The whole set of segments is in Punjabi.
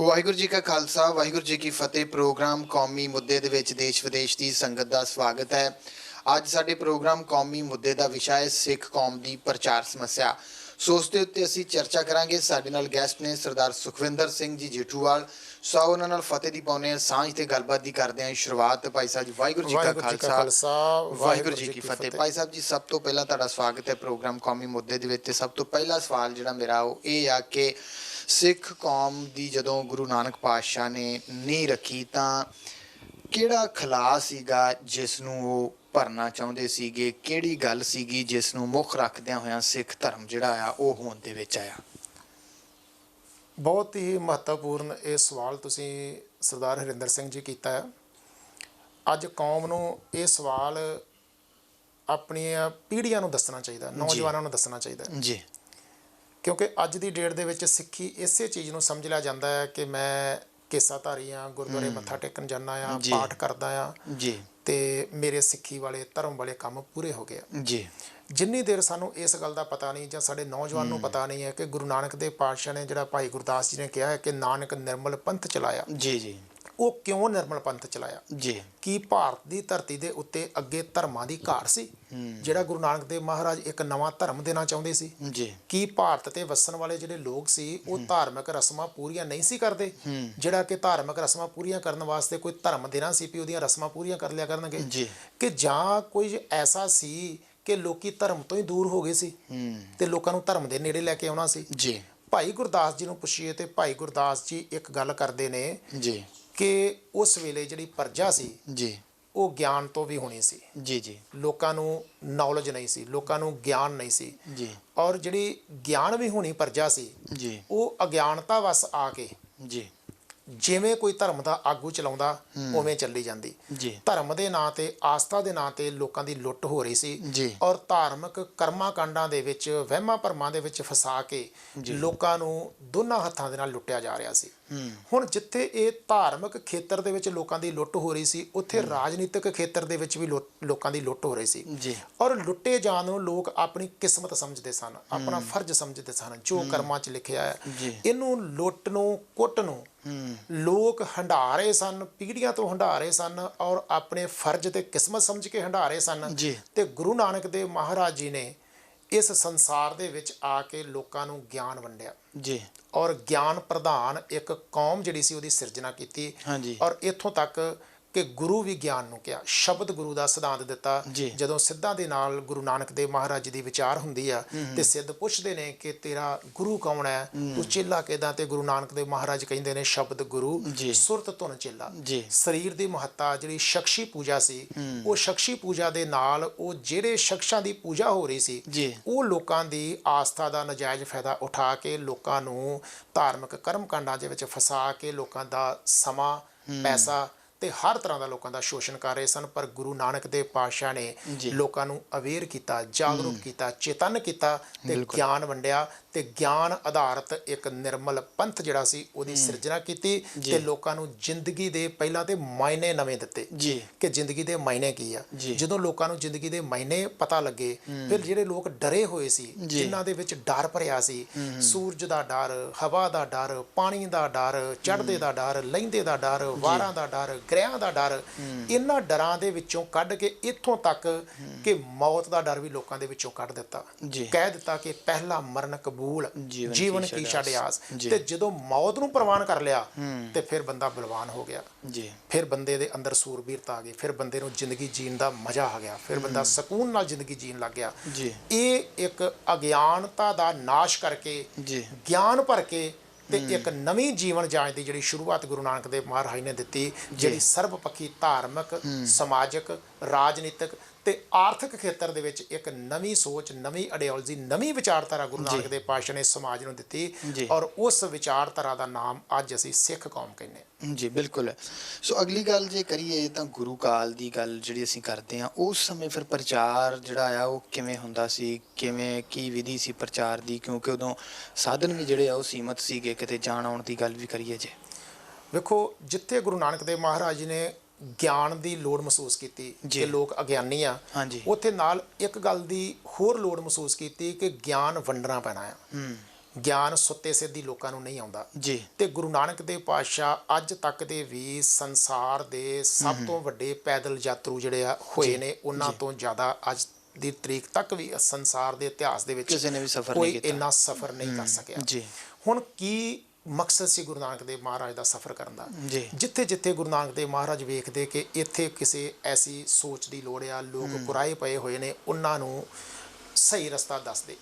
ਵਾਹਿਗੁਰੂ ਜੀ ਕਾ ਖਾਲਸਾ ਵਾਹਿਗੁਰੂ ਜੀ ਕੀ ਫਤਿਹ। ਪ੍ਰੋਗਰਾਮ ਕੌਮੀ ਮੁੱਦੇ ਦੇ ਵਿੱਚ ਦੇਸ਼ ਵਿਦੇਸ਼ ਦੀ ਸੰਗਤ ਦਾ ਸਵਾਗਤ ਹੈ। ਅੱਜ ਸਾਡੇ ਪ੍ਰੋਗਰਾਮ ਕੌਮੀ ਮੁੱਦੇ ਦਾ ਵਿਸ਼ਾ ਹੈ ਸਿੱਖ ਕੌਮ ਦੀ ਪ੍ਰਚਾਰ ਸਮੱਸਿਆ। ਸੋ ਉਸ ਦੇ ਉੱਤੇ ਅਸੀਂ ਚਰਚਾ ਕਰਾਂਗੇ। ਸਾਡੇ ਨਾਲ ਗੈਸਟ ਨੇ ਸਰਦਾਰ ਸੁਖਵਿੰਦਰ ਸਿੰਘ ਜੀ ਜੇਠੂਵਾਲ। ਸੋ ਉਹਨਾਂ ਨਾਲ ਫਤਿਹ ਦੀ ਪਾਉਂਦੇ ਹਾਂ, ਸਾਂਝ ਤੇ ਗੱਲਬਾਤ ਦੀ ਕਰਦੇ ਹਾਂ ਸ਼ੁਰੂਆਤ। ਭਾਈ ਸਾਹਿਬ ਜੀ ਵਾਹਿਗੁਰੂ ਜੀ ਕਾ ਖਾਲਸਾ ਵਾਹਿਗੁਰੂ ਜੀ ਕੀ ਫਤਿਹ। ਭਾਈ ਸਾਹਿਬ ਜੀ ਸਭ ਤੋਂ ਪਹਿਲਾਂ ਤੁਹਾਡਾ ਸਵਾਗਤ ਹੈ ਪ੍ਰੋਗਰਾਮ ਕੌਮੀ ਮੁੱਦੇ ਦੇ ਵਿੱਚ। ਤੇ ਸਭ ਤੋਂ ਪਹਿਲਾ ਸਵਾਲ ਜਿਹੜਾ ਮੇਰਾ ਉਹ ਇਹ ਆ ਕਿ ਸਿੱਖ ਕੌਮ ਦੀ ਜਦੋਂ ਗੁਰੂ ਨਾਨਕ ਪਾਤਸ਼ਾਹ ਨੇ ਨੀਂਹ ਰੱਖੀ ਤਾਂ ਕਿਹੜਾ ਖਲਾ ਸੀਗਾ ਜਿਸ ਨੂੰ ਉਹ ਭਰਨਾ ਚਾਹੁੰਦੇ ਸੀਗੇ? ਕਿਹੜੀ ਗੱਲ ਸੀਗੀ ਜਿਸ ਨੂੰ ਮੁੱਖ ਰੱਖਦਿਆਂ ਹੋਇਆਂ ਸਿੱਖ ਧਰਮ ਜਿਹੜਾ ਆ ਉਹ ਹੋਂਦ ਦੇ ਵਿੱਚ ਆਇਆ? ਬਹੁਤ ਹੀ ਮਹੱਤਵਪੂਰਨ ਇਹ ਸਵਾਲ ਤੁਸੀਂ ਸਰਦਾਰ ਹਰਿੰਦਰ ਸਿੰਘ ਜੀ ਕੀਤਾ ਹੈ। ਅੱਜ ਕੌਮ ਨੂੰ ਇਹ ਸਵਾਲ ਆਪਣੀਆਂ ਪੀੜ੍ਹੀਆਂ ਨੂੰ ਦੱਸਣਾ ਚਾਹੀਦਾ, ਨੌਜਵਾਨਾਂ ਨੂੰ ਦੱਸਣਾ ਚਾਹੀਦਾ ਜੀ। ਕਿਉਂਕਿ ਅੱਜ ਦੀ ਡੇਟ ਦੇ ਵਿੱਚ ਸਿੱਖੀ ਇਸੇ ਚੀਜ਼ ਨੂੰ ਸਮਝ ਲਿਆ ਜਾਂਦਾ ਹੈ ਕਿ ਮੈਂ ਕੇਸਾਧਾਰੀ ਹਾਂ, ਗੁਰਦੁਆਰੇ ਮੱਥਾ ਟੇਕਣ ਜਾਂਦਾ ਹਾਂ, ਪਾਠ ਕਰਦਾ ਹਾਂ ਜੀ, ਤੇ ਮੇਰੇ ਸਿੱਖੀ ਵਾਲੇ ਧਰਮ ਵਾਲੇ ਕੰਮ ਪੂਰੇ ਹੋ ਗਏ ਜੀ। ਜਿੰਨੀ ਦੇਰ ਸਾਨੂੰ ਇਸ ਗੱਲ ਦਾ ਪਤਾ ਨਹੀਂ ਜਾਂ ਸਾਡੇ ਨੌਜਵਾਨ ਨੂੰ ਪਤਾ ਨਹੀਂ ਹੈ ਕਿ ਗੁਰੂ ਨਾਨਕ ਦੇਵ ਪਾਤਸ਼ਾਹ ਨੇ ਜਿਹੜਾ ਭਾਈ ਗੁਰਦਾਸ ਜੀ ਨੇ ਕਿਹਾ ਹੈ ਕਿ ਨਾਨਕ ਨਿਰਮਲ ਪੰਥ ਚਲਾਇਆ, ਜੀ ਜੀ, ਉਹ ਕਿਉਂ ਨਿਰਮਲ ਪੰਥ ਚਲਾਇਆ? ਜੀ। ਕੀ ਭਾਰਤ ਦੀ ਧਰਤੀ ਦੇ ਉੱਤੇ ਅੱਗੇ ਧਰਮਾਂ ਦੀ ਘਾਟ ਸੀ ਜਿਹੜਾ ਗੁਰੂ ਨਾਨਕ ਦੇਵ ਮਹਾਰਾਜ ਇੱਕ ਨਵਾਂ ਧਰਮ ਦੇਣਾ ਚਾਹੁੰਦੇ ਸੀ? ਜੀ। ਕੀ ਭਾਰਤ ਤੇ ਵਸਣ ਵਾਲੇ ਜਿਹੜੇ ਲੋਕ ਸੀ ਉਹ ਧਾਰਮਿਕ ਰਸਮਾਂ ਪੂਰੀਆਂ ਨਹੀਂ ਸੀ ਕਰਦੇ ਜਿਹੜਾ ਕਿ ਧਾਰਮਿਕ ਰਸਮਾਂ ਪੂਰੀਆਂ ਕਰਨ ਵਾਸਤੇ ਕੋਈ ਧਰਮ ਦੇਣਾ ਸੀ ਵੀ ਉਹਦੀਆਂ ਰਸਮਾਂ ਪੂਰੀਆਂ ਕਰ ਲਿਆ ਕਰਨਗੇ? ਕਿ ਜਾਂ ਕੋਈ ਐਸਾ ਸੀ ਕਿ ਲੋਕੀ ਧਰਮ ਤੋਂ ਹੀ ਦੂਰ ਹੋ ਗਏ ਸੀ ਤੇ ਲੋਕਾਂ ਨੂੰ ਧਰਮ ਦੇ ਨੇੜੇ ਲੈ ਕੇ ਆਉਣਾ ਸੀ? ਜੀ। ਭਾਈ ਗੁਰਦਾਸ ਜੀ ਨੂੰ ਪੁੱਛੀਏ ਤੇ ਭਾਈ ਗੁਰਦਾਸ ਜੀ ਇੱਕ ਗੱਲ ਕਰਦੇ ਨੇ ਜੀ ਕਿ ਉਸ ਵੇਲੇ ਜਿਹੜੀ ਪ੍ਰਜਾ ਸੀ ਜੀ ਉਹ ਗਿਆਨ ਤੋਂ ਵੀ ਹੋਣੀ ਸੀ। ਜੀ ਜੀ। ਲੋਕਾਂ ਨੂੰ ਨੌਲੇਜ ਨਹੀਂ ਸੀ, ਲੋਕਾਂ ਨੂੰ ਗਿਆਨ ਨਹੀਂ ਸੀ ਜੀ। ਔਰ ਜਿਹੜੀ ਗਿਆਨ ਵੀ ਹੋਣੀ ਪ੍ਰਜਾ ਸੀ ਜੀ ਉਹ ਅਗਿਆਨਤਾ ਵਸ ਆ ਕੇ ਜੀ ਜਿਵੇਂ ਕੋਈ ਧਰਮ ਦਾ ਆਗੂ ਚਲਾਉਂਦਾ ਉਵੇਂ ਚੱਲੀ ਜਾਂਦੀ। ਜੀ। ਧਰਮ ਦੇ ਨਾਂ ਤੇ, ਆਸਥਾ ਦੇ ਨਾਂ ਤੇ ਲੋਕਾਂ ਦੀ ਲੁੱਟ ਹੋ ਰਹੀ ਸੀ ਜੀ। ਔਰ ਧਾਰਮਿਕ ਕਰਮਾਂ ਕਾਂਡਾਂ ਦੇ ਵਿੱਚ, ਵਹਿਮਾਂ ਭਰਮਾਂ ਦੇ ਵਿੱਚ ਫਸਾ ਕੇ ਲੋਕਾਂ ਨੂੰ ਦੋਨਾਂ ਹੱਥਾਂ ਦੇ ਨਾਲ ਲੁੱਟਿਆ ਜਾ ਰਿਹਾ ਸੀ। ਹੁਣ ਜਿੱਥੇ ਇਹ ਧਾਰਮਿਕ ਖੇਤਰ ਦੇ ਵਿੱਚ ਲੋਕਾਂ ਦੀ ਲੁੱਟ ਹੋ ਰਹੀ ਸੀ ਉੱਥੇ ਰਾਜਨੀਤਿਕ ਖੇਤਰ ਦੇ ਵਿੱਚ ਵੀ ਲੋਕਾਂ ਦੀ ਲੁੱਟ ਹੋ ਰਹੀ ਸੀ। ਜੀ। ਔਰ ਲੁੱਟੇ ਜਾਣ ਨੂੰ ਲੋਕ ਆਪਣੀ ਕਿਸਮਤ ਸਮਝਦੇ ਸਨ, ਆਪਣਾ ਫਰਜ਼ ਸਮਝਦੇ ਸਨ ਜੋ ਕਰਮਾਂ 'ਚ ਲਿਖਿਆ ਹੈ। ਇਹਨੂੰ ਲੁੱਟ ਨੂੰ, ਕੁੱਟ ਨੂੰ ਲੋਕ ਹੰਢਾ ਰਹੇ ਸਨ, ਪੀੜ੍ਹੀਆਂ ਤੋਂ ਹੰਢਾ ਰਹੇ ਸਨ ਔਰ ਆਪਣੇ ਫਰਜ਼ ਤੇ ਕਿਸਮਤ ਸਮਝ ਕੇ ਹੰਢਾ ਰਹੇ ਸਨ। ਤੇ ਗੁਰੂ ਨਾਨਕ ਦੇਵ ਮਹਾਰਾਜ ਜੀ ਨੇ ਇਸ ਸੰਸਾਰ ਦੇ ਵਿੱਚ ਆ ਕੇ ਲੋਕਾਂ ਨੂੰ ਗਿਆਨ ਵੰਡਿਆ ਜੀ ਔਰ ਗਿਆਨ ਪ੍ਰਧਾਨ ਇੱਕ ਕੌਮ ਜਿਹੜੀ ਸੀ ਉਹਦੀ ਸਿਰਜਣਾ ਕੀਤੀ। ਔਰ ਇੱਥੋਂ ਤੱਕ ਕਿ ਗੁਰੂ ਵੀ ਗਿਆਨ ਨੂੰ ਕਿਹਾ, ਸ਼ਬਦ ਗੁਰੂ ਦਾ ਸਿਧਾਂਤ ਦਿੱਤਾ। ਜਦੋਂ ਸਿੱਧਾਂ ਦੇ ਨਾਲ ਗੁਰੂ ਨਾਨਕ ਦੇਵ ਮਹਾਰਾਜ ਜੀ ਦੀ ਵਿਚਾਰ ਹੁੰਦੀ ਆ ਤੇ ਸਿੱਧ ਪੁੱਛਦੇ ਨੇ ਕਿ ਤੇਰਾ ਗੁਰੂ ਕੌਣ ਹੈ, ਤੂੰ ਚੇਲਾ ਕਿੱਦਾਂ? ਤੇ ਗੁਰੂ ਨਾਨਕ ਦੇਵ ਮਹਾਰਾਜ ਕਹਿੰਦੇ ਨੇ ਸ਼ਬਦ ਗੁਰੂ, ਸੁਰਤ ਧੁਨ ਚੇਲਾ। ਸਰੀਰ ਦੀ ਮਹੱਤਤਾ ਜਿਹੜੀ ਸ਼ਖਸੀ ਪੂਜਾ ਸੀ, ਉਹ ਸ਼ਖਸੀ ਪੂਜਾ ਦੇ ਨਾਲ ਉਹ ਜਿਹੜੇ ਸ਼ਖਸਾਂ ਦੀ ਪੂਜਾ ਹੋ ਰਹੀ ਸੀ ਉਹ ਲੋਕਾਂ ਦੀ ਆਸਥਾ ਦਾ ਨਜਾਇਜ਼ ਫਾਇਦਾ ਉਠਾ ਕੇ ਲੋਕਾਂ ਨੂੰ ਧਾਰਮਿਕ ਕਰਮ ਕਾਂਡਾਂ ਦੇ ਵਿੱਚ ਫਸਾ ਕੇ ਲੋਕਾਂ ਦਾ ਸਮਾਂ, ਪੈਸਾ ਤੇ ਹਰ ਤਰ੍ਹਾਂ ਦਾ ਲੋਕਾਂ ਦਾ ਸ਼ੋਸ਼ਣ ਕਰ ਰਹੇ ਸਨ। ਪਰ ਗੁਰੂ ਨਾਨਕ ਦੇਵ ਪਾਤਸ਼ਾਹ ਨੇ ਲੋਕਾਂ ਨੂੰ ਅਵੇਅਰ ਕੀਤਾ, ਜਾਗਰੂਕ ਕੀਤਾ, ਚੇਤਨ ਕੀਤਾ ਤੇ ਗਿਆਨ ਵੰਡਿਆ ਤੇ ਗਿਆਨ ਆਧਾਰਿਤ ਇੱਕ ਨਿਰਮਲ ਪੰਥ ਜਿਹੜਾ ਸੀ ਉਹਦੀ ਸਿਰਜਣਾ ਕੀਤੀ ਤੇ ਲੋਕਾਂ ਨੂੰ ਜ਼ਿੰਦਗੀ ਦੇ ਪਹਿਲਾਂ ਤੇ ਮਾਇਨੇ ਨਵੇਂ ਦਿੱਤੇ ਕਿ ਜ਼ਿੰਦਗੀ ਦੇ ਮਾਇਨੇ ਕੀ ਆ। ਜਦੋਂ ਲੋਕਾਂ ਨੂੰ ਜ਼ਿੰਦਗੀ ਦੇ ਮਾਇਨੇ ਪਤਾ ਲੱਗੇ ਫਿਰ ਜਿਹੜੇ ਲੋਕ ਡਰੇ ਹੋਏ ਸੀ, ਜਿਨ੍ਹਾਂ ਦੇ ਵਿੱਚ ਡਰ ਭਰਿਆ ਸੀ, ਸੂਰਜ ਦਾ ਡਰ, ਹਵਾ ਦਾ ਡਰ, ਪਾਣੀ ਦਾ ਡਰ, ਚੜ੍ਹਦੇ ਦਾ ਡਰ, ਲਹਿੰਦੇ ਦਾ ਡਰ, ਵਾਰਾਂ ਦਾ ਡਰ, ਗ੍ਰਹਿਆਂ ਦਾ ਡਰ, ਇਹਨਾਂ ਡਰਾਂ ਦੇ ਵਿੱਚੋਂ ਕੱਢ ਕੇ ਇੱਥੋਂ ਤੱਕ ਕਿ ਮੌਤ ਦਾ ਡਰ ਵੀ ਲੋਕਾਂ ਦੇ ਵਿੱਚੋਂ ਕੱਢ ਦਿੱਤਾ। ਕਹਿ ਦਿੱਤਾ ਕਿ ਪਹਿਲਾ ਮਰਨ ਕਬੂਲ, ਜੀਵਨ ਕੀ ਛੱਡ ਆਸ। ਤੇ ਜਦੋਂ ਮੌਤ ਨੂੰ ਪ੍ਰਵਾਨ ਕਰ ਲਿਆ ਤੇ ਫਿਰ ਬੰਦਾ ਬਲਵਾਨ ਹੋ ਗਿਆ। ਫਿਰ ਬੰਦੇ ਦੇ ਅੰਦਰ ਸੂਰਬੀਰਤਾ ਆ ਗਈ, ਫਿਰ ਬੰਦੇ ਨੂੰ ਜ਼ਿੰਦਗੀ ਜੀਣ ਦਾ ਮਜ਼ਾ ਆ ਗਿਆ, ਫਿਰ ਬੰਦਾ ਸਕੂਨ ਨਾਲ ਜ਼ਿੰਦਗੀ ਜੀਣ ਲੱਗ ਗਿਆ। ਇਹ ਇੱਕ ਅਗਿਆਨਤਾ ਦਾ ਨਾਸ਼ ਕਰਕੇ ਗਿਆਨ ਭਰ ਕੇ ਤੇ ਇੱਕ ਨਵੀਂ ਜੀਵਨ ਜਾਂਚ ਦੀ ਜਿਹੜੀ ਸ਼ੁਰੂਆਤ ਗੁਰੂ ਨਾਨਕ ਦੇਵ ਮਹਾਰਾਜ ਨੇ ਦਿੱਤੀ, ਜਿਹੜੀ ਸਰਬਪੱਖੀ ਧਾਰਮਿਕ, ਸਮਾਜਿਕ, ਰਾਜਨੀਤਿਕ ਤੇ ਆਰਥਿਕ ਖੇਤਰ ਦੇ ਵਿੱਚ ਇੱਕ ਨਵੀਂ ਸੋਚ, ਨਵੀਂ ਆਈਡੀਓਲੋਜੀ, ਨਵੀਂ ਵਿਚਾਰਧਾਰਾ ਗੁਰੂ ਨਾਨਕ ਦੇਵ ਪਾਤਸ਼ਾਹ ਨੇ ਸਮਾਜ ਨੂੰ ਦਿੱਤੀ ਔਰ ਉਸ ਵਿਚਾਰਧਾਰਾ ਦਾ ਨਾਮ ਅੱਜ ਅਸੀਂ ਸਿੱਖ ਕੌਮ ਕਹਿੰਦੇ ਹਾਂ। ਜੀ ਬਿਲਕੁਲ। ਸੋ ਅਗਲੀ ਗੱਲ ਜੇ ਕਰੀਏ ਤਾਂ ਗੁਰੂ ਕਾਲ ਦੀ ਗੱਲ ਜਿਹੜੀ ਅਸੀਂ ਕਰਦੇ ਹਾਂ, ਉਸ ਸਮੇਂ ਫਿਰ ਪ੍ਰਚਾਰ ਜਿਹੜਾ ਆ ਉਹ ਕਿਵੇਂ ਹੁੰਦਾ ਸੀ, ਕਿਵੇਂ ਕੀ ਵਿਧੀ ਸੀ ਪ੍ਰਚਾਰ ਦੀ? ਕਿਉਂਕਿ ਉਦੋਂ ਸਾਧਨ ਵੀ ਜਿਹੜੇ ਆ ਉਹ ਸੀਮਤ ਸੀਗੇ, ਕਿਤੇ ਜਾਣ ਆਉਣ ਦੀ ਗੱਲ ਵੀ ਕਰੀਏ ਜੇ। ਵੇਖੋ, ਜਿੱਥੇ ਗੁਰੂ ਨਾਨਕ ਦੇਵ ਮਹਾਰਾਜ ਜੀ ਨੇ ਗਿਆਨ ਦੀ ਲੋੜ ਮਹਿਸੂਸ ਕੀਤੀ ਕਿ ਲੋਕ ਅਗਿਆਨੀ ਆ, ਉੱਥੇ ਨਾਲ ਇੱਕ ਗੱਲ ਦੀ ਹੋਰ ਲੋੜ ਮਹਿਸੂਸ ਕੀਤੀ ਕਿ ਗਿਆਨ ਵੰਡਣਾ ਪੈਣਾ ਆ। ਗਿਆਨ ਸੁੱਤੇ ਸਿੱਧੀ ਲੋਕਾਂ ਨੂੰ ਨਹੀਂ ਆਉਂਦਾ ਜੀ ਤੇ ਗੁਰੂ ਨਾਨਕ ਦੇਵ ਪਾਤਸ਼ਾਹ ਅੱਜ ਤੱਕ ਦੇ ਵੀ ਸੰਸਾਰ ਦੇ ਸਭ ਤੋਂ ਵੱਡੇ ਪੈਦਲ ਯਾਤਰੂ ਜਿਹੜੇ ਆ ਹੋਏ ਨੇ, ਉਹਨਾਂ ਤੋਂ ਜ਼ਿਆਦਾ ਅੱਜ ਦੀ ਤਰੀਕ ਤੱਕ ਵੀ ਸੰਸਾਰ ਦੇ ਇਤਿਹਾਸ ਦੇ ਵਿੱਚ ਕਿਸੇ ਨੇ ਵੀ ਸਫ਼ਰ ਕੋਈ ਨਹੀਂ ਕੀਤਾ। ਇੰਨਾ ਸਫ਼ਰ ਨਹੀਂ ਕਰ ਸਕਿਆ। ਜੀ ਹੁਣ ਕੀ ਮਕਸਦ ਸੀ ਗੁਰੂ ਨਾਨਕ ਦੇਵ ਮਹਾਰਾਜ ਦਾ ਸਫ਼ਰ ਕਰਨ ਦਾ? ਜੀ ਜਿੱਥੇ ਜਿੱਥੇ ਗੁਰੂ ਨਾਨਕ ਦੇਵ ਮਹਾਰਾਜ ਵੇਖਦੇ ਕਿ ਇੱਥੇ ਕਿਸੇ ਐਸੀ ਸੋਚ ਦੀ ਲੋੜ ਆ, ਲੋਕ ਕੁਰਾਏ ਪਏ ਹੋਏ ਨੇ, ਉਹਨਾਂ ਨੂੰ ਸਹੀ ਰਸਤਾ ਦੱਸਦੇ।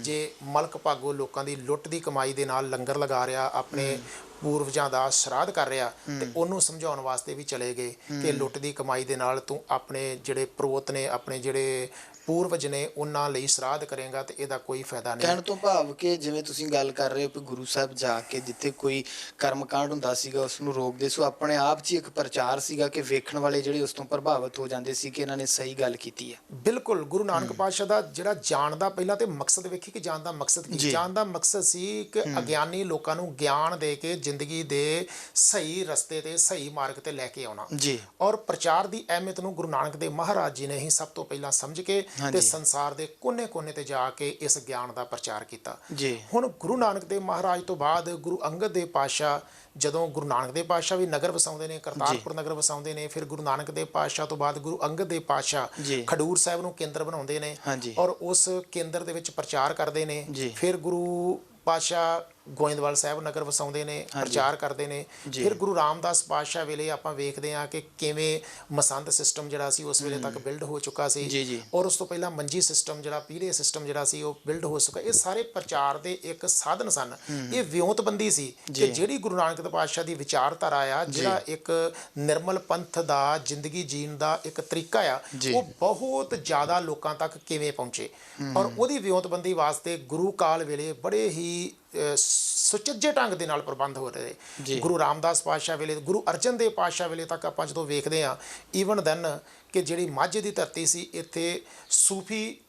ਜੇ ਮਲਕ ਭਾਗੋ ਲੋਕਾਂ ਦੀ ਲੁੱਟ ਦੀ ਕਮਾਈ ਦੇ ਨਾਲ ਲੰਗਰ ਲਗਾ ਰਿਹਾ, ਆਪਣੇ ਪੂਰਵਜਾਂ ਦਾ ਸ਼ਰਾਧ ਕਰ ਰਿਹਾ, ਤੇ ਉਹਨੂੰ ਸਮਝਾਉਣ ਵਾਸਤੇ ਵੀ ਚਲੇ ਗਏ ਕਿ ਲੁੱਟ ਦੀ ਕਮਾਈ ਦੇ ਨਾਲ ਤੂੰ ਆਪਣੇ ਜਿਹੜੇ ਪ੍ਰੋਤ ਨੇ, ਆਪਣੇ ਜਿਹੜੇ ਪੂਰਵਜ ਨੇ, ਉਹਨਾਂ ਲਈ ਸ਼ਰਾਧ ਕਰੇਗਾ ਤੇ ਇਹਦਾ ਕੋਈ ਫਾਇਦਾ ਨਹੀਂ। ਕਹਿਣ ਤੋਂ ਭਾਵ ਕਿ ਜਿਵੇਂ ਤੁਸੀਂ ਗੱਲ ਕਰ ਰਹੇ ਹੋ ਕਿ ਗੁਰੂ ਸਾਹਿਬ ਜਾ ਕੇ ਜਿੱਥੇ ਕੋਈ ਕਰਮਕਾਂਡ ਹੁੰਦਾ ਸੀਗਾ ਉਸ ਨੂੰ ਰੋਕਦੇ, ਸੋ ਆਪਣੇ ਆਪ 'ਚ ਹੀ ਇੱਕ ਪ੍ਰਚਾਰ ਸੀਗਾ ਕਿ ਵੇਖਣ ਵਾਲੇ ਜਿਹੜੇ ਉਸ ਤੋਂ ਪ੍ਰਭਾਵਿਤ ਹੋ ਜਾਂਦੇ ਸੀ ਕਿ ਇਹਨਾਂ ਨੇ ਸਹੀ ਗੱਲ ਕੀਤੀ ਹੈ। ਬਿਲਕੁਲ ਗੁਰੂ ਨਾਨਕ ਪਾਤਸ਼ਾਹ ਦਾ ਜਿਹੜਾ ਜਾਣ ਦਾ ਪਹਿਲਾਂ ਤੇ ਮਕਸਦ ਵੇਖੀ ਕਿ ਜਾਣ ਦਾ ਮਕਸਦ ਕੀ? ਜਾਣ ਦਾ ਮਕਸਦ ਸੀ ਕਿ ਅਗਿਆਨੀ ਲੋਕਾਂ ਨੂੰ ਗਿਆਨ ਦੇ ਕੇ ਜ਼ਿੰਦਗੀ ਦੇ ਸਹੀ ਰਸਤੇ ਤੇ ਸਹੀ ਮਾਰਗ ਤੇ ਲੈ ਕੇ ਆਉਣਾ ਜੀ ਔਰ ਪ੍ਰਚਾਰ ਦੀ ਅਹਿਮੀਅਤ ਨੂੰ ਗੁਰੂ ਨਾਨਕ ਦੇਵ ਮਹਾਰਾਜ ਜੀ ਨੇ ਹੀ ਸਭ ਤੋਂ ਪਹਿਲਾਂ ਸਮਝ ਕੇ ਤੇ ਸੰਸਾਰ ਦੇ ਕੋਨੇ-ਕੋਨੇ ਤੇ ਜਾ ਕੇ ਇਸ ਗਿਆਨ ਦਾ ਪ੍ਰਚਾਰ ਕੀਤਾ। ਜੀ ਹੁਣ ਗੁਰੂ ਨਾਨਕ ਦੇਵ ਮਹਾਰਾਜ ਤੋਂ ਬਾਅਦ ਗੁਰੂ ਅੰਗਦ ਦੇਵ ਪਾਤਸ਼ਾਹ, ਜਦੋਂ ਗੁਰੂ ਨਾਨਕ ਦੇਵ ਪਾਤਸ਼ਾਹ ਵੀ ਨਗਰ ਵਸਾਉਂਦੇ ਨੇ, ਕਰਤਾਰਪੁਰ ਨਗਰ ਵਸਾਉਂਦੇ ਨੇ, ਫਿਰ ਗੁਰੂ ਨਾਨਕ ਦੇਵ ਪਾਤਸ਼ਾਹ ਤੋਂ ਬਾਅਦ ਗੁਰੂ ਅੰਗਦ ਦੇਵ ਪਾਤਸ਼ਾਹ ਖਡੂਰ ਸਾਹਿਬ ਨੂੰ ਕੇਂਦਰ ਬਣਾਉਂਦੇ ਨੇ ਔਰ ਉਸ ਕੇਂਦਰ ਦੇ ਵਿੱਚ ਪ੍ਰਚਾਰ ਕਰਦੇ ਨੇ। ਫਿਰ ਗੁਰੂ ਪਾਤਸ਼ਾਹ ਗੋਇੰਦਵਾਲ ਸਾਹਿਬ ਨਗਰ ਵਸਾਉਂਦੇ ਨੇ, ਪ੍ਰਚਾਰ ਕਰਦੇ ਨੇ। ਫਿਰ ਗੁਰੂ ਰਾਮਦਾਸ ਪਾਤਸ਼ਾਹ ਵੇਲੇ ਆਪਾਂ ਵੇਖਦੇ ਹਾਂ ਕਿ ਕਿਵੇਂ ਮਸੰਦ ਸਿਸਟਮ ਜਿਹੜਾ ਸੀ ਉਸ ਵੇਲੇ ਤੱਕ ਬਿਲਡ ਹੋ ਚੁੱਕਾ ਸੀ ਔਰ ਉਸ ਤੋਂ ਪਹਿਲਾਂ ਮੰਜੀ ਸਿਸਟਮ ਜਿਹੜਾ, ਪੀਲੇ ਸਿਸਟਮ ਜਿਹੜਾ ਸੀ ਉਹ ਬਿਲਡ ਹੋ ਚੁੱਕਾ। ਇਹ ਸਾਰੇ ਪ੍ਰਚਾਰ ਦੇ ਇੱਕ ਸਾਧਨ ਸਨ। ਇਹ ਵਿਉਂਤਬੰਦੀ ਸੀ ਕਿ ਜਿਹੜੀ ਗੁਰੂ ਨਾਨਕ ਦੇਵ ਪਾਤਸ਼ਾਹ ਦੀ ਵਿਚਾਰਧਾਰਾ ਆ, ਜਿਹੜਾ ਇੱਕ ਨਿਰਮਲ ਪੰਥ ਦਾ ਜ਼ਿੰਦਗੀ ਜੀਣ ਦਾ ਇੱਕ ਤਰੀਕਾ ਆ, ਉਹ ਬਹੁਤ ਜ਼ਿਆਦਾ ਲੋਕਾਂ ਤੱਕ ਕਿਵੇਂ ਪਹੁੰਚੇ ਔਰ ਉਹਦੀ ਵਿਉਂਤਬੰਦੀ ਵਾਸਤੇ ਗੁਰੂ ਕਾਲ ਵੇਲੇ ਬੜੇ ਹੀ ਸੁਚੱਜੇ ਢੰਗ ਦੇ ਨਾਲ ਪ੍ਰਬੰਧ ਹੋ ਰਹੇ। ਗੁਰੂ ਰਾਮਦਾਸ ਪਾਤਸ਼ਾਹ ਵੇਲੇ, ਗੁਰੂ ਅਰਜਨ ਦੇਵ ਪਾਤਸ਼ਾਹ ਵੇਲੇ ਤੱਕ ਆਪਾਂ ਜਦੋਂ ਵੇਖਦੇ ਹਾਂ ਈਵਨ ਦੈਨ ਕਿ ਜਿਹੜੀ ਮਾਝੇ ਦੀ ਧਰਤੀ ਸੀ, ਇੱਥੇ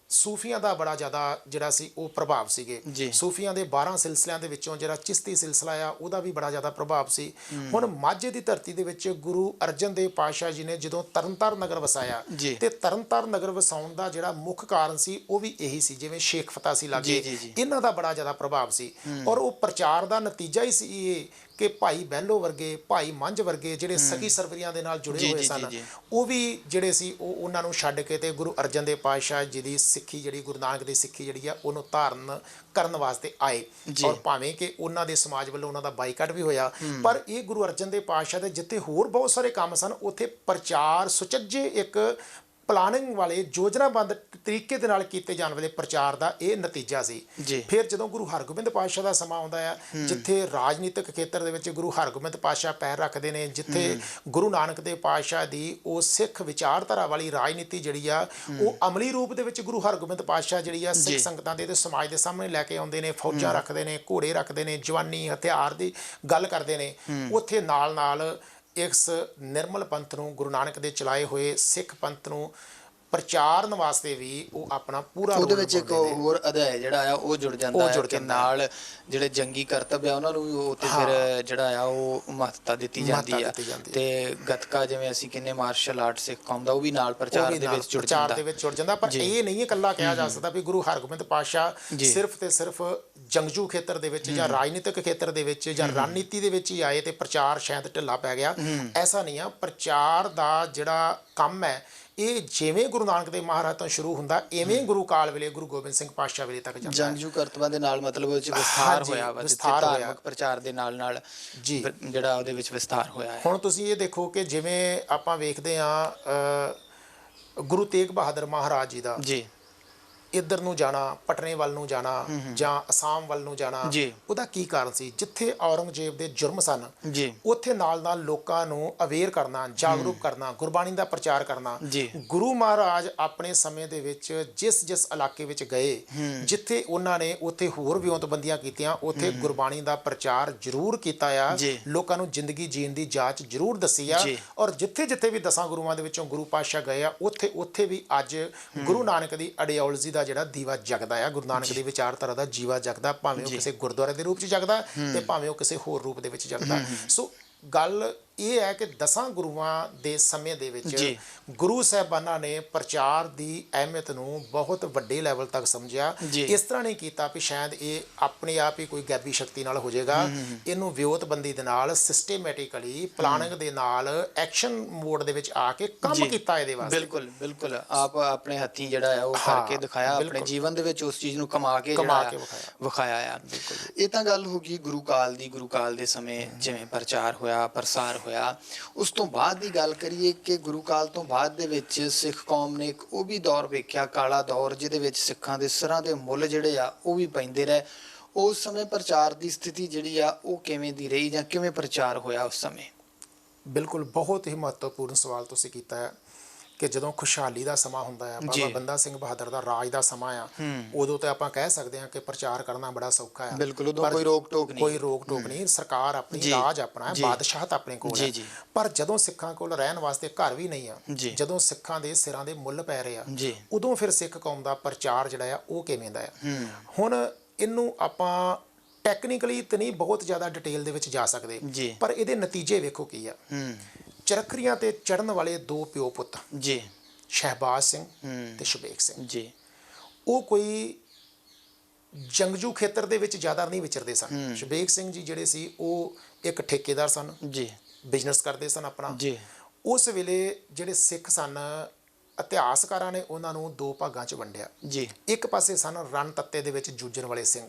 ਸੂਫੀਆਂ ਦਾ ਬੜਾ ਜ਼ਿਆਦਾ ਜਿਹੜਾ ਸੀ ਉਹ ਪ੍ਰਭਾਵ ਸੀਗੇ। ਸੂਫੀਆਂ ਦੇ 12 ਸਿਲਸਿਲਿਆਂ ਦੇ ਵਿੱਚੋਂ ਜਿਹੜਾ ਚਿਸ਼ਤੀ ਸਿਲਸਿਲਾ ਆ ਉਹਦਾ ਵੀ ਬੜਾ ਜ਼ਿਆਦਾ ਪ੍ਰਭਾਵ ਸੀ। ਹੁਣ ਮਾਝੇ ਦੀ ਧਰਤੀ ਦੇ ਵਿੱਚ ਗੁਰੂ ਅਰਜਨ ਦੇਵ ਪਾਤਸ਼ਾਹ ਜੀ ਨੇ ਜਦੋਂ ਤਰਨਤਾਰਨ ਨਗਰ ਵਸਾਇਆ ਤੇ ਤਰਨਤਾਰਨ ਨਗਰ ਵਸਾਉਣ ਦਾ ਜਿਹੜਾ ਮੁੱਖ ਕਾਰਨ ਸੀ ਉਹ ਵੀ ਇਹੀ ਸੀ, ਜਿਵੇਂ ਸ਼ੇਖ ਫਤਾ ਸੀ ਲਾਗੇ, ਇਹਨਾਂ ਦਾ ਬੜਾ ਜ਼ਿਆਦਾ ਪ੍ਰਭਾਵ ਸੀ ਔਰ ਉਹ ਪ੍ਰਚਾਰ ਦਾ ਨਤੀਜਾ ਹੀ ਸੀ ਇਹ ਕਿ ਭਾਈ ਬਹਿਲੋ ਵਰਗੇ, ਭਾਈ ਮੰਝ ਵਰਗੇ ਜਿਹੜੇ ਸਗੀ ਸਰਵਰੀਆਂ ਦੇ ਨਾਲ ਜੁੜੇ ਹੋਏ ਸਨ, ਉਹ ਵੀ ਜਿਹੜੇ ਸੀ ਉਹ ਉਹਨਾਂ ਨੂੰ ਛੱਡ ਕੇ ਤੇ ਗੁਰੂ ਅਰਜਨ ਦੇਵ ਪਾਤਸ਼ਾਹ ਜੀ ਦੀ ਸਿੱਖੀ ਜਿਹੜੀ, ਗੁਰੂ ਨਾਨਕ ਦੀ ਸਿੱਖੀ ਜਿਹੜੀ ਆ ਉਹਨੂੰ ਧਾਰਨ ਕਰਨ ਵਾਸਤੇ ਆਏ ਔਰ ਭਾਵੇਂ ਕਿ ਉਹਨਾਂ ਦੇ ਸਮਾਜ ਵੱਲੋਂ ਉਹਨਾਂ ਦਾ ਬਾਈਕਾਟ ਵੀ ਹੋਇਆ, ਪਰ ਇਹ ਗੁਰੂ ਅਰਜਨ ਦੇਵ ਪਾਤਸ਼ਾਹ ਦੇ ਜਿੱਥੇ ਹੋਰ ਬਹੁਤ ਸਾਰੇ ਕੰਮ ਸਨ ਉੱਥੇ ਪ੍ਰਚਾਰ ਸੁਚੱਜੇ ਇੱਕ ਪਲਾਨਿੰਗ ਵਾਲੇ ਯੋਜਨਾਬੱਧ ਤਰੀਕੇ ਦੇ ਨਾਲ ਕੀਤੇ ਜਾਣ ਵਾਲੇ ਪ੍ਰਚਾਰ ਦਾ ਇਹ ਨਤੀਜਾ ਸੀ। ਫਿਰ ਜਦੋਂ ਗੁਰੂ ਹਰਗੋਬਿੰਦ ਪਾਤਸ਼ਾਹ ਦਾ ਸਮਾਂ ਆਉਂਦਾ ਆ, ਜਿੱਥੇ ਰਾਜਨੀਤਿਕ ਖੇਤਰ ਦੇ ਵਿੱਚ ਗੁਰੂ ਹਰਗੋਬਿੰਦ ਪਾਤਸ਼ਾਹ ਪੈਰ ਰੱਖਦੇ ਨੇ, ਜਿੱਥੇ ਗੁਰੂ ਨਾਨਕ ਦੇਵ ਪਾਤਸ਼ਾਹ ਦੀ ਉਹ ਸਿੱਖ ਵਿਚਾਰਧਾਰਾ ਵਾਲੀ ਰਾਜਨੀਤੀ ਜਿਹੜੀ ਆ ਉਹ ਅਮਲੀ ਰੂਪ ਦੇ ਵਿੱਚ ਗੁਰੂ ਹਰਗੋਬਿੰਦ ਪਾਤਸ਼ਾਹ ਜਿਹੜੀ ਆ ਸਿੱਖ ਸੰਗਤਾਂ ਦੇ ਤੇ ਸਮਾਜ ਦੇ ਸਾਹਮਣੇ ਲੈ ਕੇ ਆਉਂਦੇ ਨੇ, ਫੌਜਾਂ ਰੱਖਦੇ ਨੇ, ਘੋੜੇ ਰੱਖਦੇ ਨੇ, ਜਵਾਨੀ ਹਥਿਆਰ ਦੀ ਗੱਲ ਕਰਦੇ ਨੇ, ਉੱਥੇ ਨਾਲ ਨਾਲ ਇਸ ਨਿਰਮਲ ਪੰਥ ਨੂੰ, ਗੁਰੂ ਨਾਨਕ ਦੇ ਚਲਾਏ ਹੋਏ ਸਿੱਖ ਪੰਥ ਨੂੰ ਪ੍ਰਚਾਰਨ ਵਾਸਤੇ ਵੀ ਉਹ ਆਪਣਾ ਪੂਰਾ ਉਹਦੇ ਵਿੱਚ ਇੱਕ ਹੋਰ ਅਧਿਆਇ ਜਿਹੜਾ ਆ ਉਹ ਜੁੜ ਜਾਂਦਾ ਹੈ ਕਿ ਨਾਲ ਜਿਹੜੇ ਜੰਗੀ ਕਰਤੱਵ ਆ ਉਹਨਾਂ ਨੂੰ ਵੀ ਉੱਥੇ ਫਿਰ ਜਿਹੜਾ ਆ ਉਹ ਮਹੱਤਤਾ ਦਿੱਤੀ ਜਾਂਦੀ ਆ ਤੇ ਗੱਤਕਾ ਜਿਵੇਂ ਅਸੀਂ ਕਹਿੰਦੇ ਮਾਰਸ਼ਲ ਆਰਟ ਸਿੱਖ ਕੌਮ ਦਾ, ਉਹ ਵੀ ਨਾਲ ਪ੍ਰਚਾਰ ਦੇ ਵਿੱਚ ਜੁੜ ਜਾਂਦਾ। ਪਰ ਇਹ ਨਹੀਂ ਇਕੱਲਾ ਕਿਹਾ ਜਾ ਸਕਦਾ ਵੀ ਗੁਰੂ ਹਰਗੋਬਿੰਦ ਪਾਤਸ਼ਾਹ ਸਿਰਫ ਤੇ ਸਿਰਫ ਜੰਗਜੂ ਖੇਤਰ ਦੇ ਵਿੱਚ ਜਾਂ ਰਾਜਨੀਤਿਕ ਖੇਤਰ ਦੇ ਵਿੱਚ ਜਾਂ ਰਣਨੀਤੀ ਦੇ ਵਿੱਚ ਹੀ ਆਏ ਤੇ ਪ੍ਰਚਾਰ ਸ਼ਾਇਦ ਢਿੱਲਾ ਪੈ ਗਿਆ। ਐਸਾ ਨਹੀਂ ਆ। ਪ੍ਰਚਾਰ ਦਾ ਜਿਹੜਾ ਕੰਮ ਹੈ ਇਹ ਜਿਵੇਂ ਗੁਰੂ ਨਾਨਕ ਦੇਵ ਮਹਾਰਾਜ ਤੋਂ ਸ਼ੁਰੂ ਹੁੰਦਾ ਇਵੇਂ ਗੁਰੂ ਕਾਲ ਵੇਲੇ ਗੁਰੂ ਗੋਬਿੰਦ ਸਿੰਘ ਪਾਤਸ਼ਾਹ ਵੇਲੇ ਤੱਕ ਜਾਂਦਾ। ਜੰਗਜੂ ਕਰਤਬਾਂ ਦੇ ਨਾਲ ਮਤਲਬ ਉਹ 'ਚ ਵਿਸਥਾਰ ਹੋਇਆ ਵਾ, ਜਿੱਥੇ ਧਾਰਮਿਕ ਪ੍ਰਚਾਰ ਦੇ ਨਾਲ ਨਾਲ ਜਿਹੜਾ ਉਹਦੇ ਵਿੱਚ ਵਿਸਥਾਰ ਹੋਇਆ ਹੈ। ਹੁਣ ਤੁਸੀਂ ਇਹ ਦੇਖੋ ਕਿ ਜਿਵੇਂ ਆਪਾਂ ਵੇਖਦੇ ਹਾਂ ਗੁਰੂ ਤੇਗ ਬਹਾਦਰ ਮਹਾਰਾਜ ਜੀ ਦਾ ਇੱਧਰ ਨੂੰ ਜਾਣਾ, ਪਟਨੇ ਵੱਲ ਨੂੰ ਜਾਣਾ ਜਾਂ ਅਸਾਮ ਵੱਲ ਨੂੰ ਜਾਣਾ, ਉਹਦਾ ਕੀ ਕਾਰਨ ਸੀ? ਜਿੱਥੇ ਔਰੰਗਜ਼ੇਬ ਦੇ ਜੁਰਮ ਸਨ ਉੱਥੇ ਨਾਲ ਨਾਲ ਲੋਕਾਂ ਨੂੰ ਅਵੇਅਰ ਕਰਨਾ, ਜਾਗਰੂਕ ਕਰਨਾ, ਗੁਰਬਾਣੀ ਦਾ ਪ੍ਰਚਾਰ ਕਰਨਾ। ਗੁਰੂ ਮਹਾਰਾਜ ਆਪਣੇ ਸਮੇਂ ਦੇ ਵਿੱਚ ਜਿਸ ਇਲਾਕੇ ਵਿੱਚ ਗਏ, ਜਿੱਥੇ ਉਹਨਾਂ ਨੇ ਉੱਥੇ ਹੋਰ ਵਿਉਂਤਬੰਦੀਆਂ ਕੀਤੀਆਂ, ਉੱਥੇ ਗੁਰਬਾਣੀ ਦਾ ਪ੍ਰਚਾਰ ਜ਼ਰੂਰ ਕੀਤਾ ਆ, ਲੋਕਾਂ ਨੂੰ ਜ਼ਿੰਦਗੀ ਜੀਣ ਦੀ ਜਾਂਚ ਜ਼ਰੂਰ ਦੱਸੀ ਆ ਔਰ ਜਿੱਥੇ ਜਿੱਥੇ ਵੀ 10 ਗੁਰੂਆਂ ਦੇ ਵਿੱਚੋਂ ਗੁਰੂ ਪਾਤਸ਼ਾਹ ਗਏ ਆ ਉੱਥੇ ਵੀ ਅੱਜ ਗੁਰੂ ਨਾਨਕ ਦੀ ਆਈਡੀਓਲੋਜੀ ਦਾ ਜਿਹੜਾ ਦੀਵਾ ਜਗਦਾ ਆ, ਗੁਰੂ ਨਾਨਕ ਦੀ ਵਿਚਾਰਧਾਰਾ ਦਾ ਜੀਵਾ ਜਗਦਾ, ਭਾਵੇਂ ਉਹ ਕਿਸੇ ਗੁਰਦੁਆਰੇ ਦੇ ਰੂਪ 'ਚ ਜਗਦਾ ਤੇ ਭਾਵੇਂ ਉਹ ਕਿਸੇ ਹੋਰ ਰੂਪ ਦੇ ਵਿੱਚ ਜਗਦਾ। ਸੋ ਗੱਲ ਇਹ ਹੈ ਕਿ 10 ਗੁਰੂਆਂ ਦੇ ਸਮੇਂ ਦੇ ਜੀ। ਵਿੱਚ ਗੁਰੂ ਸਾਹਿਬਾਨਾਂ ਨੇ ਪ੍ਰਚਾਰ ਦੀ ਅਹਿਮੀਅਤ ਨੂੰ ਬਹੁਤ ਵੱਡੇ ਲੈਵਲ ਤੱਕ ਸਮਝਿਆ। ਜੀ। ਇਸ ਤਰ੍ਹਾਂ ਨਹੀਂ ਕੀਤਾ ਵੀ ਸ਼ਾਇਦ ਇਹ ਆਪਣੇ ਆਪ ਹੀ ਕੋਈ ਗੈਬੀ ਸ਼ਕਤੀ ਨਾਲ ਹੋ ਜਾਏਗਾ। ਇਹਨੂੰ ਵਿਉਂਤਬੰਦੀ ਦੇ ਨਾਲ, ਸਿਸਟੇਮੈਟਿਕਲੀ ਪਲਾਨਿੰਗ ਦੇ ਨਾਲ, ਐਕਸ਼ਨ ਮੋਡ ਦੇ ਵਿੱਚ ਆ ਕੇ ਕੰਮ ਕੀਤਾ ਇਹਦੇ ਵਾਸਤੇ। ਬਿਲਕੁਲ ਬਿਲਕੁਲ, ਆਪ ਆਪਣੇ ਹੱਥੀਂ ਜਿਹੜਾ ਹੈ ਉਹ ਕਰਕੇ ਦਿਖਾਇਆ, ਆਪਣੇ ਜੀਵਨ ਦੇ ਵਿੱਚ ਉਸ ਚੀਜ਼ ਨੂੰ ਕਮਾ ਕੇ ਵਿਖਾਇਆ ਆ। ਇਹ ਤਾਂ ਗੱਲ ਹੋ ਗਈ ਗੁਰੂ ਕਾਲ ਦੇ ਸਮੇਂ ਜਿਵੇਂ ਪ੍ਰਚਾਰ ਹੋਇਆ, ਪ੍ਰਸਾਰ ਹੋਇਆ। ਉਸ ਤੋਂ ਬਾਅਦ ਦੀ ਗੱਲ ਕਰੀਏ ਕਿ ਗੁਰੂ ਕਾਲ ਤੋਂ ਬਾਅਦ ਦੇ ਵਿੱਚ ਸਿੱਖ ਕੌਮ ਨੇ ਇੱਕ ਉਹ ਵੀ ਦੌਰ ਵੇਖਿਆ, ਕਾਲਾ ਦੌਰ, ਜਿਹਦੇ ਵਿੱਚ ਸਿੱਖਾਂ ਦੇ ਸਿਰਾਂ ਦੇ ਮੁੱਲ ਜਿਹੜੇ ਆ ਉਹ ਵੀ ਪੈਂਦੇ ਰਹੇ। ਉਸ ਸਮੇਂ ਪ੍ਰਚਾਰ ਦੀ ਸਥਿਤੀ ਜਿਹੜੀ ਆ ਉਹ ਕਿਵੇਂ ਦੀ ਰਹੀ ਜਾਂ ਕਿਵੇਂ ਪ੍ਰਚਾਰ ਹੋਇਆ ਉਸ ਸਮੇਂ? ਬਿਲਕੁਲ, ਬਹੁਤ ਹੀ ਮਹੱਤਵਪੂਰਨ ਸਵਾਲ ਤੁਸੀਂ ਕੀਤਾ ਹੈ ਕਿ ਜਦੋਂ ਖੁਸ਼ਹਾਲੀ ਦਾ ਸਮਾਂ ਹੁੰਦਾ ਹੈ, ਬਾਬਾ ਬੰਦਾ ਸਿੰਘ ਬਹਾਦਰ ਦਾ ਰਾਜ ਦਾ ਸਮਾਂ ਆ, ਉਦੋਂ ਤਾਂ ਆਪਾਂ ਕਹਿ ਸਕਦੇ ਹਾਂ ਕਿ ਪ੍ਰਚਾਰ ਕਰਨਾ ਬੜਾ ਸੌਖਾ ਹੈ। ਬਿਲਕੁਲ, ਉਦੋਂ ਕੋਈ ਰੋਕ ਟੋਕ ਨਹੀਂ, ਸਰਕਾਰ ਆਪਣੀ, ਰਾਜ ਆਪਣਾ ਹੈ, ਬਾਦਸ਼ਾਹਤ ਆਪਣੇ ਕੋਲ ਹੈ। ਪਰ ਜਦੋਂ ਸਿੱਖਾਂ ਕੋਲ ਰਹਿਣ ਵਾਸਤੇ ਘਰ ਵੀ ਨਹੀਂ ਆ, ਜਦੋਂ ਸਿੱਖਾਂ ਦੇ ਸਿਰਾਂ ਦੇ ਮੁੱਲ ਪੈ ਰਹੇ ਆ, ਉਦੋਂ ਫਿਰ ਸਿੱਖ ਕੌਮ ਦਾ ਪ੍ਰਚਾਰ ਜਿਹੜਾ ਆ ਉਹ ਕਿਵੇਂ ਦਾ ਆ। ਹੁਣ ਇਹਨੂੰ ਆਪਾਂ ਟੈਕਨੀਕਲੀ ਤਾਂ ਨਹੀਂ ਬਹੁਤ ਜ਼ਿਆਦਾ ਡਿਟੇਲ ਦੇ ਵਿੱਚ ਜਾ ਸਕਦੇ, ਪਰ ਇਹਦੇ ਨਤੀਜੇ ਵੇਖੋ ਕੀ ਆ। ਚਰਖੜੀਆਂ ਤੇ ਚੜਨ ਵਾਲੇ 2 ਪਿਓ ਪੁੱਤ ਜੀ, ਸ਼ਹਿਬਾਜ਼ ਸਿੰਘ ਤੇ ਸ਼ਬੇਗ ਸਿੰਘ ਜੀ, ਉਹ ਕੋਈ ਜੰਗਜੂ ਖੇਤਰ ਦੇ ਵਿੱਚ ਜ਼ਿਆਦਾ ਨਹੀਂ ਵਿਚਰਦੇ ਸਨ। ਸ਼ਬੇਗ ਸਿੰਘ ਜੀ ਜਿਹੜੇ ਸੀ ਉਹ ਇੱਕ ਠੇਕੇਦਾਰ ਸਨ ਜੀ, ਬਿਜ਼ਨਸ ਕਰਦੇ ਸਨ ਆਪਣਾ ਜੀ। ਉਸ ਵੇਲੇ ਜਿਹੜੇ ਸਿੱਖ ਸਨ, ਇਤਿਹਾਸਕਾਰਾਂ ਨੇ ਉਹਨਾਂ ਨੂੰ 2 ਭਾਗਾਂ 'ਚ ਵੰਡਿਆ ਜੀ। ਇੱਕ ਪਾਸੇ ਸਨ ਰਣ ਤੱਤੇ ਦੇ ਵਿੱਚ ਜੂਝਣ ਵਾਲੇ ਸਿੰਘ,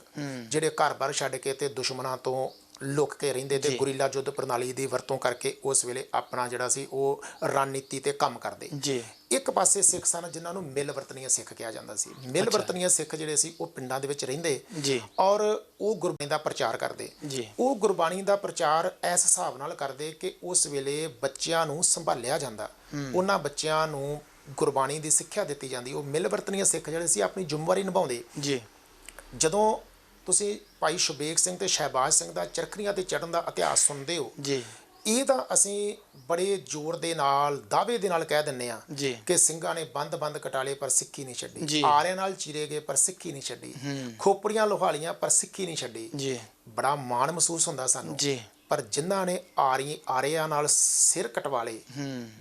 ਜਿਹੜੇ ਘਰ-ਬਾਰ ਛੱਡ ਕੇ ਤੇ ਦੁਸ਼ਮਣਾਂ ਤੋਂ ਲੁਕ ਕੇ ਰਹਿੰਦੇ ਤੇ ਗੁਰੀਲਾ ਯੁੱਧ ਪ੍ਰਣਾਲੀ ਦੀ ਵਰਤੋਂ ਕਰਕੇ ਉਸ ਵੇਲੇ ਆਪਣਾ ਜਿਹੜਾ ਸੀ ਉਹ ਰਣਨੀਤੀ ਤੇ ਕੰਮ ਕਰਦੇ ਜੀ। ਇੱਕ ਪਾਸੇ ਸਿੱਖ ਸਨ ਜਿਨ੍ਹਾਂ ਨੂੰ ਮਿਲ ਵਰਤਨੀਆਂ ਸਿੱਖ ਕਿਹਾ ਜਾਂਦਾ ਸੀ। ਮਿਲ ਵਰਤਨੀਆਂ ਸਿੱਖ ਜਿਹੜੇ ਸੀ ਉਹ ਪਿੰਡਾਂ ਦੇ ਵਿੱਚ ਰਹਿੰਦੇ ਜੀ, ਔਰ ਉਹ ਗੁਰਬਾਣੀ ਦਾ ਪ੍ਰਚਾਰ ਕਰਦੇ ਜੀ। ਉਹ ਗੁਰਬਾਣੀ ਦਾ ਪ੍ਰਚਾਰ ਇਸ ਹਿਸਾਬ ਨਾਲ ਕਰਦੇ ਕਿ ਉਸ ਵੇਲੇ ਬੱਚਿਆਂ ਨੂੰ ਸੰਭਾਲਿਆ ਜਾਂਦਾ, ਉਹਨਾਂ ਬੱਚਿਆਂ ਨੂੰ ਗੁਰਬਾਣੀ ਦੀ ਸਿੱਖਿਆ ਦਿੱਤੀ ਜਾਂਦੀ। ਉਹ ਮਿਲ ਵਰਤਨੀਆਂ ਸਿੱਖ ਜਿਹੜੇ ਸੀ ਆਪਣੀ ਜ਼ਿੰਮੇਵਾਰੀ ਨਿਭਾਉਂਦੇ ਜੀ। ਜਦੋਂ ਤੁਸੀਂ ਭਾਈ ਸ਼ਬੇਗ ਸਿੰਘ ਤੇ ਸ਼ਹਿਬਾਜ਼ ਸਿੰਘ ਦਾ ਚਰਖੜੀਆਂ ਤੇ ਚੜ੍ਹਨ ਦਾ ਇਤਿਹਾਸ ਸੁਣਦੇ ਹੋ ਜੀ, ਇਹ ਤਾਂ ਅਸੀਂ ਬੜੇ ਜ਼ੋਰ ਦੇ ਨਾਲ, ਦਾਅਵੇ ਦੇ ਨਾਲ ਕਹਿ ਦਿੰਦੇ ਆ ਕਿ ਸਿੰਘਾਂ ਨੇ ਬੰਦ ਕਟਾਲੇ ਪਰ ਸਿੱਖੀ ਨਹੀਂ ਛੱਡੀ, ਆਰਿਆਂ ਨਾਲ ਚੀਰੇ ਗਏ ਪਰ ਸਿੱਖੀ ਨਹੀਂ ਛੱਡੀ, ਖੋਪੜੀਆਂ ਲੋਹਾਲੀਆਂ ਪਰ ਸਿੱਖੀ ਨਹੀਂ ਛੱਡੀ ਜੀ। ਬੜਾ ਮਾਣ ਮਹਿਸੂਸ ਹੁੰਦਾ ਸਾਨੂੰ ਜੀ। ਪਰ ਜਿਨ੍ਹਾਂ ਨੇ ਆਰਿਆਂ ਨਾਲ ਸਿਰ ਕਟਵਾ ਲਏ,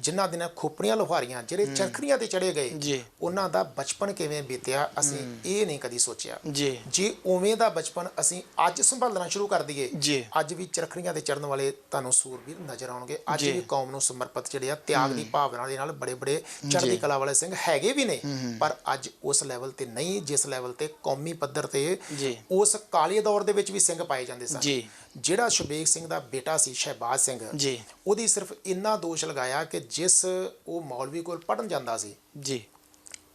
ਜਿਨ੍ਹਾਂ ਦੀਆਂ ਖੋਪੜੀਆਂ ਲੋਹਾਰੀਆਂ, ਜਿਹੜੇ ਚਰਖੜੀਆਂ ਤੇ ਚੜੇ ਗਏ, ਉਹਨਾਂ ਦਾ ਬਚਪਨ ਕਿਵੇਂ ਬੀਤਿਆ ਅਸੀਂ ਇਹ ਨਹੀਂ ਕਦੀ ਸੋਚਿਆ ਜੀ। ਜੇ ਉਵੇਂ ਦਾ ਬਚਪਨ ਅਸੀਂ ਅੱਜ ਸੰਭਾਲਣਾ ਸ਼ੁਰੂ ਕਰ ਦਈਏ, ਅੱਜ ਵੀ ਚਰਖੜੀਆਂ ਤੇ ਚੜਨ ਵਾਲੇ ਤੁਹਾਨੂੰ ਸੂਰਬੀਰ ਨਜ਼ਰ ਆਉਣਗੇ। ਅੱਜ ਵੀ ਕੌਮ ਨੂੰ ਸਮਰਪਿਤ ਜਿਹੜੇ ਆ, ਤਿਆਗ ਦੀ ਭਾਵਨਾ ਦੇ ਨਾਲ ਬੜੇ ਚੜ੍ਹਦੀ ਕਲਾ ਵਾਲੇ ਸਿੰਘ ਹੈਗੇ ਵੀ ਨੇ, ਪਰ ਅੱਜ ਉਸ ਲੈਵਲ ਤੇ ਨਹੀਂ ਜਿਸ ਲੈਵਲ ਤੇ ਕੌਮੀ ਪੱਧਰ ਤੇ ਉਸ ਕਾਲੇ ਦੌਰ ਦੇ ਵਿੱਚ ਵੀ ਸਿੰਘ ਪਾਏ ਜਾਂਦੇ ਸਨ। ਜਿਹੜਾ ਸ਼ਬੇਗ ਸਿੰਘ ਦਾ ਬੇਟਾ ਸੀ ਸ਼ਹਿਬਾਜ਼ ਸਿੰਘ ਜੀ, ਉਹਦੀ ਸਿਰਫ ਇੰਨਾ ਦੋਸ਼ ਲਗਾਇਆ ਕਿ ਜਿਸ ਉਹ ਮੌਲਵੀ ਕੋਲ ਪੜ੍ਹਨ ਜਾਂਦਾ ਸੀ ਜੀ,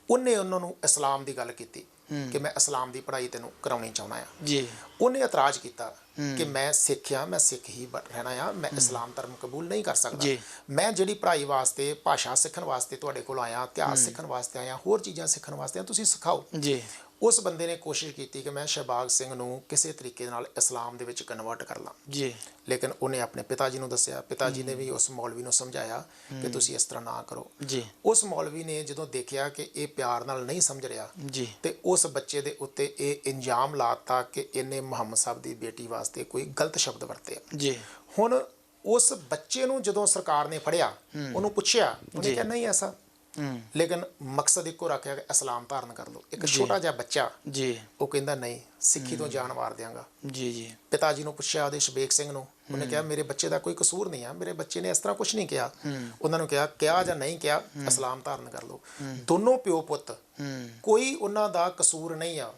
ਉਹਨੇ ਉਹਨਾਂ ਨੂੰ ਇਸਲਾਮ ਦੀ ਗੱਲ ਕੀਤੀ ਕਿ ਮੈਂ ਇਸਲਾਮ ਦੀ ਪੜ੍ਹਾਈ ਤੈਨੂੰ ਕਰਾਉਣੀ ਚਾਹੁੰਦਾ ਆ ਜੀ। ਉਹਨੇ ਇਤਰਾਜ਼ ਕੀਤਾ ਕਿ ਮੈਂ ਸਿੱਖ ਆ, ਮੈਂ ਸਿੱਖ ਹੀ ਰਹਿਣਾ ਆ, ਮੈਂ ਇਸਲਾਮ ਧਰਮ ਕਬੂਲ ਨਹੀਂ ਕਰ ਸਕਦਾ। ਮੈਂ ਜਿਹੜੀ ਪੜ੍ਹਾਈ ਵਾਸਤੇ, ਭਾਸ਼ਾ ਸਿੱਖਣ ਵਾਸਤੇ ਤੁਹਾਡੇ ਕੋਲ ਆਇਆ, ਇਤਿਹਾਸ ਸਿੱਖਣ ਵਾਸਤੇ ਆਇਆ, ਹੋਰ ਚੀਜ਼ਾਂ ਸਿੱਖਣ ਵਾਸਤੇ, ਤੁਸੀਂ ਸਿਖਾਓ ਜੀ। ਉਸ ਬੰਦੇ ਨੇ ਕੋਸ਼ਿਸ਼ ਕੀਤੀ ਕਿ ਮੈਂ ਸ਼ਹਿਬਾਜ਼ ਸਿੰਘ ਨੂੰ ਕਿਸੇ ਤਰੀਕੇ ਨਾਲ ਇਸਲਾਮ ਦੇ ਵਿੱਚ ਕਨਵਰਟ ਕਰ ਲਾਂ ਜੀ, ਲੇਕਿਨ ਉਹਨੇ ਆਪਣੇ ਪਿਤਾ ਜੀ ਨੂੰ ਦੱਸਿਆ। ਪਿਤਾ ਜੀ ਨੇ ਵੀ ਉਸ ਮੌਲਵੀ ਨੂੰ ਸਮਝਾਇਆ ਕਿ ਤੁਸੀਂ ਇਸ ਤਰ੍ਹਾਂ ਨਾ ਕਰੋ ਜੀ। ਉਸ ਮੌਲਵੀ ਨੇ ਜਦੋਂ ਦੇਖਿਆ ਕਿ ਇਹ ਪਿਆਰ ਨਾਲ ਨਹੀਂ ਸਮਝ ਰਿਹਾ ਜੀ, ਤੇ ਉਸ ਬੱਚੇ ਦੇ ਉੱਤੇ ਇਹ ਇਲਜ਼ਾਮ ਲਾਤਾ ਕਿ ਇਹਨੇ ਮੁਹੰਮਦ ਸਾਹਿਬ ਦੀ ਬੇਟੀ ਵਾਸਤੇ ਕੋਈ ਗਲਤ ਸ਼ਬਦ ਵਰਤਿਆ ਜੀ। ਹੁਣ ਉਸ ਬੱਚੇ ਨੂੰ ਜਦੋਂ ਸਰਕਾਰ ਨੇ ਫੜਿਆ, ਉਹਨੂੰ ਪੁੱਛਿਆ, ਉਹਨੇ ਕਿਹਾ ਨਹੀਂ ਐਸਾ, ਲੇਕਿਨ ਮਕਸਦ ਇੱਕੋ ਰੱਖਿਆ ਕਿ ਇਸਲਾਮ ਧਾਰਨ ਕਰ ਲਓ। ਇੱਕ ਛੋਟਾ ਜਿਹਾ ਬੱਚਾ ਜੀ, ਉਹ ਕਹਿੰਦਾ ਨਹੀਂ, ਸਿੱਖੀ ਤੋਂ ਜਾਨ ਵਾਰ ਦਿਆਂਗਾ ਜੀ। ਪਿਤਾ ਜੀ ਨੂੰ ਪੁੱਛਿਆ ਉਹਦੇ ਸ਼ਬੇਗ ਸਿੰਘ ਨੂੰ, ਉਹਨੇ ਕਿਹਾ ਮੇਰੇ ਬੱਚੇ ਦਾ ਕੋਈ ਕਸੂਰ ਨਹੀਂ ਆ, ਮੇਰੇ ਬੱਚੇ ਨੇ ਇਸ ਤਰ੍ਹਾਂ ਕੁਝ ਨਹੀਂ ਕਿਹਾ। ਉਹਨਾਂ ਨੂੰ ਕਿਹਾ ਜਾਂ ਨਹੀਂ ਕਿਹਾ, ਇਸਲਾਮ ਧਾਰਨ ਕਰ ਲਓ। ਦੋਨੋਂ ਪਿਓ ਪੁੱਤ, ਕੋਈ ਉਹਨਾਂ ਦਾ ਕਸੂਰ ਨਹੀਂ ਆ,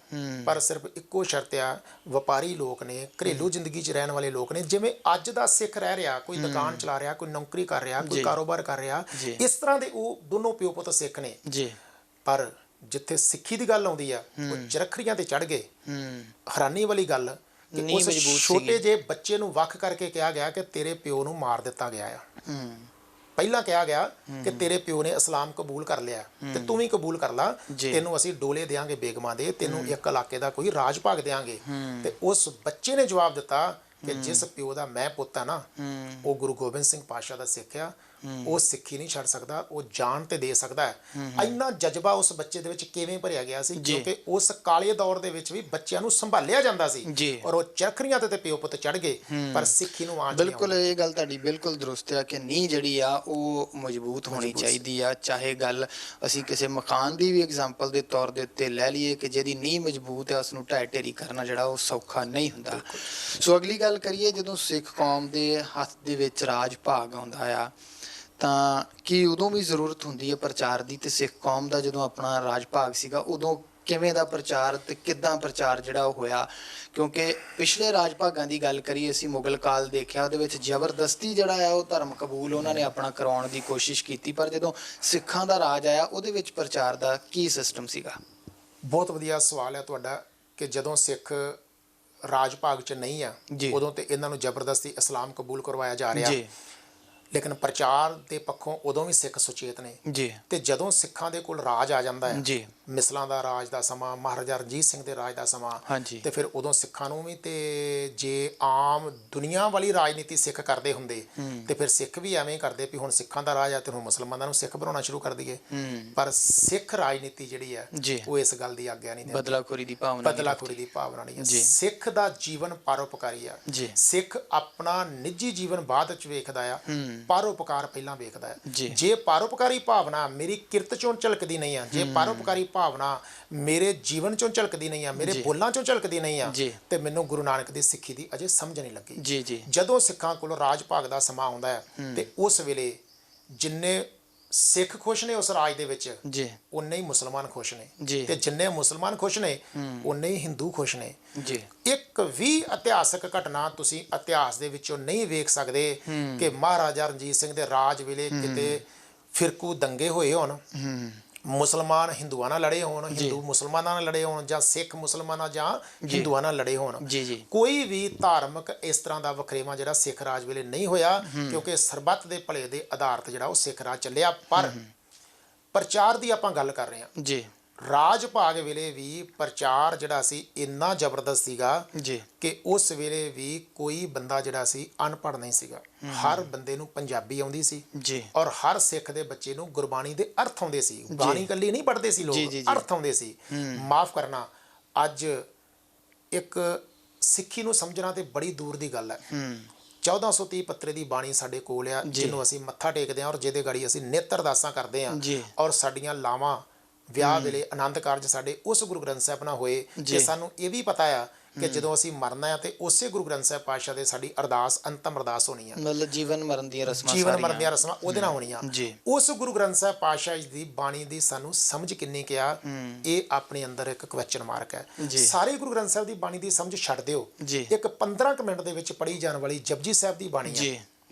ਪਰ ਸਿਰਫ ਇੱਕੋ ਸ਼ਰਤ ਆ, ਵਪਾਰੀ ਲੋਕ ਨੇ, ਘਰੇਲੂ ਜ਼ਿੰਦਗੀ 'ਚ ਰਹਿਣ ਵਾਲੇ ਲੋਕ ਨੇ, ਜਿਵੇਂ ਅੱਜ ਦਾ ਸਿੱਖ ਰਹਿ ਰਿਹਾ, ਕੋਈ ਦੁਕਾਨ ਚਲਾ ਰਿਹਾ, ਕੋਈ ਨੌਕਰੀ ਕਰ ਰਿਹਾ, ਕੋਈ ਕਾਰੋਬਾਰ ਕਰ ਰਿਹਾ, ਇਸ ਤਰ੍ਹਾਂ ਦੇ ਉਹ ਦੋਨੋਂ ਪਿਓ ਪੁੱਤ ਸਿੱਖ ਨੇ ਜੀ। ਪਰ ਜਿੱਥੇ ਸਿੱਖੀ ਦੀ ਗੱਲ ਆਉਂਦੀ ਆ, ਉਹ ਚਰਖੜੀਆਂ ਤੇ ਚੜ੍ਹ ਗਏ। ਹੈਰਾਨੀ ਵਾਲੀ ਗੱਲ ਕਿ ਉਸ ਛੋਟੇ ਜਿਹੇ ਬੱਚੇ ਨੂੰ ਵੱਖ ਕਰਕੇ ਕਿਹਾ ਗਿਆ ਕਿ ਤੇਰੇ ਪਿਓ ਨੂੰ ਮਾਰ ਦਿੱਤਾ ਗਿਆ ਆ। ਪਹਿਲਾਂ ਕਿਹਾ ਗਿਆ ਕਿ ਤੇਰੇ ਪਿਓ ਨੇ ਇਸਲਾਮ ਕਬੂਲ ਕਰ ਲਿਆ ਤੇ ਤੂੰ ਵੀ ਕਬੂਲ ਕਰ ਲਾ, ਤੈਨੂੰ ਅਸੀਂ ਡੋਲੇ ਦੇਾਂਗੇ ਬੇਗਮਾਂ ਦੇ, ਤੈਨੂੰ ਇੱਕ ਇਲਾਕੇ ਦਾ ਕੋਈ ਰਾਜ ਭਾਗ ਦੇਾਂਗੇ। ਤੇ ਉਸ ਬੱਚੇ ਨੇ ਜਵਾਬ ਦਿੱਤਾ ਕਿ ਜਿਸ ਪਿਓ ਦਾ ਮੈਂ ਪੁੱਤ ਆ ਨਾ, ਉਹ ਗੁਰੂ ਗੋਬਿੰਦ ਸਿੰਘ ਪਾਤਸ਼ਾਹ ਦਾ ਸਿੱਖ ਆ, ਉਹ ਸਿੱਖੀ ਨਹੀਂ ਛੱਡ ਸਕਦਾ, ਉਹ ਜਾਨ ਤੇ ਦੇ ਸਕਦਾ ਹੈ। ਇੰਨਾ ਜਜ਼ਬਾ ਉਸ ਬੱਚੇ ਦੇ ਵਿੱਚ ਕਿਵੇਂ ਭਰਿਆ ਗਿਆ ਸੀ, ਕਿਉਂਕਿ ਉਸ ਕਾਲੇ ਦੌਰ ਦੇ ਵਿੱਚ ਵੀ ਬੱਚਿਆਂ ਨੂੰ ਸੰਭਾਲਿਆ ਜਾਂਦਾ ਸੀ ਔਰ ਉਹ ਚਰਖੜੀਆਂ ਤੇ ਪਿਓ ਪੁੱਤ ਚੜ ਗਏ, ਪਰ ਸਿੱਖੀ ਨੂੰ ਆਂਚ ਬਿਲਕੁਲ ਇਹ ਗੱਲ ਤੁਹਾਡੀ ਬਿਲਕੁਲ ਦਰੁਸਤ ਆ ਕਿ ਨੀਂਹ ਜਿਹੜੀ ਆ ਉਹ ਮਜ਼ਬੂਤ ਹੋਣੀ ਚਾਹੀਦੀ ਆ। ਚਾਹੇ ਗੱਲ ਅਸੀਂ ਕਿਸੇ ਮਕਾਨ ਦੀ ਵੀ ਐਗਜ਼ਾਮਪਲ ਦੇ ਤੌਰ ਦੇ ਉੱਤੇ ਲੈ ਲਈਏ ਕਿ ਜਿਹਦੀ ਨੀਂਹ ਮਜ਼ਬੂਤ ਹੈ ਉਸ ਨੂੰ ਢਹਿ ਢੇਰੀ ਕਰਨਾ ਜਿਹੜਾ ਉਹ ਸੌਖਾ ਨਹੀਂ ਹੁੰਦਾ। ਸੋ ਅਗਲੀ ਗੱਲ ਕਰੀਏ, ਜਦੋਂ ਸਿੱਖ ਕੌਮ ਦੇ ਹੱਥ ਦੇ ਵਿੱਚ ਰਾਜ ਭਾਗ ਆਉਂਦਾ ਆ ਤਾਂ ਕੀ ਉਦੋਂ ਵੀ ਜ਼ਰੂਰਤ ਹੁੰਦੀ ਹੈ ਪ੍ਰਚਾਰ ਦੀ? ਤੇ ਸਿੱਖ ਕੌਮ ਦਾ ਜਦੋਂ ਆਪਣਾ ਰਾਜ ਭਾਗ ਸੀਗਾ ਉਦੋਂ ਕਿਵੇਂ ਦਾ ਪ੍ਰਚਾਰ ਤੇ ਕਿੱਦਾਂ ਪ੍ਰਚਾਰ ਜਿਹੜਾ ਉਹ ਹੋਇਆ? ਕਿਉਂਕਿ ਪਿਛਲੇ ਰਾਜ ਭਾਗਾਂ ਦੀ ਗੱਲ ਕਰੀਏ, ਅਸੀਂ ਮੁਗਲ ਕਾਲ ਦੇਖਿਆ, ਉਹਦੇ ਵਿੱਚ ਜ਼ਬਰਦਸਤੀ ਜਿਹੜਾ ਆ ਉਹ ਧਰਮ ਕਬੂਲ ਉਹਨਾਂ ਨੇ ਆਪਣਾ ਕਰਾਉਣ ਦੀ ਕੋਸ਼ਿਸ਼ ਕੀਤੀ, ਪਰ ਜਦੋਂ ਸਿੱਖਾਂ ਦਾ ਰਾਜ ਆਇਆ ਉਹਦੇ ਵਿੱਚ ਪ੍ਰਚਾਰ ਦਾ ਕੀ ਸਿਸਟਮ ਸੀਗਾ? ਬਹੁਤ ਵਧੀਆ ਸਵਾਲ ਹੈ ਤੁਹਾਡਾ ਕਿ ਜਦੋਂ ਸਿੱਖ ਰਾਜ ਭਾਗ 'ਚ ਨਹੀਂ ਆ ਉਦੋਂ ਤੇ ਇਹਨਾਂ ਨੂੰ ਜ਼ਬਰਦਸਤੀ ਇਸਲਾਮ ਕਬੂਲ ਕਰਵਾਇਆ ਜਾ ਰਿਹਾ, ਲੇਕਿਨ ਪ੍ਰਚਾਰ ਦੇ ਪੱਖੋਂ ਉਦੋਂ ਵੀ ਸਿੱਖ ਸੁਚੇਤ ਨੇ ਤੇ ਜਦੋਂ ਸਿੱਖਾਂ ਦੇ ਕੋਲ ਰਾਜ ਆ ਜਾਂਦਾ ਹੈ, ਮਿਸਲਾਂ ਦਾ ਰਾਜ ਦਾ ਸਮਾਂ, ਮਹਾਰਾਜਾ ਰਣਜੀਤ ਸਿੰਘ ਦੇ ਰਾਜ ਦਾ ਸਮਾਂ, ਤੇ ਫਿਰ ਉਦੋਂ ਸਿੱਖਾਂ ਨੂੰ ਵੀ, ਤੇ ਜੇ ਆਮ ਦੁਨੀਆ ਵਾਲੀ ਰਾਜਨੀਤੀ ਸਿੱਖ ਕਰਦੇ ਹੁੰਦੇ ਤੇ ਫਿਰ ਸਿੱਖ ਵੀ ਐਵੇਂ ਕਰਦੇ ਵੀ ਹੁਣ ਸਿੱਖਾਂ ਦਾ ਰਾਜ ਆ ਤੇ ਹੁਣ ਮੁਸਲਮਾਨਾਂ ਨੂੰ ਸਿੱਖ ਬਣਾਉਣਾ ਸ਼ੁਰੂ ਕਰ ਦਈਏ। ਪਰ ਸਿੱਖ ਰਾਜਨੀਤੀ ਜਿਹੜੀ ਹੈ ਉਹ ਇਸ ਗੱਲ ਦੀ ਆਗਿਆ ਨਹੀਂ ਦਿੰਦੀ, ਬਦਲਾਖੋਰੀ ਦੀ ਭਾਵਨਾ ਨਹੀਂ ਹੈ। ਸਿੱਖ ਦਾ ਜੀਵਨ ਪਰਉਪਕਾਰੀ ਆ, ਸਿੱਖ ਆਪਣਾ ਨਿੱਜੀ ਜੀਵਨ ਬਾਅਦ ਵਿੱਚ ਵੇਖਦਾ ਆ, ਪਰਉਪਕਾਰ ਪਹਿਲਾਂ ਵੇਖਦਾ ਹੈ। ਜੇ ਪਰਉਪਕਾਰੀ ਭਾਵਨਾ ਮੇਰੀ ਕਿਰਤ ਚੋਂ ਝਲਕਦੀ ਨਹੀਂ ਆ, ਜੇ ਪਰਉਪਕਾਰੀ ਭਾਵਨਾ ਮੇਰੇ ਜੀਵਨ ਚੋਂ ਝਲਕਦੀ ਨਹੀਂ ਆ, ਮੇਰੇ ਬੋਲਾਂ ਚੋਂ ਝਲਕਦੀ ਨਹੀਂ ਆ, ਤੇ ਮੈਨੂੰ ਗੁਰੂ ਨਾਨਕ ਦੀ ਸਿੱਖੀ ਦੀ ਅਜੇ ਸਮਝ ਨਹੀਂ ਲੱਗੀ। ਜਦੋਂ ਸਿੱਖਾਂ ਕੋਲ ਰਾਜ ਭਾਗ ਦਾ ਸਮਾਂ ਆਉਂਦਾ ਹੈ ਤੇ ਉਸ ਵੇਲੇ ਜਿੰਨੇ ਸਿੱਖ ਖੁਸ਼ ਨੇ ਉਸ ਰਾਜ ਦੇ ਵਿੱਚ, ਉਨੇ ਹੀ ਮੁਸਲਮਾਨ ਖੁਸ਼ ਨੇ, ਤੇ ਜਿੰਨੇ ਮੁਸਲਮਾਨ ਖੁਸ਼ ਨੇ ਉਨੇ ਹੀ ਹਿੰਦੂ ਖੁਸ਼ ਨੇ। ਇੱਕ ਵੀ ਇਤਿਹਾਸਕ ਘਟਨਾ ਤੁਸੀਂ ਇਤਿਹਾਸ ਦੇ ਵਿੱਚੋਂ ਨਹੀਂ ਵੇਖ ਸਕਦੇ ਕਿ ਮਹਾਰਾਜਾ ਰਣਜੀਤ ਸਿੰਘ ਦੇ ਰਾਜ ਵੇਲੇ ਕਿਤੇ ਫਿਰਕੂ ਦੰਗੇ ਹੋਏ ਹੋਣ, ਮੁਸਲਮਾਨ ਹਿੰਦੂਆਂ ਨਾਲ ਲੜੇ ਹੋਣ, ਹਿੰਦੂ ਮੁਸਲਮਾਨਾਂ ਨਾਲ ਲੜੇ ਹੋਣ, ਜਾਂ ਸਿੱਖ ਮੁਸਲਮਾਨਾਂ ਜਾਂ ਹਿੰਦੂਆਂ ਨਾਲ ਲੜੇ ਹੋਣ। ਕੋਈ ਵੀ ਧਾਰਮਿਕ ਇਸ ਤਰ੍ਹਾਂ ਦਾ ਵਖਰੇਵਾਂ ਜਿਹੜਾ ਸਿੱਖ ਰਾਜ ਵੇਲੇ ਨਹੀਂ ਹੋਇਆ, ਕਿਉਂਕਿ ਸਰਬੱਤ ਦੇ ਭਲੇ ਦੇ ਆਧਾਰਿਤ ਜਿਹੜਾ ਉਹ ਸਿੱਖ ਰਾਜ ਚੱਲਿਆ। ਪਰ ਪ੍ਰਚਾਰ ਦੀ ਆਪਾਂ ਗੱਲ ਕਰ ਰਹੇ ਹਾਂ, ਰਾਜ ਭਾਗ ਵੇਲੇ ਵੀ ਪ੍ਰਚਾਰ ਜਿਹੜਾ ਸੀ ਇੰਨਾ ਜ਼ਬਰਦਸਤ ਸੀਗਾ ਕਿ ਉਸ ਵੇਲੇ ਵੀ ਕੋਈ ਬੰਦਾ ਜਿਹੜਾ ਸੀ ਅਨਪੜ੍ਹ ਨਹੀਂ ਸੀਗਾ। ਹਰ ਬੰਦੇ ਨੂੰ ਪੰਜਾਬੀ ਆਉਂਦੀ ਸੀ ਔਰ ਹਰ ਸਿੱਖ ਦੇ ਬੱਚੇ ਨੂੰ ਗੁਰਬਾਣੀ ਦੇ ਅਰਥ ਆਉਂਦੇ ਸੀ। ਬਾਣੀ ਇਕੱਲੀ ਨਹੀਂ ਪੜ੍ਹਦੇ ਸੀ ਲੋਕ, ਅਰਥ ਆਉਂਦੇ ਸੀ। ਮਾਫ ਕਰਨਾ, ਅੱਜ ਇੱਕ ਸਿੱਖੀ ਨੂੰ ਸਮਝਣਾ ਤੇ ਬੜੀ ਦੂਰ ਦੀ ਗੱਲ ਹੈ। 1430 ਪੱਤਰੇ ਦੀ ਬਾਣੀ ਸਾਡੇ ਕੋਲ ਆ, ਜਿਹਨੂੰ ਅਸੀਂ ਮੱਥਾ ਟੇਕਦੇ ਹਾਂ ਔਰ ਜਿਹਦੇ ਗਾੜੀ ਅਸੀਂ ਨਿੱਤ ਅਰਦਾਸਾਂ ਕਰਦੇ ਹਾਂ, ਔਰ ਸਾਡੀਆਂ ਲਾਵਾਂ ਵਿਆਹ ਵੇਲੇ ਆਨੰਦ ਕਾਰਜ ਸਾਡੇ ਉਸ ਗੁਰੂ ਗ੍ਰੰਥ ਸਾਹਿਬ ਨਾਲ ਹੋਏ। ਤੇ ਸਾਨੂੰ ਇਹ ਵੀ ਪਤਾ ਆ ਕਿ ਜਦੋਂ ਅਸੀਂ ਮਰਨਾ ਆ ਤੇ ਉਸੇ ਗੁਰੂ ਗ੍ਰੰਥ ਸਾਹਿਬ ਪਾਤਸ਼ਾਹ ਦੇ ਸਾਡੀ ਅਰਦਾਸ ਅੰਤਮ ਅਰਦਾਸ ਹੋਣੀ ਆ, ਮਤਲਬ ਜੀਵਨ ਮਰਨ ਦੀਆਂ ਰਸਮਾਂ ਉਹਦੇ ਨਾਲ ਹੋਣੀਆਂ। ਉਸ ਗੁਰੂ ਗ੍ਰੰਥ ਸਾਹਿਬ ਪਾਤਸ਼ਾਹ ਦੀ ਬਾਣੀ ਦੀ ਸਾਨੂੰ ਸਮਝ ਕਿੰਨੀ ਕਿਹਾ, ਇਹ ਆਪਣੇ ਅੰਦਰ ਇੱਕ ਕੁਐਸਚਨ ਮਾਰਕ ਹੈ। ਸਾਰੇ ਗੁਰੂ ਗ੍ਰੰਥ ਸਾਹਿਬ ਦੀ ਬਾਣੀ ਦੀ ਸਮਝ ਛੱਡ ਦਿਓ, ਇੱਕ 15 ਮਿੰਟ ਦੇ ਵਿੱਚ ਪੜ੍ਹੀ ਜਾਣ ਵਾਲੀ ਜਪਜੀ ਸਾਹਿਬ ਦੀ ਬਾਣੀ ਹੈ,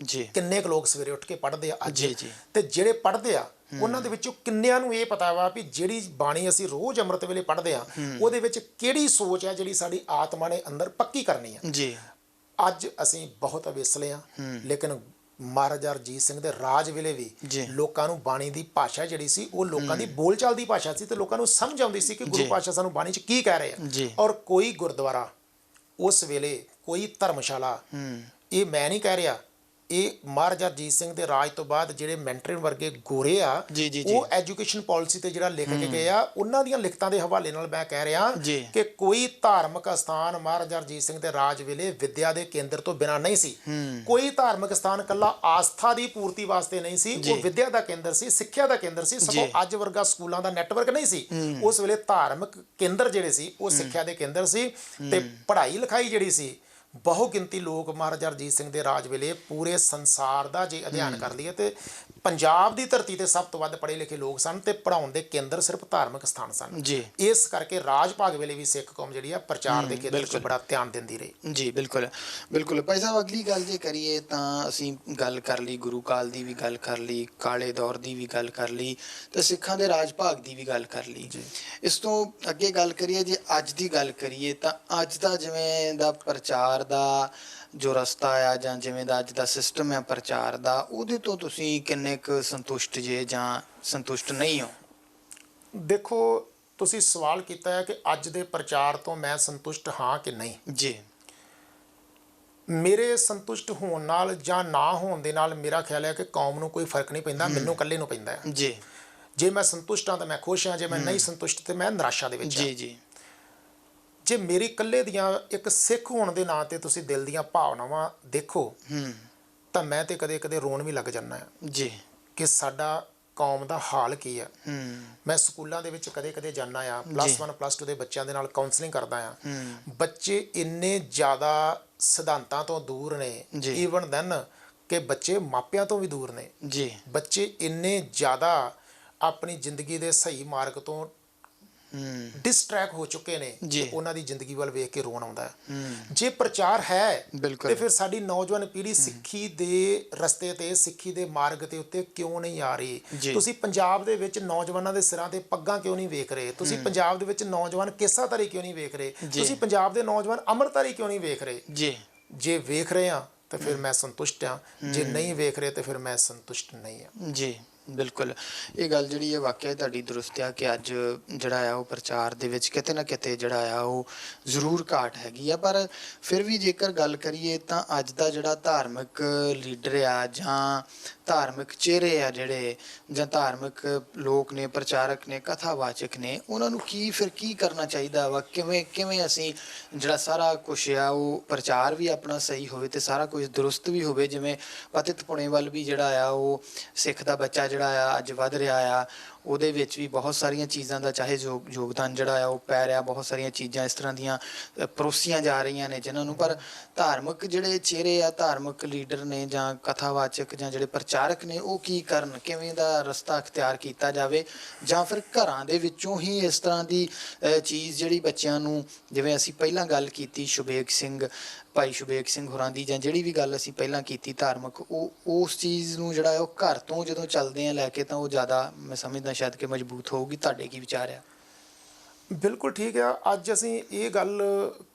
ਕਿੰਨੇ ਕੁ ਲੋਕ ਸਵੇਰੇ ਉੱਠ ਕੇ ਪੜ੍ਹਦੇ ਆ ਅੱਜ, ਤੇ ਜਿਹੜੇ ਪੜ੍ਹਦੇ ਆ ਉਹਨਾਂ ਦੇ ਵਿੱਚੋਂ ਕਿੰਨਿਆਂ ਨੂੰ ਇਹ ਪਤਾ ਵਾ ਵੀ ਜਿਹੜੀ ਬਾਣੀ ਅਸੀਂ ਰੋਜ਼ ਅੰਮ੍ਰਿਤ ਵੇਲੇ ਪੜ੍ਹਦੇ ਆ ਉਹਦੇ ਵਿੱਚ ਕਿਹੜੀ ਸੋਚ ਹੈ ਜਿਹੜੀ ਸਾਡੀ ਆਤਮਾ ਨੇ ਅੰਦਰ ਪੱਕੀ ਕਰਨੀ ਆ। ਅੱਜ ਅਸੀਂ ਬਹੁਤ ਅਵੇਸਲੇ ਆ, ਲੇਕਿਨ ਮਹਾਰਾਜਾ ਰਣਜੀਤ ਸਿੰਘ ਦੇ ਰਾਜ ਵੇਲੇ ਵੀ ਲੋਕਾਂ ਨੂੰ ਬਾਣੀ ਦੀ ਭਾਸ਼ਾ ਜਿਹੜੀ ਸੀ ਉਹ ਲੋਕਾਂ ਦੀ ਬੋਲਚਾਲ ਦੀ ਭਾਸ਼ਾ ਸੀ, ਤੇ ਲੋਕਾਂ ਨੂੰ ਸਮਝ ਆਉਂਦੀ ਸੀ ਕਿ ਗੁਰੂ ਪਾਤਸ਼ਾਹ ਸਾਨੂੰ ਬਾਣੀ 'ਚ ਕੀ ਕਹਿ ਰਹੇ ਆ। ਔਰ ਕੋਈ ਗੁਰਦੁਆਰਾ ਉਸ ਵੇਲੇ, ਕੋਈ ਧਰਮਸ਼ਾਲਾ, ਇਹ ਮੈਂ ਨਹੀਂ ਕਹਿ ਰਿਹਾ, ਇਹ ਮਹਾਰਾਜਾ ਰਣਜੀਤ ਸਿੰਘ ਦੇ ਰਾਜ ਤੋਂ ਬਾਅਦ ਜਿਹੜੇ ਮੈਂਟਰਿਨ ਵਰਗੇ ਗੋਰੇ ਆ ਉਹ ਐਜੂਕੇਸ਼ਨ ਪਾਲਿਸੀ ਤੇ ਜਿਹੜਾ ਲਿਖ ਕੇ ਗਏ ਆ, ਉਹਨਾਂ ਦੀਆਂ ਲਿਖਤਾਂ ਦੇ ਹਵਾਲੇ ਨਾਲ ਮੈਂ ਕਹਿ ਰਿਹਾ ਕਿ ਕੋਈ ਧਾਰਮਿਕ ਸਥਾਨ ਮਹਾਰਾਜਾ ਰਣਜੀਤ ਸਿੰਘ ਦੇ ਰਾਜ ਵੇਲੇ ਵਿਦਿਆ ਦੇ ਕੇਂਦਰ ਤੋਂ ਬਿਨਾਂ ਨਹੀਂ ਸੀ। ਕੋਈ ਧਾਰਮਿਕ ਸਥਾਨ ਇਕੱਲਾ ਆਸਥਾ ਦੀ ਪੂਰਤੀ ਵਾਸਤੇ ਨਹੀਂ ਸੀ, ਉਹ ਵਿਦਿਆ ਦਾ ਕੇਂਦਰ ਸੀ, ਸਿੱਖਿਆ ਦਾ ਕੇਂਦਰ ਸੀ। ਸਗੋਂ ਅੱਜ ਵਰਗਾ ਸਕੂਲਾਂ ਦਾ ਨੈਟਵਰਕ ਨਹੀਂ ਸੀ, ਉਸ ਵੇਲੇ ਧਾਰਮਿਕ ਕੇਂਦਰ ਜਿਹੜੇ ਸੀ ਉਹ ਸਿੱਖਿਆ ਦੇ ਕੇਂਦਰ ਸੀ। ਤੇ ਪੜ੍ਹਾਈ ਲਿਖਾਈ ਜਿਹੜੀ ਸੀ, ਬਹੁ ਗਿਣਤੀ ਲੋਕ ਮਹਾਰਾਜਾ ਰਣਜੀਤ ਸਿੰਘ ਦੇ ਰਾਜ ਵੇਲੇ ਪੂਰੇ ਸੰਸਾਰ ਦਾ ਜੇ ਅਧਿਐਨ ਕਰ ਲਈਏ ਤੇ ਪੰਜਾਬ ਦੀ ਧਰਤੀ ਤੇ ਸਭ ਤੋਂ ਵੱਧ ਪੜ੍ਹੇ ਲਿਖੇ ਲੋਕ ਸਨ, ਤੇ ਪੜ੍ਹਾਉਣ ਦੇ ਕੇਂਦਰ ਸਿਰਫ ਧਾਰਮਿਕ ਸਥਾਨ ਸਨ। ਇਸ ਕਰਕੇ ਰਾਜ ਭਾਗ ਵੇਲੇ ਵੀ ਸਿੱਖ ਕੌਮ ਜਿਹੜੀ ਆ ਪ੍ਰਚਾਰ ਦੇ ਖੇਤਰ 'ਚ ਬੜਾ ਧਿਆਨ ਦਿੰਦੀ ਰਹੀ। ਜੀ ਬਿਲਕੁਲ ਬਿਲਕੁਲ ਭਾਈ ਸਾਹਿਬ, ਅਗਲੀ ਗੱਲ ਜੇ ਕਰੀਏ ਤਾਂ ਅਸੀਂ ਗੱਲ ਕਰ ਲਈ ਗੁਰੂ ਕਾਲ ਦੀ ਵੀ ਗੱਲ ਕਰ ਲਈ, ਕਾਲੇ ਦੌਰ ਦੀ ਵੀ ਗੱਲ ਕਰ ਲਈ, ਤੇ ਸਿੱਖਾਂ ਦੇ ਰਾਜ ਭਾਗ ਦੀ ਵੀ ਗੱਲ ਕਰ ਲਈ। ਇਸ ਤੋਂ ਅੱਗੇ ਗੱਲ ਕਰੀਏ, ਜੇ ਅੱਜ ਦੀ ਗੱਲ ਕਰੀਏ ਤਾਂ ਅੱਜ ਦਾ ਜਿਵੇਂ ਦਾ ਪ੍ਰਚਾਰ ਦਾ ਜੋ ਰਸਤਾ ਆ ਜਾਂ ਜਿਵੇਂ ਦਾ ਅੱਜ ਦਾ ਸਿਸਟਮ ਹੈ ਪ੍ਰਚਾਰ ਦਾ, ਉਹਦੇ ਤੋਂ ਤੁਸੀਂ ਕਿੰਨੇ ਕੁ ਸੰਤੁਸ਼ਟ ਜੇ ਜਾਂ ਸੰਤੁਸ਼ਟ ਨਹੀਂ ਹੋ? ਦੇਖੋ, ਤੁਸੀਂ ਸਵਾਲ ਕੀਤਾ ਹੈ ਕਿ ਅੱਜ ਦੇ ਪ੍ਰਚਾਰ ਤੋਂ ਮੈਂ ਸੰਤੁਸ਼ਟ ਹਾਂ ਕਿ ਨਹੀਂ। ਮੇਰੇ ਸੰਤੁਸ਼ਟ ਹੋਣ ਨਾਲ ਜਾਂ ਨਾ ਹੋਣ ਦੇ ਨਾਲ ਮੇਰਾ ਖਿਆਲ ਹੈ ਕਿ ਕੌਮ ਨੂੰ ਕੋਈ ਫਰਕ ਨਹੀਂ ਪੈਂਦਾ, ਮੈਨੂੰ ਇਕੱਲੇ ਨੂੰ ਪੈਂਦਾ ਹੈ। ਜੀ ਜੇ ਮੈਂ ਸੰਤੁਸ਼ਟ ਹਾਂ ਤਾਂ ਮੈਂ ਖੁਸ਼ ਹਾਂ, ਜੇ ਮੈਂ ਨਹੀਂ ਸੰਤੁਸ਼ਟ ਤੇ ਮੈਂ ਨਿਰਾਸ਼ਾ ਦੇ ਵਿੱਚ ਹਾਂ। ਜੀ ਜੀ ਜੇ ਮੇਰੀ ਇਕੱਲੇ ਦੀਆਂ ਇੱਕ ਸਿੱਖ ਹੋਣ ਦੇ ਨਾਂ ਤੇ ਤੁਸੀਂ ਦਿਲ ਦੀਆਂ ਭਾਵਨਾਵਾਂ ਦੇਖੋ ਤਾਂ ਮੈਂ ਤੇ ਕਦੇ ਕਦੇ ਰੋਣ ਵੀ ਲੱਗ ਜਾਂਦਾ ਹਾਂ ਜੀ ਕਿ ਸਾਡਾ ਕੌਮ ਦਾ ਹਾਲ ਕੀ ਹੈ। ਮੈਂ ਸਕੂਲਾਂ ਦੇ ਵਿੱਚ ਕਦੇ ਕਦੇ ਜਾਂਦਾ ਆ, ਪਲੱਸ 1 ਪਲੱਸ 2 ਦੇ ਬੱਚਿਆਂ ਦੇ ਨਾਲ ਕਾਉਂਸਲਿੰਗ ਕਰਦਾ ਆ। ਬੱਚੇ ਇੰਨੇ ਜ਼ਿਆਦਾ ਸਿਧਾਂਤਾਂ ਤੋਂ ਦੂਰ ਨੇ, ਈਵਨ ਦੈਨ ਕਿ ਬੱਚੇ ਮਾਪਿਆਂ ਤੋਂ ਵੀ ਦੂਰ ਨੇ। ਜੀ ਬੱਚੇ ਇੰਨੇ ਜ਼ਿਆਦਾ ਆਪਣੀ ਜ਼ਿੰਦਗੀ ਦੇ ਸਹੀ ਮਾਰਗ ਤੋਂ ਡਿਸਟਰੈਕਟ ਹੋ ਚੁੱਕੇ ਨੇ ਕਿ ਉਹਨਾਂ ਦੀ ਜ਼ਿੰਦਗੀ ਵੱਲ ਵੇਖ ਕੇ ਰੋਣ ਆਉਂਦਾ ਹੈ। ਜੇ ਪ੍ਰਚਾਰ ਹੈ ਤੇ ਫਿਰ ਸਾਡੀ ਨੌਜਵਾਨ ਪੀੜ੍ਹੀ ਸਿੱਖੀ ਦੇ ਰਸਤੇ ਤੇ, ਸਿੱਖੀ ਦੇ ਮਾਰਗ ਤੇ ਉੱਤੇ ਕਿਉਂ ਨਹੀਂ ਆ ਰਹੀ? ਤੁਸੀਂ ਪੰਜਾਬ ਦੇ ਵਿੱਚ ਨੌਜਵਾਨਾਂ ਦੇ ਸਿਰਾਂ ਤੇ ਪੱਗਾਂ ਕਿਉਂ ਨਹੀਂ ਵੇਖ ਰਹੇ? ਤੁਸੀਂ ਪੰਜਾਬ ਦੇ ਵਿੱਚ ਨੌਜਵਾਨ ਕੇਸਾਧਾਰੀ ਕਿਉਂ ਨਹੀਂ ਵੇਖ ਰਹੇ? ਤੁਸੀਂ ਪੰਜਾਬ ਦੇ ਨੌਜਵਾਨ ਅੰਮ੍ਰਿਤਧਾਰੀ ਕਿਉਂ ਨਹੀਂ ਵੇਖ ਰਹੇ? ਜੇ ਵੇਖ ਰਹੇ ਆ ਤਾਂ ਫਿਰ ਮੈਂ ਸੰਤੁਸ਼ਟ ਹਾਂ, ਜੇ ਨਹੀਂ ਵੇਖ ਰਹੇ ਤਾਂ ਫਿਰ ਮੈਂ ਸੰਤੁਸ਼ਟ ਨਹੀਂ ਹਾਂ। ਜੀ ਬਿਲਕੁਲ, ਇਹ ਗੱਲ ਜਿਹੜੀ ਹੈ ਵਾਕਿਆ ਤੁਹਾਡੀ ਦਰੁਸਤ ਆ ਕਿ ਅੱਜ ਜਿਹੜਾ ਆ ਉਹ ਪ੍ਰਚਾਰ ਦੇ ਵਿੱਚ ਕਿਤੇ ਨਾ ਕਿਤੇ ਜਿਹੜਾ ਆ ਉਹ ਜ਼ਰੂਰ ਘਾਟ ਹੈਗੀ ਆ। ਪਰ ਫਿਰ ਵੀ ਜੇਕਰ ਗੱਲ ਕਰੀਏ ਤਾਂ ਅੱਜ ਦਾ ਜਿਹੜਾ ਧਾਰਮਿਕ ਲੀਡਰ ਆ ਜਾਂ ਧਾਰਮਿਕ ਚਿਹਰੇ ਆ ਜਿਹੜੇ, ਜਾਂ ਧਾਰਮਿਕ ਲੋਕ ਨੇ, ਪ੍ਰਚਾਰਕ ਨੇ, ਕਥਾਵਾਚਕ ਨੇ, ਉਹਨਾਂ ਨੂੰ ਕੀ ਕਰਨਾ ਚਾਹੀਦਾ ਵਾ? ਕਿਵੇਂ ਅਸੀਂ ਜਿਹੜਾ ਸਾਰਾ ਕੁਛ ਆ ਉਹ ਪ੍ਰਚਾਰ ਵੀ ਆਪਣਾ ਸਹੀ ਹੋਵੇ ਤੇ ਸਾਰਾ ਕੁਝ ਦਰੁਸਤ ਵੀ ਹੋਵੇ? ਜਿਵੇਂ ਪਤਿਤ ਪੁਣੇ ਵੱਲ ਵੀ ਜਿਹੜਾ ਆ ਉਹ ਸਿੱਖ ਦਾ ਬੱਚਾ ਜਿਹੜਾ ਆ ਅੱਜ ਵੱਧ ਰਿਹਾ ਆ, ਉਹਦੇ ਵਿੱਚ ਵੀ ਬਹੁਤ ਸਾਰੀਆਂ ਚੀਜ਼ਾਂ ਦਾ ਚਾਹੇ ਯੋਗਦਾਨ ਜਿਹੜਾ ਆ ਉਹ ਪੈ ਰਿਹਾ, ਬਹੁਤ ਸਾਰੀਆਂ ਚੀਜ਼ਾਂ ਇਸ ਤਰ੍ਹਾਂ ਦੀਆਂ ਪਰੋਸੀਆਂ ਜਾ ਰਹੀਆਂ ਨੇ ਜਿਨ੍ਹਾਂ ਨੂੰ, ਪਰ ਧਾਰਮਿਕ ਜਿਹੜੇ ਚਿਹਰੇ ਆ, ਧਾਰਮਿਕ ਲੀਡਰ ਨੇ ਜਾਂ ਕਥਾਵਾਚਕ ਜਾਂ ਜਿਹੜੇ ਪ੍ਰਚਾਰਕ ਨੇ, ਉਹ ਕੀ ਕਰਨ? ਕਿਵੇਂ ਦਾ ਰਸਤਾ ਅਖਤਿਆਰ ਕੀਤਾ ਜਾਵੇ? ਜਾਂ ਫਿਰ ਘਰਾਂ ਦੇ ਵਿੱਚੋਂ ਹੀ ਇਸ ਤਰ੍ਹਾਂ ਦੀ ਚੀਜ਼ ਜਿਹੜੀ ਬੱਚਿਆਂ ਨੂੰ, ਜਿਵੇਂ ਅਸੀਂ ਪਹਿਲਾਂ ਗੱਲ ਕੀਤੀ ਭਾਈ ਸ਼ੁਬੇਗ ਸਿੰਘ ਹੋਰਾਂ ਦੀ, ਜਾਂ ਜਿਹੜੀ ਵੀ ਗੱਲ ਅਸੀਂ ਪਹਿਲਾਂ ਕੀਤੀ ਧਾਰਮਿਕ, ਉਹ ਉਸ ਚੀਜ਼ ਨੂੰ ਜਿਹੜਾ ਉਹ ਘਰ ਤੋਂ ਜਦੋਂ ਚੱਲਦੇ ਆ ਲੈ ਕੇ ਤਾਂ ਉਹ ਜ਼ਿਆਦਾ ਮੈਂ ਸਮਝਦਾ ਸ਼ਾਇਦ ਕਿ ਮਜ਼ਬੂਤ ਹੋਊਗੀ। ਤੁਹਾਡੇ ਕੀ ਵਿਚਾਰ ਆ? ਬਿਲਕੁਲ ਠੀਕ ਆ। ਅੱਜ ਅਸੀਂ ਇਹ ਗੱਲ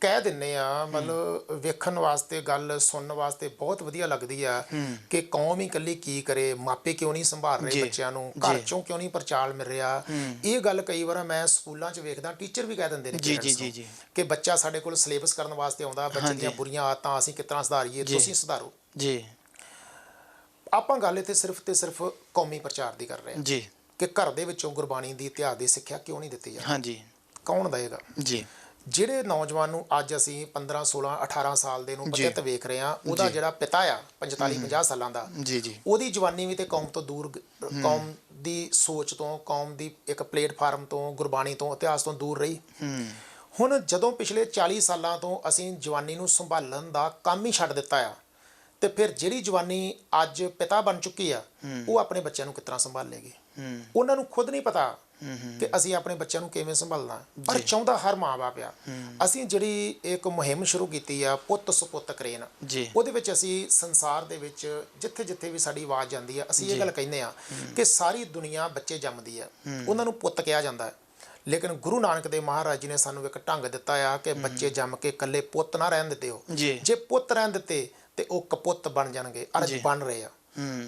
ਕਹਿ ਦਿੰਨੇ ਆ, ਮਤਲਬ ਵੇਖਣ ਵਾਸਤੇ, ਗੱਲ ਸੁਣਨ ਵਾਸਤੇ ਬਹੁਤ ਵਧੀਆ ਲੱਗਦੀ ਆ ਕਿ ਕੌਮ ਹੀ ਇਕੱਲੀ ਕੀ ਕਰੇ, ਮਾਪੇ ਕਿਉਂ ਨਹੀਂ ਸੰਭਾਲ ਰਹੇ ਬੱਚਿਆਂ ਨੂੰ, ਘਰ ਚੋਂ ਕਿਉਂ ਨਹੀਂ ਪ੍ਰਚਾਰ ਮਿਲ ਰਿਹਾ। ਇਹ ਗੱਲ ਕਈ ਵਾਰ ਮੈਂ ਸਕੂਲਾਂ 'ਚ ਵੇਖਦਾ, ਟੀਚਰ ਵੀ ਕਹਿ ਦਿੰਦੇ ਨੇ ਕਿ ਬੱਚਾ ਸਾਡੇ ਕੋਲ ਸਿਲੇਬਸ ਕਰਨ ਵਾਸਤੇ ਆਉਂਦਾ, ਬੱਚੇ ਦੀਆਂ ਬੁਰੀਆਂ ਆਦਤਾਂ ਅਸੀਂ ਕਿਸ ਤਰ੍ਹਾਂ ਸੁਧਾਰੀਏ, ਤੁਸੀਂ ਸੁਧਾਰੋ ਜੀ। ਆਪਾਂ ਗੱਲ ਇੱਥੇ ਸਿਰਫ ਤੇ ਸਿਰਫ ਕੌਮੀ ਪ੍ਰਚਾਰ ਦੀ ਕਰ ਰਹੇ ਹਾਂ ਜੀ, ਕਿ ਘਰ ਦੇ ਵਿੱਚੋਂ ਗੁਰਬਾਣੀ ਦੀ, ਇਤਿਹਾਸ ਦੀ ਸਿੱਖਿਆ ਕਿਉਂ ਨਹੀਂ ਦਿੱਤੀ ਜਾਂਦੀ? ਕੌਣ ਦੇਗਾ ਜੀ? ਜਿਹੜੇ ਨੌਜਵਾਨ ਨੂੰ ਅੱਜ ਅਸੀਂ 15 16 18 ਸਾਲ ਦੇ ਨੂੰ ਪਤਿਤ ਵੇਖ ਰਹੇ ਹਾਂ, ਉਹਦਾ ਜਿਹੜਾ ਪਿਤਾ ਆ 45 50 ਸਾਲਾਂ ਦਾ, ਉਹਦੀ ਜਵਾਨੀ ਵੀ ਤੇ ਕੌਮ ਤੋਂ ਦੂਰ, ਕੌਮ ਦੀ ਸੋਚ ਤੋਂ, ਕੌਮ ਦੀ ਇੱਕ ਪਲੇਟਫਾਰਮ ਤੋਂ, ਗੁਰਬਾਣੀ ਤੋਂ, ਇਤਿਹਾਸ ਤੋਂ ਦੂਰ ਰਹੀ। ਹੁਣ ਜਦੋਂ ਪਿਛਲੇ 40 ਸਾਲਾਂ ਤੋਂ ਅਸੀਂ ਜਵਾਨੀ ਨੂੰ ਸੰਭਾਲਣ ਦਾ ਕੰਮ ਹੀ ਛੱਡ ਦਿੱਤਾ ਆ, ਤੇ ਫਿਰ ਜਿਹੜੀ ਜਵਾਨੀ ਅੱਜ ਪਿਤਾ ਬਣ ਚੁੱਕੀ ਆ, ਉਹ ਆਪਣੇ ਬੱਚਿਆਂ ਨੂੰ ਕਿਸ ਤਰ੍ਹਾਂ ਸੰਭਾਲੇਗੀ? ਉਹਨਾਂ ਨੂੰ ਖੁਦ ਨਹੀਂ ਪਤਾ ਕਿ ਅਸੀਂ ਆਪਣੇ ਬੱਚਿਆਂ ਨੂੰ ਕਿਵੇਂ ਸੰਭਾਲਣਾ, ਪਰ ਚਾਹੁੰਦਾ ਹਰ ਮਾਂ-ਬਾਪ ਆ। ਅਸੀਂ ਜਿਹੜੀ ਇੱਕ ਮੁਹਿੰਮ ਸ਼ੁਰੂ ਕੀਤੀ ਆ, ਪੁੱਤ ਸੁਪੁੱਤ ਕਰੇਨ, ਉਹਦੇ ਵਿੱਚ ਅਸੀਂ ਸੰਸਾਰ ਦੇ ਵਿੱਚ ਜਿੱਥੇ ਜਿੱਥੇ ਵੀ ਸਾਡੀ ਆਵਾਜ਼ ਜਾਂਦੀ ਆ, ਅਸੀਂ ਇਹ ਗੱਲ ਕਹਿੰਦੇ ਆ ਕਿ ਸਾਰੀ ਦੁਨੀਆ ਬੱਚੇ ਜੰਮਦੀ ਆ, ਉਹਨਾਂ ਨੂੰ ਪੁੱਤ ਕਿਹਾ ਜਾਂਦਾ ਹੈ। ਲੇਕਿਨ ਗੁਰੂ ਨਾਨਕ ਦੇਵ ਮਹਾਰਾਜ ਜੀ ਨੇ ਸਾਨੂੰ ਇੱਕ ਢੰਗ ਦਿੱਤਾ ਆ ਕਿ ਬੱਚੇ ਜੰਮ ਕੇ ਇਕੱਲੇ ਪੁੱਤ ਨਾ ਰਹਿਣ ਦਿੱਤੇ ਹੋ। ਜੇ ਪੁੱਤ ਰਹਿਣ ਦਿੱਤੇ ਤੇ ਉਹ ਕਪੁੱਤ ਬਣ ਜਾਣਗੇ, ਅੱਜ ਬਣ ਰਹੇ ਆ।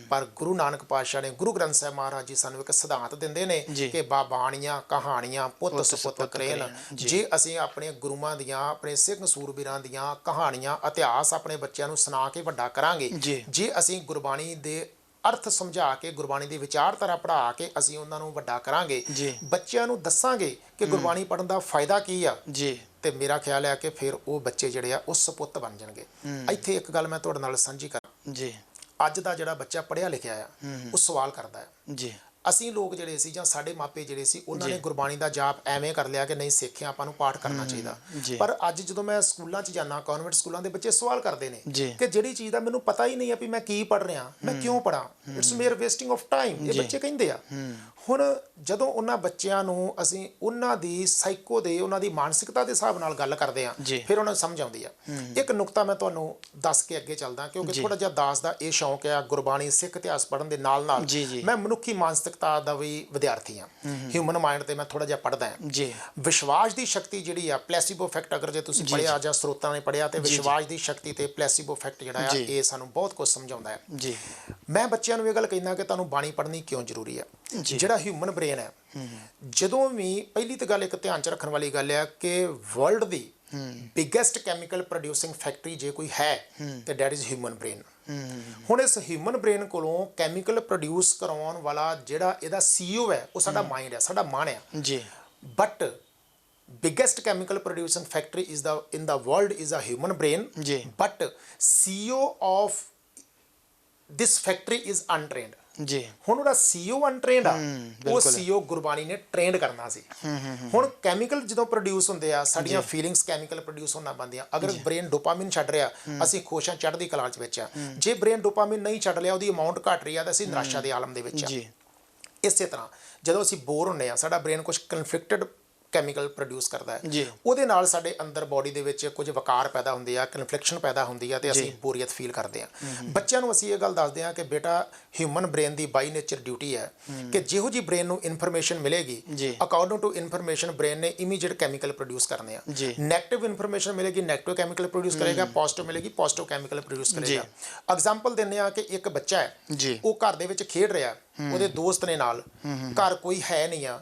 ਪਰ ਗੁਰੂ ਨਾਨਕ ਪਾਤਸ਼ਾਹ ਨੇ, ਗੁਰੂ ਗ੍ਰੰਥ ਸਾਹਿਬ ਮਹਾਰਾਜ ਜੀ ਸਾਨੂੰ ਇੱਕ ਸਿਧਾਂਤ ਦਿੰਦੇ ਨੇ ਕਿ ਬਾਣੀਆਂ, ਕਹਾਣੀਆਂ, ਪੁੱਤ ਸੁਪੁੱਤ ਕਰੇਨ। ਜੇ ਅਸੀਂ ਆਪਣੇ ਗੁਰੂਆਂ ਦੀਆਂ, ਆਪਣੇ ਸਿੰਘ ਸੂਰਬੀਰਾਂ ਦੀਆਂ ਕਹਾਣੀਆਂ, ਇਤਿਹਾਸ ਆਪਣੇ ਬੱਚਿਆਂ ਨੂੰ ਸੁਣਾ ਕੇ ਵੱਡਾ ਕਰਾਂਗੇ, ਜੇ ਅਸੀਂ ਗੁਰਬਾਣੀ ਦੇ ਅਰਥ ਸਮਝਾ ਕੇ, ਗੁਰਬਾਣੀ ਦੀ ਵਿਚਾਰਧਾਰਾ ਪੜ੍ਹਾ ਕੇ ਅਸੀਂ ਉਹਨਾਂ ਨੂੰ ਵੱਡਾ ਕਰਾਂਗੇ, ਬੱਚਿਆਂ ਨੂੰ ਦੱਸਾਂਗੇ ਕਿ ਗੁਰਬਾਣੀ ਪੜ੍ਹਨ ਦਾ ਫਾਇਦਾ ਕੀ ਆ, ਤੇ ਮੇਰਾ ਖਿਆਲ ਹੈ ਕਿ ਫਿਰ ਉਹ ਬੱਚੇ ਜਿਹੜੇ ਆ ਉਹ ਸਪੁੱਤ ਬਣ ਜਾਣਗੇ। ਇੱਥੇ ਇੱਕ ਗੱਲ ਮੈਂ ਤੁਹਾਡੇ ਨਾਲ ਸਾਂਝੀ ਕਰਾਂ ਜੀ। ਅੱਜ ਦਾ ਜਿਹੜਾ ਬੱਚਾ ਪੜ੍ਹਿਆ ਲਿਖਿਆ ਆ, ਉਹ ਸਵਾਲ ਕਰਦਾ ਹੈ ਜੀ। ਅਸੀਂ ਲੋਕ ਜਿਹੜੇ ਸੀ, ਜਾਂ ਸਾਡੇ ਮਾਪੇ ਜਿਹੜੇ ਸੀ, ਉਹਨਾਂ ਨੇ ਗੁਰਬਾਣੀ ਦਾ ਜਾਪ ਐਵੇਂ ਕਰ ਲਿਆ ਕਿ ਨਹੀਂ ਸਿੱਖਿਆ, ਆਪਾਂ ਨੂੰ ਪਾਠ ਕਰਨਾ ਚਾਹੀਦਾ। ਪਰ ਅੱਜ ਜਦੋਂ ਮੈਂ ਸਕੂਲਾਂ 'ਚ ਜਾਂਦਾ, ਕਨਵੈਂਟ ਸਕੂਲਾਂ ਦੇ ਬੱਚੇ ਸਵਾਲ ਕਰਦੇ ਨੇ ਕਿ ਜਿਹੜੀ ਚੀਜ਼ ਦਾ ਮੈਨੂੰ ਪਤਾ ਹੀ ਨਹੀਂ ਆ ਵੀ ਮੈਂ ਕੀ ਪੜ੍ਹ ਰਿਹਾ, ਮੈਂ ਕਿਉਂ ਪੜ੍ਹਾਂ, it's mayor wasting of time, ਇਹ ਬੱਚੇ ਕਹਿੰਦੇ ਆ। ਹੁਣ ਜਦੋਂ ਉਹਨਾਂ ਬੱਚਿਆਂ ਨੂੰ ਅਸੀਂ ਉਹਨਾਂ ਦੀ ਸਾਈਕੋ ਦੇ, ਉਹਨਾਂ ਦੀ ਮਾਨਸਿਕਤਾ ਦੇ ਹਿਸਾਬ ਨਾਲ ਗੱਲ ਕਰਦੇ ਆ, ਫਿਰ ਉਹਨਾਂ ਨੂੰ ਸਮਝ ਆਉਂਦੀ ਆ। ਇੱਕ ਨੁਕਤਾ ਮੈਂ ਤੁਹਾਨੂੰ ਦੱਸ ਕੇ ਅੱਗੇ ਚੱਲਦਾ, ਕਿਉਂਕਿ ਥੋੜਾ ਜਿਹਾ ਦਾਸ ਦਾ ਇਹ ਸ਼ੌਂਕ ਆ, ਗੁਰਬਾਣੀ, ਸਿੱਖ ਇਤਿਹਾਸ ਪੜ੍ਹਨ ਦੇ ਨਾਲ ਨਾਲ ਮੈਂ ਮਨੁੱਖੀ ਮਾਨਸਿਕਤਾ ਦਾ ਵੀ ਵਿਦਿਆਰਥੀ ਹਾਂ। ਹਿਊਮਨ ਮਾਈਂਡ ਤੇ ਮੈਂ ਥੋੜਾ ਜਿਹਾ ਪੜ੍ਹਦਾ ਹਾਂ। ਵਿਸ਼ਵਾਸ ਦੀ ਸ਼ਕਤੀ ਜਿਹੜੀ ਆ, ਪਲੈਸੀਬੋ ਇਫੈਕਟ, ਅਗਰ ਜੇ ਤੁਸੀਂ ਪੜ੍ਹਿਆ ਜਾਂ ਸਰੋਤਾਂ ਨੇ ਪੜ੍ਹਿਆ, ਤੇ ਵਿਸ਼ਵਾਸ ਦੀ ਸ਼ਕਤੀ ਤੇ ਪਲੈਸੀਬੋ ਇਫੈਕਟ ਜਿਹੜਾ ਆ, ਇਹ ਸਾਨੂੰ ਬਹੁਤ ਕੁਝ ਸਮਝਾਉਂਦਾ ਹੈ। ਮੈਂ ਬੱਚਿਆਂ ਨੂੰ ਇਹ ਗੱਲ ਕਹਿੰਦਾ ਕਿ ਤੁਹਾਨੂੰ ਬਾਣੀ ਪੜ੍ਹਨੀ ਕਿਉਂ ਜ਼ਰੂਰੀ ਆ। ਜਿਹੜਾ ਹਿਊਮਨ ਬ੍ਰੇਨ ਹੈ, ਜਦੋਂ ਵੀ, ਪਹਿਲੀ ਤਾਂ ਗੱਲ ਇੱਕ ਧਿਆਨ 'ਚ ਰੱਖਣ ਵਾਲੀ ਗੱਲ ਆ ਕਿ ਵਰਲਡ ਦੀ ਬਿਗੇਸਟ ਕੈਮੀਕਲ ਪ੍ਰੋਡਿਊਸਿੰਗ ਫੈਕਟਰੀ ਜੇ ਕੋਈ ਹੈ ਤੇ ਡੈਟ ਇਜ਼ ਹਿਊਮਨ ਬ੍ਰੇਨ। ਹੁਣ ਇਸ ਹਿਊਮਨ ਬ੍ਰੇਨ ਕੋਲੋਂ ਕੈਮੀਕਲ ਪ੍ਰੋਡਿਊਸ ਕਰਾਉਣ ਵਾਲਾ ਜਿਹੜਾ ਇਹਦਾ CEO ਹੈ ਉਹ ਸਾਡਾ ਮਾਈਂਡ ਹੈ, ਸਾਡਾ ਮਨ ਹੈ ਜੀ। But biggest chemical producing factory is in the world is a human brain जी। but CEO of this factory is untrained। ਜੀ ਹੁਣ ਉਹਦਾ CEO ਅਨਟ੍ਰੇਨਡ ਆ, ਉਹ ਬਿਲਕੁਲ। CEO ਗੁਰਬਾਣੀ ਨੇ ਟ੍ਰੇਨਡ ਕਰਨਾ ਸੀ। ਹੁਣ ਕੈਮੀਕਲ ਜਦੋਂ ਪ੍ਰੋਡਿਊਸ ਹੁੰਦੇ ਆ ਸਾਡੀਆਂ ਫੀਲਿੰਗਸ ਕੈਮੀਕਲ ਪ੍ਰੋਡਿਊਸ ਹੋਣਾ ਬੰਦੀਆਂ। ਅਗਰ ਬ੍ਰੇਨ ਡੋਪਾਮਾਈਨ ਛੱਡ ਰਿਹਾ ਅਸੀਂ ਖੁਸ਼ ਹਾਂ, ਚੜ੍ਹਦੀ ਕਲਾ ਵਿੱਚ ਆ। ਜੇ ਬ੍ਰੇਨ ਡੋਪਾਮਾਈਨ ਨਹੀਂ ਛੱਡ ਲਿਆ, ਉਹਦੀ ਅਮਾਊਂਟ ਘਟ ਰਹੀ ਆ ਤਾਂ ਅਸੀਂ ਨਿਰਾਸ਼ਾ ਦੇ ਆਲਮ ਦੇ ਵਿੱਚ ਆ। ਜੀ ਇਸੇ ਤਰ੍ਹਾਂ ਜਦੋਂ ਅਸੀਂ ਬੋਰ ਹੁੰਦੇ ਆ ਸਾਡਾ ਬ੍ਰੇਨ ਕੁਝ ਕਨਫਲਿਕਟਡ ਕੈਮੀਕਲ ਪ੍ਰੋਡਿਊਸ ਕਰਦਾ ਹੈ, ਜੀ। ਉਹਦੇ ਨਾਲ ਸਾਡੇ ਅੰਦਰ ਬੋਡੀ ਦੇ ਵਿੱਚ ਕੁਝ ਵਿਕਾਰ ਪੈਦਾ ਹੁੰਦੇ ਆ, ਕਨਫਲਿਕਸ਼ਨ ਪੈਦਾ ਹੁੰਦੀ ਆ ਤੇ ਅਸੀਂ ਬੋਰੀਅਤ ਫੀਲ ਕਰਦੇ ਆ। ਬੱਚਿਆਂ ਨੂੰ ਅਸੀਂ ਇਹ ਗੱਲ ਦੱਸਦੇ ਆ ਕਿ ਬੇਟਾ human brain the by nature duty ਹੈ ਕਿ ਜਿਹੋ ਜੀ ਬ੍ਰੇਨ ਨੂੰ ਇਨਫੋਰਮੇਸ਼ਨ ਮਿਲੇਗੀ ਅਕੋਰਡਿੰਗ ਟੂ ਇਨਫੋਰਮੇਸ਼ਨ ਬ੍ਰੇਨ ਨੇ ਇਮੀਡੀਏਟ ਕੈਮੀਕਲ ਪ੍ਰੋਡਿਊਸ ਕਰਨੇ ਆ। ਨੈਗੇਟਿਵ ਇਨਫੋਰਮੇਸ਼ਨ ਮਿਲੇਗੀ ਨੈਗੇਟਿਵ ਕੈਮੀਕਲ ਪ੍ਰੋਡਿਊਸ ਕਰੇਗਾ, ਪੋਜ਼ਿਟਿਵ ਮਿਲੇਗੀ ਪੋਜ਼ਿਟਿਵ ਕੈਮੀਕਲ ਪ੍ਰੋਡਿਊਸ ਕਰੇਗਾ। ਐਗਜ਼ਾਮਪਲ ਦਿੰਦੇ ਆ ਕਿ ਇੱਕ ਬੱਚਾ ਹੈ ਉਹ ਘਰ ਦੇ ਵਿੱਚ ਖੇਡ ਰਿਹਾ, ਉਹਦੇ ਦੋਸਤ ਨੇ ਨਾਲ, ਘਰ ਕੋਈ ਹੈ ਨਹੀਂ ਆ,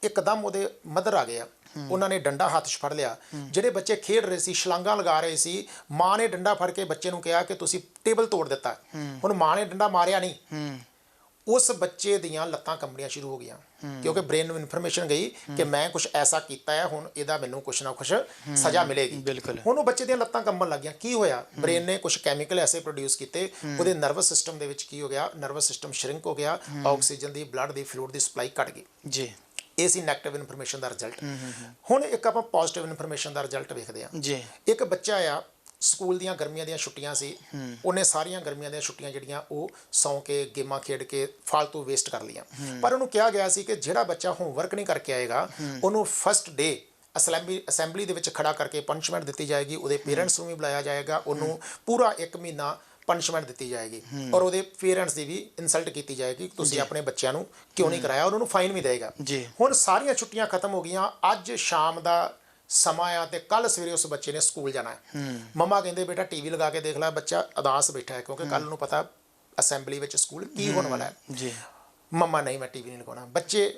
ਇੱਕਦਮ ਉਹਦੇ ਮਦਰ ਆ ਗਏ ਆ, ਉਹਨਾਂ ਨੇ ਡੰਡਾ ਹੱਥ 'ਚ ਫੜ ਲਿਆ। ਜਿਹੜੇ ਬੱਚੇ ਖੇਡ ਰਹੇ ਸੀ, ਛਲਾਂਗਾਂ ਲਗਾ ਰਹੇ ਸੀ, ਮਾਂ ਨੇ ਡੰਡਾ ਫੜ ਕੇ ਬੱਚੇ ਨੂੰ ਕਿਹਾ ਕਿ ਤੁਸੀਂ ਟੇਬਲ ਤੋੜ ਦਿੱਤਾ। ਹੁਣ ਮਾਂ ਨੇ ਡੰਡਾ ਮਾਰਿਆ ਨਹੀਂ, ਉਸ ਬੱਚੇ ਦੀਆਂ ਲੱਤਾਂ ਕੰਬਣੀਆਂ ਸ਼ੁਰੂ ਹੋ ਗਈਆਂ ਕਿਉਂਕਿ ਬ੍ਰੇਨ ਨੂੰ ਇਨਫੋਰਮੇਸ਼ਨ ਗਈ ਕਿ ਮੈਂ ਕੁਝ ਐਸਾ ਕੀਤਾ ਹੈ, ਹੁਣ ਇਹਦਾ ਮੈਨੂੰ ਕੁਛ ਨਾ ਕੁਛ ਸਜ਼ਾ ਮਿਲੇਗੀ। ਹੁਣ ਉਹ ਬੱਚੇ ਦੀਆਂ ਲੱਤਾਂ ਕੰਬਣ ਲੱਗੀਆਂ। ਕੀ ਹੋਇਆ? ਬ੍ਰੇਨ ਨੇ ਕੁਝ ਕੈਮੀਕਲ ਐਸੇ ਪ੍ਰੋਡਿਊਸ ਕੀਤੇ, ਉਹਦੇ ਨਰਵਸ ਸਿਸਟਮ ਦੇ ਵਿੱਚ ਕੀ ਹੋ ਗਿਆ? ਨਰਵਸ ਸਿਸਟਮ ਸ਼ਰਿੰਕ ਹੋ ਗਿਆ, ਆਕਸੀਜਨ ਦੀ, ਬਲੱਡ ਦੀ, ਫਲੂਇਡ ਦੀ ਸਪਲਾਈ ਘਟ ਗਈ। ਜੀ ਇਹ ਸੀ ਨੈਗੇਟਿਵ ਇਨਫੋਰਮੇਸ਼ਨ ਦਾ ਰਿਜ਼ਲਟ। ਹੁਣ ਇੱਕ ਆਪਾਂ ਪੋਜ਼ਿਟਿਵ ਇਨਫੋਰਮੇਸ਼ਨ ਦਾ ਰਿਜ਼ਲਟ ਵੇਖਦੇ ਹਾਂ। ਜੀ ਇੱਕ ਬੱਚਾ ਆ, ਸਕੂਲ ਦੀਆਂ ਗਰਮੀਆਂ ਦੀਆਂ ਛੁੱਟੀਆਂ ਸੀ, ਉਹਨੇ ਸਾਰੀਆਂ ਗਰਮੀਆਂ ਦੀਆਂ ਛੁੱਟੀਆਂ ਜਿਹੜੀਆਂ ਉਹ ਸੌਂ ਕੇ ਗੇਮਾਂ ਖੇਡ ਕੇ ਫਾਲਤੂ ਵੇਸਟ ਕਰ ਲਈਆਂ। ਪਰ ਉਹਨੂੰ ਕਿਹਾ ਗਿਆ ਸੀ ਕਿ ਜਿਹੜਾ ਬੱਚਾ ਹੋਮਵਰਕ ਨਹੀਂ ਕਰਕੇ ਆਏਗਾ ਉਹਨੂੰ ਫਸਟ ਡੇ ਅਸੈਂਬਲੀ ਦੇ ਵਿੱਚ ਖੜਾ ਕਰਕੇ ਪਨਿਸ਼ਮੈਂਟ ਦਿੱਤੀ ਜਾਏਗੀ, ਉਹਦੇ ਪੇਰੈਂਟਸ ਨੂੰ ਵੀ ਬੁਲਾਇਆ ਜਾਏਗਾ, ਉਹਨੂੰ ਪੂਰਾ 1 ਮਹੀਨਾ ਪਨਿਸ਼ਮੈਂਟ ਦਿੱਤੀ ਜਾਏਗੀ ਔਰ ਉਹਦੇ ਪੇਰੈਂਟਸ ਦੀ ਵੀ ਇਨਸਲਟ ਕੀਤੀ ਜਾਏਗੀ, ਤੁਸੀਂ ਆਪਣੇ ਬੱਚਿਆਂ ਨੂੰ ਕਿਉਂ ਨਹੀਂ ਕਰਾਇਆ, ਉਹਨਾਂ ਨੂੰ ਫਾਈਨ ਵੀ ਦੇਗਾ। ਹੁਣ ਸਾਰੀਆਂ ਛੁੱਟੀਆਂ ਖਤਮ ਹੋ ਗਈਆਂ, ਅੱਜ ਸ਼ਾਮ ਦਾ ਸਮਾਂ ਆ ਤੇ ਕੱਲ ਸਵੇਰੇ ਉਸ ਬੱਚੇ ਨੇ ਸਕੂਲ ਜਾਣਾ ਹੈ। ਮੰਮਾ ਕਹਿੰਦੇ ਬੇਟਾ ਟੀਵੀ ਲਗਾ ਕੇ ਦੇਖ ਲੈ, ਬੱਚਾ ਉਦਾਸ ਬੈਠਾ ਹੈ ਕਿਉਂਕਿ ਕੱਲ ਨੂੰ ਪਤਾ ਅਸੈਂਬਲੀ ਵਿੱਚ ਸਕੂਲ ਕੀ ਹੋਣ ਵਾਲਾ ਹੈ। ਮੰਮਾ ਨਹੀਂ ਮੈਂ ਟੀਵੀ ਨਹੀਂ ਲਗਾਉਣਾ। ਬੱਚੇ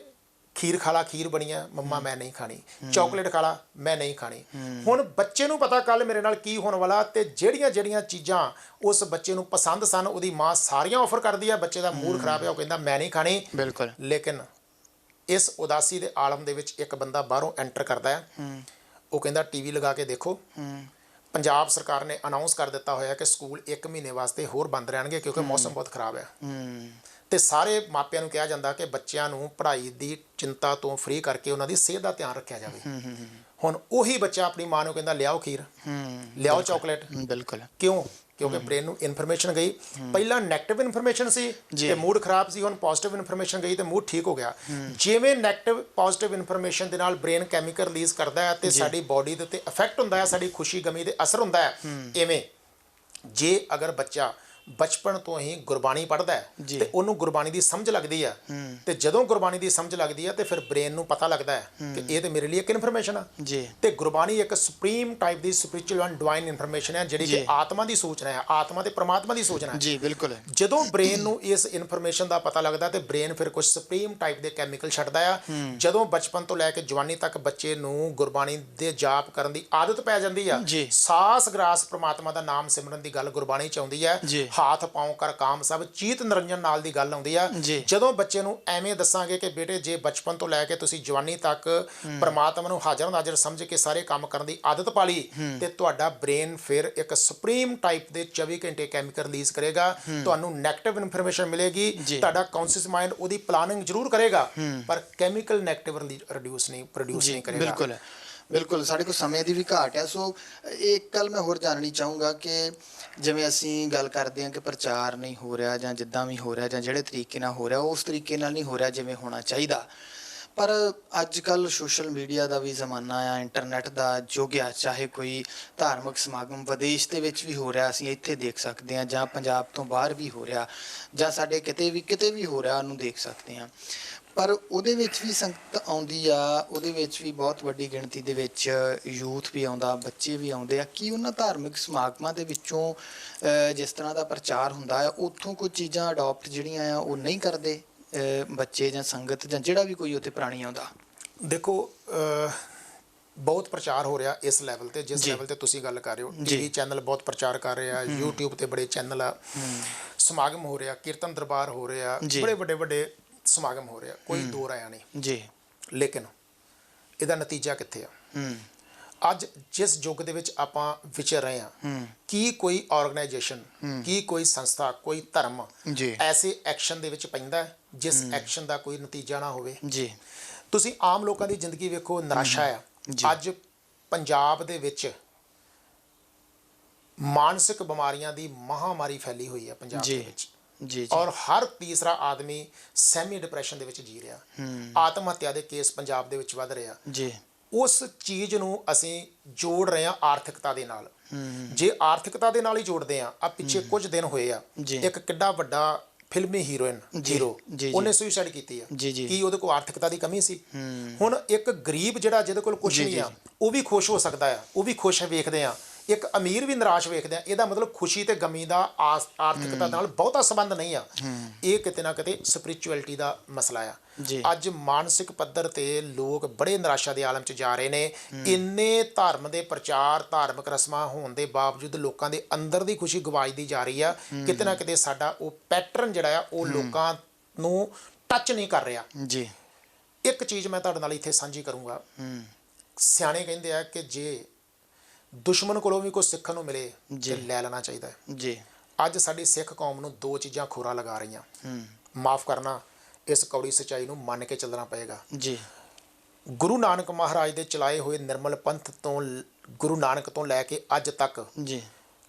ਖੀਰ ਖਾ ਲਾ, ਖੀਰ ਬਣੀ ਹੈ, ਮੰਮਾ ਮੈਂ ਨਹੀਂ ਖਾਣੀ। ਚਾਕਲੇਟ ਖਾ ਲਾ, ਮੈਂ ਨਹੀਂ ਖਾਣੀ। ਹੁਣ ਬੱਚੇ ਨੂੰ ਪਤਾ ਕੱਲ ਮੇਰੇ ਨਾਲ ਕੀ ਹੋਣ ਵਾਲਾ, ਤੇ ਜਿਹੜੀਆਂ ਚੀਜ਼ਾਂ ਉਸ ਬੱਚੇ ਨੂੰ ਪਸੰਦ ਸਨ ਉਹਦੀ ਮਾਂ ਸਾਰੀਆਂ ਆਫਰ ਕਰਦੀ ਆ। ਬੱਚੇ ਦਾ ਮੂਡ ਖਰਾਬ ਹੈ, ਉਹ ਕਹਿੰਦਾ ਮੈਂ ਨਹੀਂ ਖਾਣੀ। ਬਿਲਕੁਲ। ਲੇਕਿਨ ਇਸ ਉਦਾਸੀ ਦੇ ਆਲਮ ਦੇ ਵਿੱਚ ਇੱਕ ਬੰਦਾ ਬਾਹਰੋਂ ਐਂਟਰ ਕਰਦਾ ਹੈ, ਉਹ ਕਹਿੰਦਾ ਟੀਵੀ ਲਗਾ ਕੇ ਦੇਖੋ, ਪੰਜਾਬ ਸਰਕਾਰ ਨੇ ਅਨਾਉਂਸ ਕਰ ਦਿੱਤਾ ਹੋਇਆ ਕਿ ਸਕੂਲ 1 ਮਹੀਨੇ ਵਾਸਤੇ ਹੋਰ ਬੰਦ ਰਹਿਣਗੇ ਕਿਉਂਕਿ ਮੌਸਮ ਬਹੁਤ ਖਰਾਬ ਹੈ। ਤੇ ਸਾਰੇ ਮਾਪਿਆਂ ਨੂੰ ਕਿਹਾ ਜਾਂਦਾ ਕਿ ਬੱਚਿਆਂ ਨੂੰ ਪੜ੍ਹਾਈ ਦੀ ਚਿੰਤਾ ਤੋਂ ਫ੍ਰੀ ਕਰਕੇ ਉਹਨਾਂ ਦੀ ਸਿਹਤ ਦਾ ਧਿਆਨ ਰੱਖਿਆ ਜਾਵੇ। ਹੁਣ ਉਹੀ ਬੱਚਾ ਆਪਣੀ ਮਾਂ ਨੂੰ ਕਹਿੰਦਾ ਲਿਆਓ ਖੀਰ, ਲਿਆਓ ਚਾਕਲੇਟ। ਬਿਲਕੁਲ। ਕਿਉਂ? ਕਿਉਂਕਿ ਬ੍ਰੇਨ ਨੂੰ ਇਨਫੋਰਮੇਸ਼ਨ ਗਈ। ਪਹਿਲਾਂ ਨੈਗੇਟਿਵ ਇਨਫੋਰਮੇਸ਼ਨ ਸੀ ਤੇ ਮੂਡ ਖਰਾਬ ਸੀ, ਹੁਣ ਪੋਜ਼ਿਟਿਵ ਇਨਫੋਰਮੇਸ਼ਨ ਗਈ ਤੇ ਮੂਡ ਠੀਕ ਹੋ ਗਿਆ। ਜਿਵੇਂ ਨੈਗੇਟਿਵ ਪੋਜ਼ਿਟਿਵ ਇਨਫੋਰਮੇਸ਼ਨ ਦੇ ਨਾਲ ਬ੍ਰੇਨ ਕੈਮੀਕਲ ਰਿਲੀਜ਼ ਕਰਦਾ ਹੈ ਤੇ ਸਾਡੀ ਬਾਡੀ ਦੇ ਉੱਤੇ ਇਫੈਕਟ ਹੁੰਦਾ ਹੈ, ਸਾਡੀ ਖੁਸ਼ੀ ਗਮੀ ਦੇ ਅਸਰ ਹੁੰਦਾ ਹੈ। ਇਵੇਂ ਜੇ ਅਗਰ ਬੱਚਾ ਬਚਪਨ ਤੋਂ ਹੀ ਗੁਰਬਾਣੀ ਪੜ੍ਹਦਾ ਹੈ ਤੇ ਉਹਨੂੰ ਗੁਰਬਾਣੀ ਦੀ ਸਮਝ ਲੱਗਦੀ ਆ, ਤੇ ਜਦੋਂ ਗੁਰਬਾਣੀ ਦੀ ਸਮਝ ਲੱਗਦੀ ਆ ਤੇ ਫਿਰ ਬ੍ਰੇਨ ਨੂੰ ਪਤਾ ਲੱਗਦਾ ਹੈ ਕਿ ਇਹ ਤੇ ਮੇਰੇ ਲਈ ਇੱਕ ਇਨਫੋਰਮੇਸ਼ਨ ਆ। ਤੇ ਗੁਰਬਾਣੀ ਇੱਕ supreme type the spiritual and divine information ਹੈ ਜਿਹੜੀ ਕਿ ਆਤਮਾ ਦੀ ਸੂਚਨਾ ਹੈ, ਆਤਮਾ ਤੇ ਪ੍ਰਮਾਤਮਾ ਦੀ ਸੂਚਨਾ ਹੈ। ਜੀ ਬਿਲਕੁਲ। ਜਦੋਂ ਬ੍ਰੇਨ ਨੂੰ ਇਸ ਇਨਫੋਰਮੇਸ਼ਨ ਦਾ ਪਤਾ ਲੱਗਦਾ ਤੇ ਬ੍ਰੇਨ ਫਿਰ ਕੁਝ ਸੁਪਰੀਮ ਟਾਈਪ ਦੇ ਕੈਮੀਕਲ ਛੱਡਦਾ ਆ। ਜਦੋਂ ਬਚਪਨ ਤੋਂ ਲੈ ਕੇ ਜਵਾਨੀ ਤੱਕ ਬੱਚੇ ਨੂੰ ਗੁਰਬਾਣੀ ਦੇ ਜਾਪ ਕਰਨ ਦੀ ਆਦਤ ਪੈ ਜਾਂਦੀ ਆ, ਸਾਸ ਗਰਾਸ ਪ੍ਰਮਾਤਮਾ ਦਾ ਨਾਮ ਸਿਮਰਨ ਦੀ ਗੱਲ ਗੁਰਬਾਣੀ ਚ ਆਉਂਦੀ ਹੈ, ਹਾਥ ਪਾਉ ਕਰ ਕਾਮ ਸਭ ਚੀਤ ਨਿਰੰਜਨ ਨਾਲ ਦੀ ਗੱਲ ਆਉਂਦੀ ਆ। ਜਦੋਂ ਬੱਚੇ ਨੂੰ ਐਵੇਂ ਦੱਸਾਂਗੇ ਕਿ ਬੇਟੇ ਜੇ ਬਚਪਨ ਤੋਂ ਲੈ ਕੇ ਤੁਸੀਂ ਜਵਾਨੀ ਤੱਕ ਪ੍ਰਮਾਤਮਾ ਨੂੰ ਹਾਜ਼ਰ ਨਾਜ਼ਰ ਸਮਝ ਕੇ ਸਾਰੇ ਕੰਮ ਕਰਨ ਦੀ ਆਦਤ ਪਾ ਲਈ ਤੇ ਤੁਹਾਡਾ ਬ੍ਰੇਨ ਫਿਰ ਇੱਕ ਸੁਪਰੀਮ ਟਾਈਪ ਦੇ 24 ਘੰਟੇ ਕੈਮੀਕਲ ਰਿਲੀਜ਼ ਕਰੇਗਾ। ਤੁਹਾਨੂੰ ਨੈਗੇਟਿਵ ਇਨਫੋਰਮੇਸ਼ਨ ਮਿਲੇਗੀ, ਤੁਹਾਡਾ ਕੌਨਸ਼ੀਅਸ ਮਾਈਂਡ ਉਹਦੀ ਪਲਾਨਿੰਗ ਜ਼ਰੂਰ ਕਰੇਗਾ ਪਰ ਕੈਮੀਕਲ ਨੈਗੇਟਿਵ ਪ੍ਰੋਡਿਊਸ ਨਹੀਂ ਕਰੇਗਾ। ਬਿਲਕੁਲ ਬਿਲਕੁਲ। ਸਾਡੇ ਕੋਲ ਸਮੇਂ ਦੀ ਵੀ ਘਾਟ ਹੈ, ਸੋ ਇੱਕ ਗੱਲ ਮੈਂ ਹੋਰ ਜਾਣਨੀ ਚਾਹੂੰਗਾ ਕਿ ਜਿਵੇਂ ਅਸੀਂ ਗੱਲ ਕਰਦੇ ਹਾਂ ਕਿ ਪ੍ਰਚਾਰ ਨਹੀਂ ਹੋ ਰਿਹਾ ਜਾਂ ਜਿੱਦਾਂ ਵੀ ਹੋ ਰਿਹਾ ਜਾਂ ਜਿਹੜੇ ਤਰੀਕੇ ਨਾਲ ਹੋ ਰਿਹਾ ਉਸ ਤਰੀਕੇ ਨਾਲ ਨਹੀਂ ਹੋ ਰਿਹਾ ਜਿਵੇਂ ਹੋਣਾ ਚਾਹੀਦਾ। ਪਰ ਅੱਜ ਕੱਲ੍ਹ ਸੋਸ਼ਲ ਮੀਡੀਆ ਦਾ ਵੀ ਜ਼ਮਾਨਾ ਆ, ਇੰਟਰਨੈਟ ਦਾ ਯੁੱਗ ਆ, ਚਾਹੇ ਕੋਈ ਧਾਰਮਿਕ ਸਮਾਗਮ ਵਿਦੇਸ਼ ਦੇ ਵਿੱਚ ਵੀ ਹੋ ਰਿਹਾ ਅਸੀਂ ਇੱਥੇ ਦੇਖ ਸਕਦੇ ਹਾਂ, ਜਾਂ ਪੰਜਾਬ ਤੋਂ ਬਾਹਰ ਵੀ ਹੋ ਰਿਹਾ, ਜਾਂ ਸਾਡੇ ਕਿਤੇ ਵੀ ਹੋ ਰਿਹਾ ਉਹਨੂੰ ਦੇਖ ਸਕਦੇ ਹਾਂ। ਪਰ ਉਹਦੇ ਵਿੱਚ ਵੀ ਸੰਗਤ ਆਉਂਦੀ ਆ, ਉਹਦੇ ਵਿੱਚ ਵੀ ਬਹੁਤ ਵੱਡੀ ਗਿਣਤੀ ਦੇ ਵਿੱਚ ਯੂਥ ਵੀ ਆਉਂਦਾ, ਬੱਚੇ ਵੀ ਆਉਂਦੇ ਆ। ਕੀ ਉਹਨਾਂ ਧਾਰਮਿਕ ਸਮਾਗਮਾਂ ਦੇ ਵਿੱਚੋਂ ਜਿਸ ਤਰ੍ਹਾਂ ਦਾ ਪ੍ਰਚਾਰ ਹੁੰਦਾ ਆ ਉੱਥੋਂ ਕੁਝ ਚੀਜ਼ਾਂ ਅਡੋਪਟ ਜਿਹੜੀਆਂ ਆ ਉਹ ਨਹੀਂ ਕਰਦੇ ਬੱਚੇ ਜਾਂ ਸੰਗਤ ਜਾਂ ਜਿਹੜਾ ਵੀ ਕੋਈ ਉੱਥੇ ਪ੍ਰਾਣੀ ਆਉਂਦਾ? ਦੇਖੋ ਬਹੁਤ ਪ੍ਰਚਾਰ ਹੋ ਰਿਹਾ ਇਸ ਲੈਵਲ ਤੇ, ਜਿਸ ਲੈਵਲ ਤੇ ਤੁਸੀਂ ਗੱਲ ਕਰ ਰਹੇ ਹੋ। ਟੀਵੀ ਚੈਨਲ ਬਹੁਤ ਪ੍ਰਚਾਰ ਕਰ ਰਹੇ ਆ, YouTube ਤੇ ਬੜੇ ਚੈਨਲ ਆ, ਸਮਾਗਮ ਹੋ ਰਿਹਾ, ਕੀਰਤਨ ਦਰਬਾਰ ਹੋ ਰਿਹਾ, ਬੜੇ ਵੱਡੇ ਵੱਡੇ ਸਮਾਗਮ ਹੋ ਰਿਹਾ, ਕੋਈ ਦੋ ਰਾਇਆ ਨਹੀਂ ਜੀ। ਲੇਕਿਨ ਇਹਦਾ ਨਤੀਜਾ ਕਿੱਥੇ ਆ? ਅੱਜ ਜਿਸ ਯੁੱਗ ਦੇ ਵਿੱਚ ਆਪਾਂ ਵਿਚਰ ਰਹੇ ਹਾਂ, ਕੀ ਕੋਈ ਆਰਗੇਨਾਈਜੇਸ਼ਨ, ਕੀ ਕੋਈ ਸੰਸਥਾ, ਕੋਈ ਧਰਮ ਐਸੇ ਐਕਸ਼ਨ ਦੇ ਵਿੱਚ ਪੈਂਦਾ ਜਿਸ ਐਕਸ਼ਨ ਦਾ ਕੋਈ ਨਤੀਜਾ ਨਾ ਹੋਵੇ ਜੀ? ਤੁਸੀਂ ਆਮ ਲੋਕਾਂ ਦੀ ਜ਼ਿੰਦਗੀ ਵੇਖੋ, ਨਿਰਾਸ਼ਾ ਆ। ਅੱਜ ਪੰਜਾਬ ਦੇ ਵਿੱਚ ਮਾਨਸਿਕ ਬਿਮਾਰੀਆਂ ਦੀ ਮਹਾਮਾਰੀ ਫੈਲੀ ਹੋਈ ਹੈ ਪੰਜਾਬ ਦੇ ਵਿੱਚ ਜੀ। ਔਰ ਹਰ ਤੀਸਰਾ ਆਦਮੀ ਸੈਮੀ ਡਿਪਰੈਸ਼ਨ ਦੇ ਵਿੱਚ ਜੀ ਰਿਹਾ। ਆਤਮ ਹੱਤਿਆ ਦੇ ਕੇਸ ਪੰਜਾਬ ਦੇ ਵਿੱਚ ਵੱਧ ਰਿਹਾ ਜੀ। ਉਸ ਚੀਜ਼ ਨੂੰ ਅਸੀਂ ਜੋੜ ਰਹੇ ਹਾਂ ਆਰਥਿਕਤਾ ਦੇ ਨਾਲ। ਜੇ ਆਰਥਿਕਤਾ ਦੇ ਨਾਲ ਹੀ ਜੋੜਦੇ ਆ, ਆ ਪਿੱਛੇ ਕੁਝ ਦਿਨ ਹੋਏ ਆ, ਇੱਕ ਕਿੱਡਾ ਵੱਡਾ ਫਿਲਮੀ ਹੀਰੋ ਉਹਨੇ ਸੁਸਾਈਡ ਕੀਤੀ ਆ। ਕੀ ਉਹਦੇ ਕੋਲ ਆਰਥਿਕਤਾ ਦੀ ਕਮੀ ਸੀ? ਹੁਣ ਇੱਕ ਗਰੀਬ ਜਿਹੜਾ ਜਿਹਦੇ ਕੋਲ ਕੁਝ ਨਹੀਂ ਆ, ਉਹ ਵੀ ਖੁਸ਼ ਹੋ ਸਕਦਾ ਆ, ਉਹ ਵੀ ਖੁਸ਼ ਵੇਖਦੇ ਆ। ਇੱਕ ਅਮੀਰ ਵੀ ਨਿਰਾਸ਼ ਵੇਖਦੇ ਆ। ਇਹਦਾ ਮਤਲਬ ਖੁਸ਼ੀ ਤੇ ਗਮੀ ਦਾ ਆਰਥਿਕਤਾ ਨਾਲ ਬਹੁਤਾ ਸੰਬੰਧ ਨਹੀਂ ਆ। ਇਹ ਕਿਤੇ ਨਾ ਕਿਤੇ ਸਪਿਰਿਚੁਅਲਿਟੀ ਦਾ ਮਸਲਾ ਆ। ਅੱਜ ਮਾਨਸਿਕ ਪੱਧਰ ਤੇ ਲੋਕ ਬੜੇ ਨਿਰਾਸ਼ਾ ਦੇ ਆਲਮ 'ਚ ਜਾ ਰਹੇ ਨੇ। ਇੰਨੇ ਧਰਮ ਦੇ ਪ੍ਰਚਾਰ, ਧਾਰਮਿਕ ਰਸਮਾਂ ਹੋਣ ਦੇ ਬਾਵਜੂਦ ਲੋਕਾਂ ਦੇ ਅੰਦਰ ਦੀ ਖੁਸ਼ੀ ਗਵਾਚਦੀ ਜਾ ਰਹੀ ਆ। ਕਿਤੇ ਨਾ ਕਿਤੇ ਸਾਡਾ ਉਹ ਪੈਟਰਨ ਜਿਹੜਾ ਆ, ਉਹ ਲੋਕਾਂ ਨੂੰ ਟੱਚ ਨਹੀਂ ਕਰ ਰਿਹਾ ਜੀ। ਇੱਕ ਚੀਜ਼ ਮੈਂ ਤੁਹਾਡੇ ਨਾਲ ਇੱਥੇ ਸਾਂਝੀ ਕਰੂੰਗਾ। ਸਿਆਣੇ ਕਹਿੰਦੇ ਆ ਕਿ ਜੇ ਦੁਸ਼ਮਣ ਕੋਲੋਂ ਵੀ ਕੁਝ ਸਿੱਖਣ ਨੂੰ ਮਿਲੇ ਤੇ ਲੈ ਲੈਣਾ ਚਾਹੀਦਾ ਹੈ ਜੀ। ਅੱਜ ਸਾਡੀ ਸਿੱਖ ਕੌਮ ਨੂੰ ਦੋ ਚੀਜ਼ਾਂ ਖੋਰਾ ਲਗਾ ਰਹੀਆਂ। ਮਾਫ ਕਰਨਾ, ਇਸ ਕੌੜੀ ਸੱਚਾਈ ਨੂੰ ਮੰਨ ਕੇ ਚੱਲਣਾ ਪਏਗਾ ਜੀ। ਗੁਰੂ ਨਾਨਕ ਮਹਾਰਾਜ ਦੇ ਚਲਾਏ ਹੋਏ ਨਿਰਮਲ ਪੰਥ ਤੋਂ, ਗੁਰੂ ਨਾਨਕ ਤੋਂ ਲੈ ਕੇ ਅੱਜ ਤੱਕ ਜੀ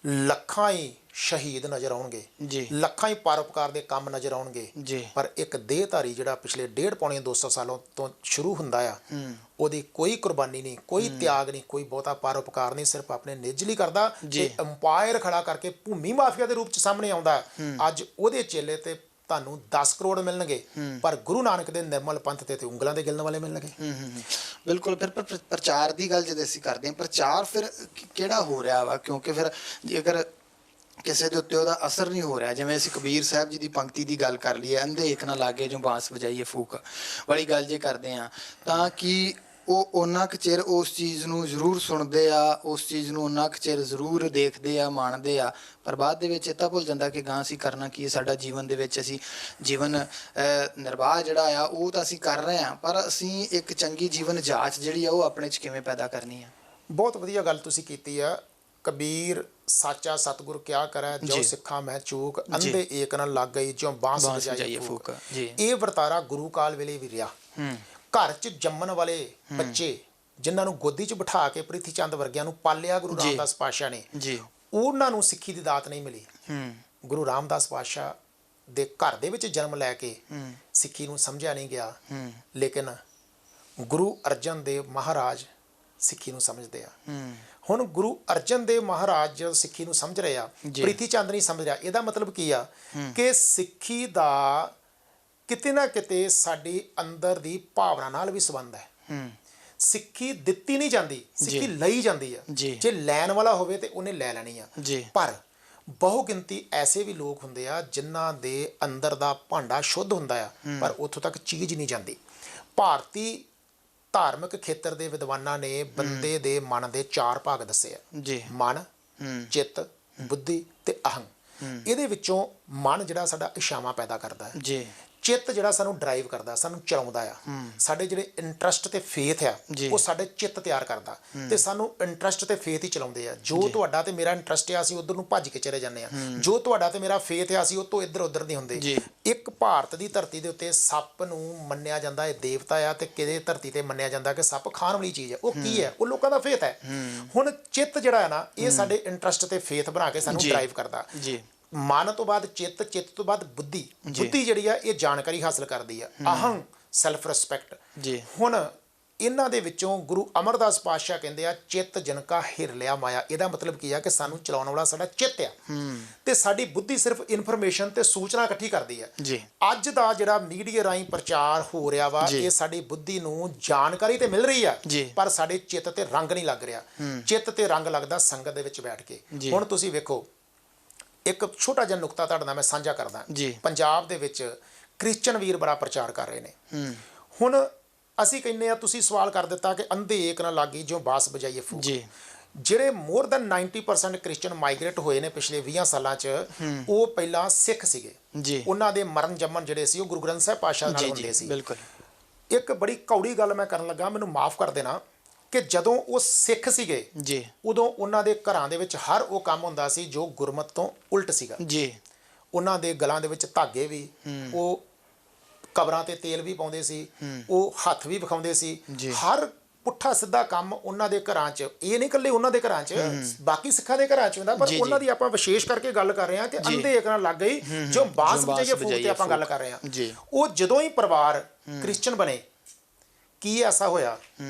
ਲੱਖਾਂ ਹੀ ਸ਼ਹੀਦ ਨਜ਼ਰ ਆਉਣਗੇ ਜੀ, ਲੱਖਾਂ ਹੀ ਪਰਉਪਕਾਰ ਦੇ ਕੰਮ ਨਜ਼ਰ ਆਉਣਗੇ ਜੀ। ਪਰ ਇੱਕ ਦੇਹਧਾਰੀ ਜਿਹੜਾ ਪਿਛਲੇ 1.5-200 ਸਾਲਾਂ ਤੋਂ ਸ਼ੁਰੂ ਹੁੰਦਾ ਆ, ਉਹਦੀ ਕੋਈ ਕੁਰਬਾਨੀ ਨਹੀਂ, ਕੋਈ ਤਿਆਗ ਨਹੀਂ, ਕੋਈ ਬਹੁਤਾ ਪਰਉਪਕਾਰ ਨਹੀਂ, ਸਿਰਫ ਆਪਣੇ ਨਿੱਜ ਲਈ ਕਰਦਾ ਤੇ ਅੰਪਾਇਰ ਖੜਾ ਕਰਕੇ ਭੂਮੀ ਮਾਫੀਆ ਦੇ ਰੂਪ 'ਚ ਸਾਹਮਣੇ ਆਉਂਦਾ। ਅੱਜ ਉਹਦੇ ਚੇਲੇ ਤੇ ਤੁਹਾਨੂੰ 10 ਕਰੋੜ ਮਿਲਣਗੇ, ਪਰ ਗੁਰੂ ਨਾਨਕ ਦੇ ਨਿਰਮਲ ਪੰਥ ਤੇ ਉਂਗਲਾਂ ਦੇ ਗਿਣਨ ਵਾਲੇ ਮਿਲਣਗੇ। ਬਿਲਕੁਲ। ਫਿਰ ਪ੍ਰਚਾਰ ਦੀ ਗੱਲ ਜਦੋਂ ਅਸੀਂ ਕਰਦੇ ਹਾਂ, ਪ੍ਰਚਾਰ ਫਿਰ ਕਿਹੜਾ ਹੋ ਰਿਹਾ ਵਾ? ਕਿਉਂਕਿ ਫਿਰ ਜੇਕਰ ਕਿਸੇ ਦੇ ਉੱਤੇ ਉਹਦਾ ਅਸਰ ਨਹੀਂ ਹੋ ਰਿਹਾ, ਜਿਵੇਂ ਅਸੀਂ ਕਬੀਰ ਸਾਹਿਬ ਜੀ ਦੀ ਪੰਕਤੀ ਦੀ ਗੱਲ ਕਰ ਲਈਏ, ਅੰਧੇ ਇੱਕ ਨਾ ਲਾਗੇ ਜੋ ਬਾਂਸ ਵਜਾਈਏ ਫੂਕ ਵਾਲੀ ਗੱਲ ਜੇ ਕਰਦੇ ਹਾਂ, ਤਾਂ ਕਿ ਉਹ ਉਹਨਾਂ ਕੁ ਚਿਰ ਉਸ ਚੀਜ਼ ਨੂੰ ਜ਼ਰੂਰ ਸੁਣਦੇ ਆ, ਉਸ ਚੀਜ਼ ਨੂੰ ਉਹਨਾਂ ਕੁ ਚਿਰ ਜ਼ਰੂਰ ਦੇਖਦੇ ਆ, ਮੰਨਦੇ ਆ, ਪਰ ਬਾਅਦ ਦੇ ਵਿੱਚ ਇਹ ਤਾਂ ਭੁੱਲ ਜਾਂਦਾ ਕਿ ਗਾਂ ਅਸੀਂ ਕਰਨਾ ਕੀ ਹੈ। ਸਾਡਾ ਜੀਵਨ ਦੇ ਵਿੱਚ ਅਸੀਂ ਜੀਵਨ ਨਿਰਵਾਹ ਜਿਹੜਾ ਆ ਉਹ ਤਾਂ ਅਸੀਂ ਕਰ ਰਹੇ ਹਾਂ, ਪਰ ਅਸੀਂ ਇੱਕ ਚੰਗੀ ਜੀਵਨ ਜਾਂਚ ਜਿਹੜੀ ਆ ਉਹ ਆਪਣੇ 'ਚ ਕਿਵੇਂ ਪੈਦਾ ਕਰਨੀ ਆ? ਬਹੁਤ ਵਧੀਆ ਗੱਲ ਤੁਸੀਂ ਕੀਤੀ ਆ। ਕਬੀਰ ਸਾਚਾ ਸਤਿਗੁਰ ਕਿਆ ਕਰੈ, ਜੋ ਸਿੱਖਾਂ ਮੈਂ ਚੂਕ, ਅੰਧੇ ਏਕ ਨਾ ਲੱਗ ਗਈ, ਜੋ ਬਾਂਸ ਵਜਾਈਏ ਫੂਕ। ਇਹ ਵਰਤਾਰਾ ਗੁਰੂ ਕਾਲ ਵੇਲੇ ਵੀ ਰਿਹਾ। ਘਰ 'ਚ ਜੰਮਣ ਵਾਲੇ ਬੱਚੇ ਜਿਨ੍ਹਾਂ ਨੂੰ ਗੋਦੀ 'ਚ ਬਿਠਾ ਕੇ ਪ੍ਰਿਥੀ ਚੰਦ ਵਰਗਿਆਂ ਨੂੰ ਪਾਲਿਆ ਗੁਰੂ ਰਾਮਦਾਸ ਪਾਤਸ਼ਾਹ ਨੇ, ਉਹਨਾਂ ਨੂੰ ਸਿੱਖੀ ਦੀ ਦਾਤ ਨਹੀਂ ਮਿਲੀ। ਗੁਰੂ ਰਾਮਦਾਸ ਪਾਤਸ਼ਾਹ ਦੇ ਘਰ ਦੇ ਵਿੱਚ ਜਨਮ ਲੈ ਕੇ ਸਿੱਖੀ ਨੂੰ ਸਮਝਿਆ ਨਹੀਂ ਗਿਆ, ਲੇਕਿਨ ਗੁਰੂ ਅਰਜਨ ਦੇਵ ਮਹਾਰਾਜ ਸਿੱਖੀ ਨੂੰ ਸਮਝਦੇ ਆ। ਹੁਣ ਗੁਰੂ ਅਰਜਨ ਦੇਵ ਮਹਾਰਾਜ ਜਦੋਂ ਸਿੱਖੀ ਨੂੰ ਸਮਝ ਰਹੇ ਆ, ਪ੍ਰਿਥੀ ਚੰਦ ਨਹੀਂ ਸਮਝ ਰਿਹਾ। ਇਹਦਾ ਮਤਲਬ ਕੀ ਆ ਕਿ ਸਿੱਖੀ ਦਾ ਕਿਤੇ ਨਾ ਕਿਤੇ ਸਾਡੀ ਅੰਦਰ ਦੀ ਭਾਵਨਾ ਨਾਲ ਵੀ ਸੰਬੰਧ ਹੈ। ਸਿੱਖੀ ਦਿੱਤੀ ਨਹੀਂ ਜਾਂਦੀ, ਸਿੱਖੀ ਲਈ ਜਾਂਦੀ ਆ। ਜੇ ਲੈਣ ਵਾਲਾ ਹੋਵੇ ਤੇ ਉਹਨੇ ਲੈ ਲੈਣੀ ਆ। ਪਰ ਬਹੁ ਗਿਣਤੀ ਐਸੇ ਵੀ ਲੋਕ ਹੁੰਦੇ ਆ ਜਿਨ੍ਹਾਂ ਦੇ ਅੰਦਰ ਦਾ ਭਾਂਡਾ ਸ਼ੁੱਧ ਹੁੰਦਾ ਆ, ਪਰ ਉੱਥੋਂ ਤੱਕ ਚੀਜ਼ ਨਹੀਂ ਜਾਂਦੀ। ਭਾਰਤੀ ਧਾਰਮਿਕ ਖੇਤਰ ਦੇ ਵਿਦਵਾਨਾਂ ਨੇ ਬੰਦੇ ਦੇ ਮਨ ਦੇ 4 ਭਾਗ ਦੱਸੇ ਆ। ਮਨ, ਚਿੱਤ, ਬੁੱਧੀ ਤੇ ਅਹੰ। ਇਹਦੇ ਵਿੱਚੋਂ ਮਨ ਜਿਹੜਾ ਸਾਡਾ ਇਛਾਵਾਂ ਪੈਦਾ ਕਰਦਾ ਹੈ, ਚਿੱਤ ਜਿਹੜਾ ਸਾਨੂੰ ਡਰਾਈਵ ਕਰਦਾ, ਸਾਨੂੰ ਚਲਾਉਂਦਾ ਆ। ਸਾਡੇ ਜਿਹੜੇ ਇੰਟਰਸਟ ਤੇ ਫੇਥ ਆ ਉਹ ਸਾਡੇ ਚਿੱਤ ਤਿਆਰ ਕਰਦਾ, ਤੇ ਸਾਨੂੰ ਇੰਟਰਸਟ ਤੇ ਫੇਥ ਹੀ ਚਲਾਉਂਦੇ ਆ। ਜੋ ਤੁਹਾਡਾ ਤੇ ਮੇਰਾ ਇੰਟਰਸਟ ਆ, ਅਸੀਂ ਉਧਰ ਨੂੰ ਭੱਜ ਕੇ ਚਲੇ ਜਾਂਦੇ ਆ। ਜੋ ਤੁਹਾਡਾ ਤੇ ਮੇਰਾ ਫੇਥ ਆ, ਅਸੀਂ ਉਹ ਤੋਂ ਇੱਧਰ ਉੱਧਰ ਨਹੀਂ ਹੁੰਦੇ। ਇੱਕ ਭਾਰਤ ਦੀ ਧਰਤੀ ਦੇ ਉੱਤੇ ਸੱਪ ਨੂੰ ਮੰਨਿਆ ਜਾਂਦਾ ਹੈ ਦੇਵਤਾ ਆ, ਤੇ ਕਿਤੇ ਧਰਤੀ ਤੇ ਮੰਨਿਆ ਜਾਂਦਾ ਕਿ ਸੱਪ ਖਾਣ ਵਾਲੀ ਚੀਜ਼ ਹੈ। ਉਹ ਕੀ ਹੈ? ਉਹ ਲੋਕਾਂ ਦਾ ਫੇਥ ਹੈ। ਹੁਣ ਚਿੱਤ ਜਿਹੜਾ ਹੈ ਨਾ, ਇਹ ਸਾਡੇ ਇੰਟਰਸਟ ਤੇ ਫੇਥ ਬਣਾ ਕੇ ਸਾਨੂੰ ਡਰਾਈਵ ਕਰਦਾ। ਮਨ ਤੋਂ ਬਾਅਦ ਚਿੱਤ, ਚਿੱਤ ਤੋਂ ਬਾਅਦ ਬੁੱਧੀ। ਬੁੱਧੀ ਜਿਹੜੀ ਆ ਇਹ ਜਾਣਕਾਰੀ ਹਾਸਲ ਕਰਦੀ ਆ। ਅਹੰ, ਸੈਲਫ ਰਿਸਪੈਕਟ। ਹੁਣ ਇਹਨਾਂ ਦੇ ਵਿੱਚੋਂ ਗੁਰੂ ਅਮਰਦਾਸ ਪਾਤਸ਼ਾਹ ਕਹਿੰਦੇ ਆ, ਚਿੱਤ ਜਿਨਕਾ ਹਿਰ ਲਿਆ ਮਾਇਆ। ਇਹਦਾ ਮਤਲਬ ਕੀ ਆ ਕਿ ਸਾਨੂੰ ਚਲਾਉਣ ਵਾਲਾ ਸਾਡਾ ਚਿੱਤ ਆ, ਤੇ ਸਾਡੀ ਬੁੱਧੀ ਸਿਰਫ ਇਨਫੋਰਮੇਸ਼ਨ ਤੇ ਸੂਚਨਾ ਇਕੱਠੀ ਕਰਦੀ ਆ। ਅੱਜ ਦਾ ਜਿਹੜਾ ਮੀਡੀਆ ਰਾਹੀਂ ਪ੍ਰਚਾਰ ਹੋ ਰਿਹਾ ਵਾ, ਇਹ ਸਾਡੀ ਬੁੱਧੀ ਨੂੰ ਜਾਣਕਾਰੀ ਤੇ ਮਿਲ ਰਹੀ ਆ, ਪਰ ਸਾਡੇ ਚਿੱਤ ਤੇ ਰੰਗ ਨਹੀਂ ਲੱਗ ਰਿਹਾ। ਚਿੱਤ ਤੇ ਰੰਗ ਲੱਗਦਾ ਸੰਗਤ ਦੇ ਵਿੱਚ ਬੈਠ ਕੇ। ਹੁਣ ਤੁਸੀਂ ਵੇਖੋ, ਇੱਕ ਛੋਟਾ ਜਿਹਾ ਨੁਕਤਾ ਤੁਹਾਡੇ ਨਾਲ ਮੈਂ ਸਾਂਝਾ ਕਰਦਾ। ਪੰਜਾਬ ਦੇ ਵਿੱਚ ਕ੍ਰਿਸਚਨ ਵੀਰ ਬੜਾ ਪ੍ਰਚਾਰ ਕਰ ਰਹੇ ਨੇ। ਹੁਣ ਅਸੀਂ ਕਹਿੰਦੇ ਆ, ਤੁਸੀਂ ਸਵਾਲ ਕਰ ਦਿੱਤਾ ਕਿ ਅੰਧੇ ਏਕ ਨਾ ਲਾਗੀ ਜੋ ਬਾਸ ਬਜਾਈਏ ਫੂਕ। ਜੀ ਜਿਹੜੇ ਮੋਰ ਦੈਨ 90% ਕ੍ਰਿਸਚਨ ਮਾਈਗ੍ਰੇਟ ਹੋਏ ਨੇ ਪਿਛਲੇ 20 ਸਾਲਾਂ 'ਚ, ਉਹ ਪਹਿਲਾਂ ਸਿੱਖ ਸੀਗੇ। ਜੀ ਉਹਨਾਂ ਦੇ ਮਰਨ ਜੰਮਣ ਜਿਹੜੇ ਸੀ ਉਹ ਗੁਰੂ ਗ੍ਰੰਥ ਸਾਹਿਬ ਪਾਤਸ਼ਾਹ ਨਾਲ ਹੁੰਦੇ ਸੀ। ਬਿਲਕੁਲ। ਇੱਕ ਬੜੀ ਕੌੜੀ ਗੱਲ ਮੈਂ ਕਰਨ ਲੱਗਾ, ਮੈਨੂੰ ਮਾਫ ਕਰ ਦੇਣਾ, ਕਿ ਜਦੋਂ ਉਹ ਸਿੱਖ ਸੀਗੇ ਜੀ ਉਦੋਂ ਉਹਨਾਂ ਦੇ ਘਰਾਂ ਦੇ ਵਿੱਚ ਹਰ ਉਹ ਕੰਮ ਹੁੰਦਾ ਸੀ ਜੋ ਗੁਰਮਤ ਤੋਂ ਉਲਟ ਸੀਗਾ। ਜੀ ਉਹਨਾਂ ਦੇ ਗਲਾਂ ਦੇ ਵਿੱਚ ਧਾਗੇ ਵੀ, ਉਹ ਕਬਰਾਂ ਤੇ ਤੇਲ ਵੀ ਪਾਉਂਦੇ ਸੀ, ਉਹ ਹੱਥ ਵੀ ਵਿਖਾਉਂਦੇ ਸੀ। ਹਰ ਪੁੱਠਾ ਸਿੱਧਾ ਕੰਮ ਉਹਨਾਂ ਦੇ ਘਰਾਂ 'ਚ, ਇਹ ਨਹੀਂ ਇਕੱਲੇ ਉਹਨਾਂ ਦੇ ਘਰਾਂ 'ਚ, ਬਾਕੀ ਸਿੱਖਾਂ ਦੇ ਘਰਾਂ 'ਚ ਹੁੰਦਾ, ਪਰ ਉਹਨਾਂ ਦੀ ਆਪਾਂ ਵਿਸ਼ੇਸ਼ ਕਰਕੇ ਗੱਲ ਕਰ ਰਹੇ ਹਾਂ ਕਿ ਅੰਧੇ ਏਕ ਨਾਲ ਲੱਗ ਗਈ ਜੋ ਬਾਂਸ ਵਜਾਈਏ ਫੂਕ ਤੇ ਆਪਾਂ ਗੱਲ ਕਰ ਰਹੇ ਹਾਂ। ਉਹ ਜਦੋਂ ਹੀ ਪਰਿਵਾਰ ਕ੍ਰਿਸਚਨ ਬਣੇ, ਕੀ ਐਸਾ ਹੋਇਆ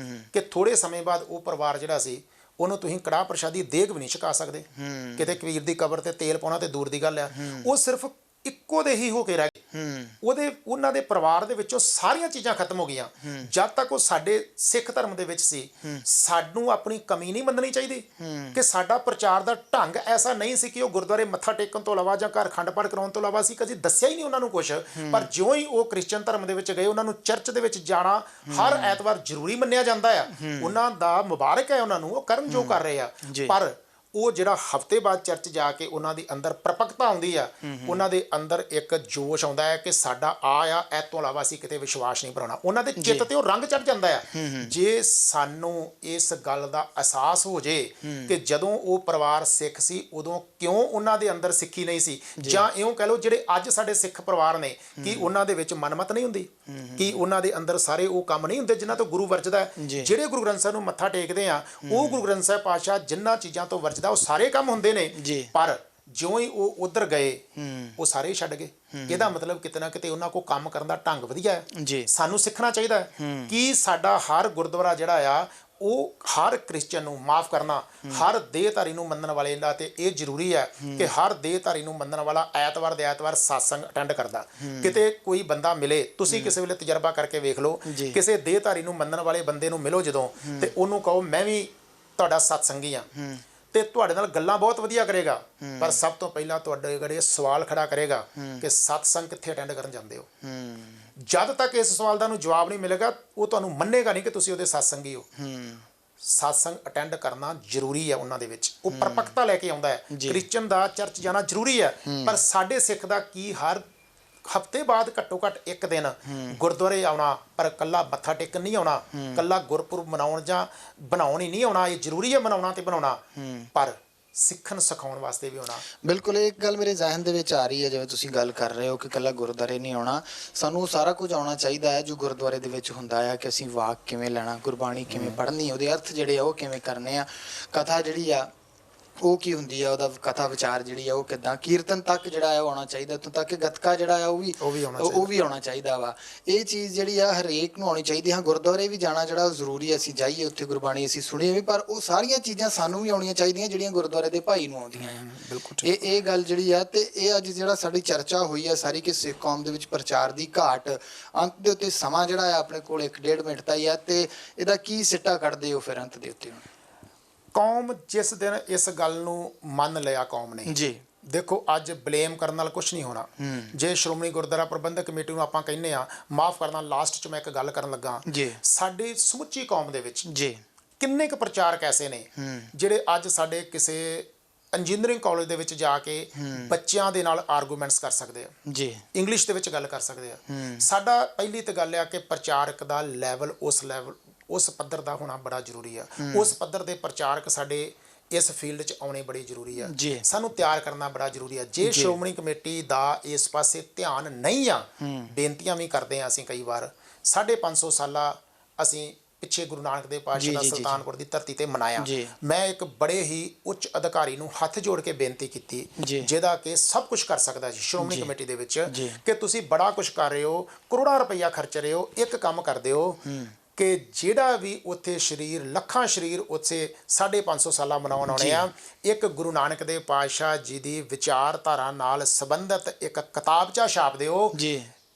ਕਿ ਥੋੜੇ ਸਮੇਂ ਬਾਅਦ ਉਹ ਪਰਿਵਾਰ ਜਿਹੜਾ ਸੀ, ਉਹਨੂੰ ਤੁਸੀਂ ਕੜਾਹ ਪ੍ਰਸ਼ਾਦੀ ਦੇਗ ਵੀ ਨਹੀਂ ਛਕਾ ਸਕਦੇ। ਕਿਤੇ ਕਬੀਰ ਦੀ ਕਬਰ ਤੇ ਤੇਲ ਪਾਉਣਾ ਤੇ ਦੂਰ ਦੀ ਗੱਲ ਆ, ਉਹ ਸਿਰਫ ਇੱਕੋ ਦੇ ਹੀ ਹੋ ਕੇ ਰਹਿ ਗਏ। ਉਹਨਾਂ ਦੇ ਪਰਿਵਾਰ ਦੇ ਵਿੱਚੋਂ ਸਾਰੀਆਂ ਚੀਜ਼ਾਂ ਖਤਮ ਹੋ ਗਈਆਂ। ਜਦ ਤੱਕ ਉਹ ਸਾਡੇ ਸਿੱਖ ਧਰਮ ਦੇ ਵਿੱਚ ਸੀ, ਸਾਨੂੰ ਆਪਣੀ ਕਮੀ ਨਹੀਂ ਮੰਨਣੀ ਚਾਹੀਦੀ ਕਿ ਸਾਡਾ ਪ੍ਰਚਾਰ ਦਾ ਢੰਗ ਐਸਾ ਨਹੀਂ ਸੀ ਕਿ ਉਹ ਗੁਰਦੁਆਰੇ ਮੱਥਾ ਟੇਕਣ ਤੋਂ ਇਲਾਵਾ ਜਾਂ ਘਰ ਅਖੰਡ ਪਾਠ ਕਰਾਉਣ ਤੋਂ ਇਲਾਵਾ ਅਸੀਂ ਕਦੇ ਦੱਸਿਆ ਹੀ ਨਹੀਂ ਉਹਨਾਂ ਨੂੰ ਕੁਛ। ਪਰ ਜਿਉਂ ਹੀ ਉਹ ਕ੍ਰਿਸਚਨ ਧਰਮ ਦੇ ਵਿੱਚ ਗਏ, ਉਹਨਾਂ ਨੂੰ ਚਰਚ ਦੇ ਵਿੱਚ ਜਾਣਾ ਹਰ ਐਤਵਾਰ ਜ਼ਰੂਰੀ ਮੰਨਿਆ ਜਾਂਦਾ ਆ। ਉਹਨਾਂ ਦਾ ਮੁਬਾਰਕ ਹੈ ਉਹਨਾਂ ਨੂੰ, ਉਹ ਕਰਨ ਜੋ ਕਰ ਰਹੇ ਆ। ਪਰ ਉਹ ਜਿਹੜਾ ਹਫ਼ਤੇ ਬਾਅਦ ਚਰਚ ਜਾ ਕੇ ਉਹਨਾਂ ਦੇ ਅੰਦਰ ਪ੍ਰਪਕਤਾ ਆਉਂਦੀ ਆ, ਉਹਨਾਂ ਦੇ ਅੰਦਰ ਇੱਕ ਜੋਸ਼ ਆਉਂਦਾ ਹੈ ਕਿ ਸਾਡਾ ਆ ਇਹ ਤੋਂ ਇਲਾਵਾ ਅਸੀਂ ਕਿਤੇ ਵਿਸ਼ਵਾਸ ਨਹੀਂ ਬਣਾਉਣਾ। ਉਹਨਾਂ ਦੇ ਚਿੱਤ ਤੇ ਉਹ ਰੰਗ ਚੜ ਜਾਂਦਾ ਆ। ਜੇ ਸਾਨੂੰ ਇਸ ਗੱਲ ਦਾ ਅਹਿਸਾਸ ਹੋ ਜੇ ਕਿ ਜਦੋਂ ਉਹ ਪਰਿਵਾਰ ਸਿੱਖ ਸੀ, ਉਦੋਂ ਕਿਉਂ ਉਹਨਾਂ ਦੇ ਅੰਦਰ ਸਿੱਖੀ ਨਹੀਂ ਸੀ, ਜਾਂ ਇਉਂ ਕਹਿ ਲਓ ਜਿਹੜੇ ਅੱਜ ਸਾਡੇ ਸਿੱਖ ਪਰਿਵਾਰ ਨੇ, ਕੀ ਉਹਨਾਂ ਦੇ ਵਿੱਚ ਮਨਮਤ ਨਹੀਂ ਹੁੰਦੀ? ਕੀ ਉਹਨਾਂ ਦੇ ਅੰਦਰ ਸਾਰੇ ਉਹ ਕੰਮ ਨਹੀਂ ਹੁੰਦੇ ਜਿਨ੍ਹਾਂ ਤੋਂ ਗੁਰੂ ਵਰਜਦਾ? ਜਿਹੜੇ ਗੁਰੂ ਗ੍ਰੰਥ ਸਾਹਿਬ ਨੂੰ ਮੱਥਾ ਟੇਕਦੇ ਆ, ਉਹ ਗੁਰੂ ਗ੍ਰੰਥ ਸਾਹਿਬ ਪਾਤਸ਼ਾਹ ਜਿਨ੍ਹਾਂ ਚੀਜ਼ਾਂ ਤੋਂ ਵਰਜਦਾ ਉਹ ਸਾਰੇ ਕੰਮ ਹੁੰਦੇ ਨੇ। ਪਰ ਜਿਉਂ ਹੀ ਉਹ ਉਧਰ ਗਏ, ਉਹ ਸਾਰੇ ਛੱਡ ਗਏ। ਇਹਦਾ ਮਤਲਬ ਕਿਤੇ ਨਾ ਕਿਤੇ ਉਹਨਾਂ ਕੋਲ ਕੰਮ ਕਰਨ ਦਾ ਢੰਗ ਵਧੀਆ ਹੈ। ਸਾਨੂੰ ਸਿੱਖਣਾ ਚਾਹੀਦਾ ਕਿ ਸਾਡਾ ਹਰ ਗੁਰਦੁਆਰਾ ਜਿਹੜਾ ਆ, ਉਹ ਹਰ ਕ੍ਰਿਸਚਨ ਨੂੰ ਮਾਫ ਕਰਨਾ, ਹਰ ਦੇਹਧਾਰੀ ਨੂੰ ਮੰਨਣ ਵਾਲੇ ਦਾ ਤੇ ਇਹ ਜ਼ਰੂਰੀ ਹੈ ਕਿ ਹਰ ਦੇਹਧਾਰੀ ਨੂੰ ਮੰਨਣ ਵਾਲਾ ਐਤਵਾਰ ਦੇ ਐਤਵਾਰ ਸਤਸੰਗ ਅਟੈਂਡ ਕਰਦਾ। ਕਿਤੇ ਕੋਈ ਬੰਦਾ ਮਿਲੇ, ਤੁਸੀਂ ਕਿਸੇ ਵੇਲੇ ਤਜਰਬਾ ਕਰਕੇ ਵੇਖ ਲਓ, ਕਿਸੇ ਦੇਹਧਾਰੀ ਨੂੰ ਮੰਨਣ ਵਾਲੇ ਬੰਦੇ ਨੂੰ ਮਿਲੋ ਜਦੋਂ, ਤੇ ਉਹਨੂੰ ਕਹੋ ਮੈਂ ਵੀ ਤੁਹਾਡਾ ਸਤਸੰਗੀ ਆ, ਤੇ ਤੁਹਾਡੇ ਨਾਲ ਗੱਲਾਂ ਬਹੁਤ ਵਧੀਆ ਕਰੇਗਾ। ਪਰ ਸਭ ਤੋਂ ਪਹਿਲਾਂ ਤੁਹਾਡੇ ਜਿਹੜੇ ਸਵਾਲ ਖੜਾ ਕਰੇਗਾ ਕਿ ਸਤਸੰਗ ਕਿੱਥੇ ਅਟੈਂਡ ਕਰਨ ਜਾਂਦੇ ਹੋ। ਜਦ ਤੱਕ ਇਸ ਸਵਾਲ ਦਾ ਨੂੰ ਜਵਾਬ ਨਹੀਂ ਮਿਲੇਗਾ, ਉਹ ਤੁਹਾਨੂੰ ਮੰਨੇਗਾ ਨਹੀਂ ਕਿ ਤੁਸੀਂ ਉਹਦੇ ਸਤਸੰਗੀ ਹੋ। ਸਤਸੰਗ ਅਟੈਂਡ ਕਰਨਾ ਜ਼ਰੂਰੀ ਹੈ ਉਹਨਾਂ ਦੇ ਵਿੱਚ, ਉਹ ਪਰਪਕਤਾ ਲੈ ਕੇ ਆਉਂਦਾ ਹੈ। ਕ੍ਰਿਸਚਨ ਦਾ ਚਰਚ ਜਾਣਾ ਜ਼ਰੂਰੀ ਹੈ, ਪਰ ਸਾਡੇ ਸਿੱਖ ਦਾ ਕੀ ਹਰ ਹਫ਼ਤੇ ਬਾਅਦ ਘੱਟੋ ਘੱਟ ਇੱਕ ਦਿਨ ਗੁਰਦੁਆਰੇ ਆਉਣਾ, ਪਰ ਕੱਲਾ ਮੱਥਾ ਟੇਕਣ ਨਹੀਂ ਆਉਣਾ, ਕੱਲਾ ਗੁਰਪੁਰਬ ਮਨਾਉਣ ਜਾਂ ਬਣਾਉਣ ਹੀ ਨਹੀਂ ਆਉਣਾ। ਇਹ ਜ਼ਰੂਰੀ ਹੈ ਮਨਾਉਣਾ ਤੇ ਬਣਾਉਣਾ, ਪਰ ਸਿੱਖਣ ਸਿਖਾਉਣ ਵਾਸਤੇ ਵੀ ਆਉਣਾ। ਬਿਲਕੁਲ, ਇੱਕ ਗੱਲ ਮੇਰੇ ਜ਼ਿਹਨ ਦੇ ਵਿੱਚ ਆ ਰਹੀ ਹੈ, ਜਿਵੇਂ ਤੁਸੀਂ ਗੱਲ ਕਰ ਰਹੇ ਹੋ ਕਿ ਇਕੱਲਾ ਗੁਰਦੁਆਰੇ ਨਹੀਂ ਆਉਣਾ, ਸਾਨੂੰ ਸਾਰਾ ਕੁਝ ਆਉਣਾ ਚਾਹੀਦਾ ਹੈ ਜੋ ਗੁਰਦੁਆਰੇ ਦੇ ਵਿੱਚ ਹੁੰਦਾ ਹੈ, ਕਿ ਅਸੀਂ ਵਾਕ ਕਿਵੇਂ ਲੈਣਾ, ਗੁਰਬਾਣੀ ਕਿਵੇਂ ਪੜ੍ਹਨੀ, ਉਹਦੇ ਅਰਥ ਜਿਹੜੇ ਆ ਉਹ ਕਿਵੇਂ ਕਰਨੇ ਆ, ਕਥਾ ਜਿਹੜੀ ਆ ਉਹ ਕੀ ਹੁੰਦੀ ਆ, ਉਹਦਾ ਕਥਾ ਵਿਚਾਰ ਜਿਹੜੀ ਆ ਉਹ ਕਿੱਦਾਂ, ਕੀਰਤਨ ਤੱਕ ਜਿਹੜਾ ਆ ਉਹ ਆਉਣਾ ਚਾਹੀਦਾ, ਇੱਥੋਂ ਤੱਕ ਗੱਤਕਾ ਜਿਹੜਾ ਆ ਉਹ ਵੀ ਆਉਣਾ ਚਾਹੀਦਾ ਵਾ। ਇਹ ਚੀਜ਼ ਜਿਹੜੀ ਆ ਹਰੇਕ ਨੂੰ ਆਉਣੀ ਚਾਹੀਦੀ। ਹਾਂ, ਗੁਰਦੁਆਰੇ ਵੀ ਜਾਣਾ ਜਿਹੜਾ ਉਹ ਜ਼ਰੂਰੀ ਹੈ, ਅਸੀਂ ਜਾਈਏ ਉੱਥੇ ਗੁਰਬਾਣੀ ਅਸੀਂ ਸੁਣੀਏ ਵੀ, ਪਰ ਉਹ ਸਾਰੀਆਂ ਚੀਜ਼ਾਂ ਸਾਨੂੰ ਵੀ ਆਉਣੀਆਂ ਚਾਹੀਦੀਆਂ ਜਿਹੜੀਆਂ ਗੁਰਦੁਆਰੇ ਦੇ ਭਾਈ ਨੂੰ ਆਉਂਦੀਆਂ ਆ। ਬਿਲਕੁਲ, ਇਹ ਗੱਲ ਜਿਹੜੀ ਆ, ਤੇ ਇਹ ਅੱਜ ਜਿਹੜਾ ਸਾਡੀ ਚਰਚਾ ਹੋਈ ਆ ਸਾਰੀ ਕਿ ਸਿੱਖ ਕੌਮ ਦੇ ਵਿੱਚ ਪ੍ਰਚਾਰ ਦੀ ਘਾਟ, ਅੰਤ ਦੇ ਉੱਤੇ ਸਮਾਂ ਜਿਹੜਾ ਆ ਆਪਣੇ ਕੋਲ 1.5 ਮਿੰਟ ਦਾ ਹੀ ਆ, ਤੇ ਇਹਦਾ ਕੀ ਸਿੱਟਾ ਕੱਢਦੇ ਹੋ ਫਿਰ ਅੰਤ ਦੇ ਉੱਤੇ? ਕੌਮ ਜਿਸ ਦਿਨ ਇਸ ਗੱਲ ਨੂੰ ਮੰਨ ਲਿਆ ਕੌਮ ਨੇ, ਦੇਖੋ ਅੱਜ ਬਲੇਮ ਕਰਨ ਨਾਲ ਕੁਝ ਨਹੀਂ ਹੋਣਾ। ਜੇ ਸ਼੍ਰੋਮਣੀ ਗੁਰਦੁਆਰਾ ਪ੍ਰਬੰਧਕ ਕਮੇਟੀ ਨੂੰ ਆਪਾਂ ਕਹਿੰਦੇ ਆ, ਮਾਫ ਕਰਨਾ, ਲਾਸਟ 'ਚ ਮੈਂ ਇੱਕ ਗੱਲ ਕਰਨ ਲੱਗਾ, ਸਾਡੀ ਸਮੁੱਚੀ ਕੌਮ ਦੇ ਵਿੱਚ ਕਿੰਨੇ ਕੁ ਪ੍ਰਚਾਰਕ ਐਸੇ ਨੇ ਜਿਹੜੇ ਅੱਜ ਸਾਡੇ ਕਿਸੇ ਇੰਜੀਨੀਅਰਿੰਗ ਕਾਲਜ ਦੇ ਵਿੱਚ ਜਾ ਕੇ ਬੱਚਿਆਂ ਦੇ ਨਾਲ ਆਰਗੂਮੈਂਟਸ ਕਰ ਸਕਦੇ ਆ, ਇੰਗਲਿਸ਼ ਦੇ ਵਿੱਚ ਗੱਲ ਕਰ ਸਕਦੇ ਆ। ਸਾਡਾ ਪਹਿਲੀ ਤਾਂ ਗੱਲ ਆ ਕਿ ਪ੍ਰਚਾਰਕ ਦਾ ਲੈਵਲ ਉਸ ਪੱਧਰ ਦਾ ਹੋਣਾ ਬੜਾ ਜ਼ਰੂਰੀ ਆ। ਉਸ ਪੱਧਰ ਦੇ ਪ੍ਰਚਾਰਕ ਸਾਡੇ ਇਸ ਫੀਲਡ 'ਚ ਆਉਣੇ ਬੜੀ ਜ਼ਰੂਰੀ ਆ, ਸਾਨੂੰ ਤਿਆਰ ਕਰਨਾ ਬੜਾ ਜ਼ਰੂਰੀ ਆ। ਜੇ ਸ਼੍ਰੋਮਣੀ ਕਮੇਟੀ ਦਾ ਇਸ ਪਾਸੇ ਧਿਆਨ ਨਹੀਂ ਆ, ਬੇਨਤੀਆਂ ਵੀ ਕਰਦੇ ਆ ਅਸੀਂ ਕਈ ਵਾਰ, 550 ਸਾਲਾ ਅਸੀਂ ਪਿੱਛੇ ਗੁਰੂ ਨਾਨਕ ਦੇਵ ਪਾਤਸ਼ਾਹ ਦਾ ਸੁਲਤਾਨਪੁਰ ਦੀ ਧਰਤੀ ਤੇ ਮਨਾਇਆ। ਮੈਂ ਇੱਕ ਬੜੇ ਹੀ ਉੱਚ ਅਧਿਕਾਰੀ ਨੂੰ ਹੱਥ ਜੋੜ ਕੇ ਬੇਨਤੀ ਕੀਤੀ, ਜਿਹਦਾ ਕਿ ਸਭ ਕੁਝ ਕਰ ਸਕਦਾ ਸੀ ਸ਼੍ਰੋਮਣੀ ਕਮੇਟੀ ਦੇ ਵਿੱਚ, ਕਿ ਤੁਸੀਂ ਬੜਾ ਕੁਝ ਕਰ ਰਹੇ ਹੋ, ਕਰੋੜਾਂ ਰੁਪਈਆ ਖਰਚ ਰਹੇ ਹੋ, ਇੱਕ ਕੰਮ ਕਰ ਦਿਓ ਕਿ ਜਿਹੜਾ ਵੀ ਉੱਥੇ ਸ਼ਰੀਰ, ਲੱਖਾਂ ਸ਼ਰੀਰ ਉੱਥੇ 550 ਸਾਲਾਂ ਮਨਾਉਣ ਆਉਣੇ ਆ, ਇੱਕ ਗੁਰੂ ਨਾਨਕ ਦੇਵ ਪਾਤਸ਼ਾਹ ਜੀ ਦੀ ਵਿਚਾਰਧਾਰਾ ਨਾਲ ਸੰਬੰਧਿਤ ਇੱਕ ਕਿਤਾਬਚਾ ਛਾਪ ਦਿਓ,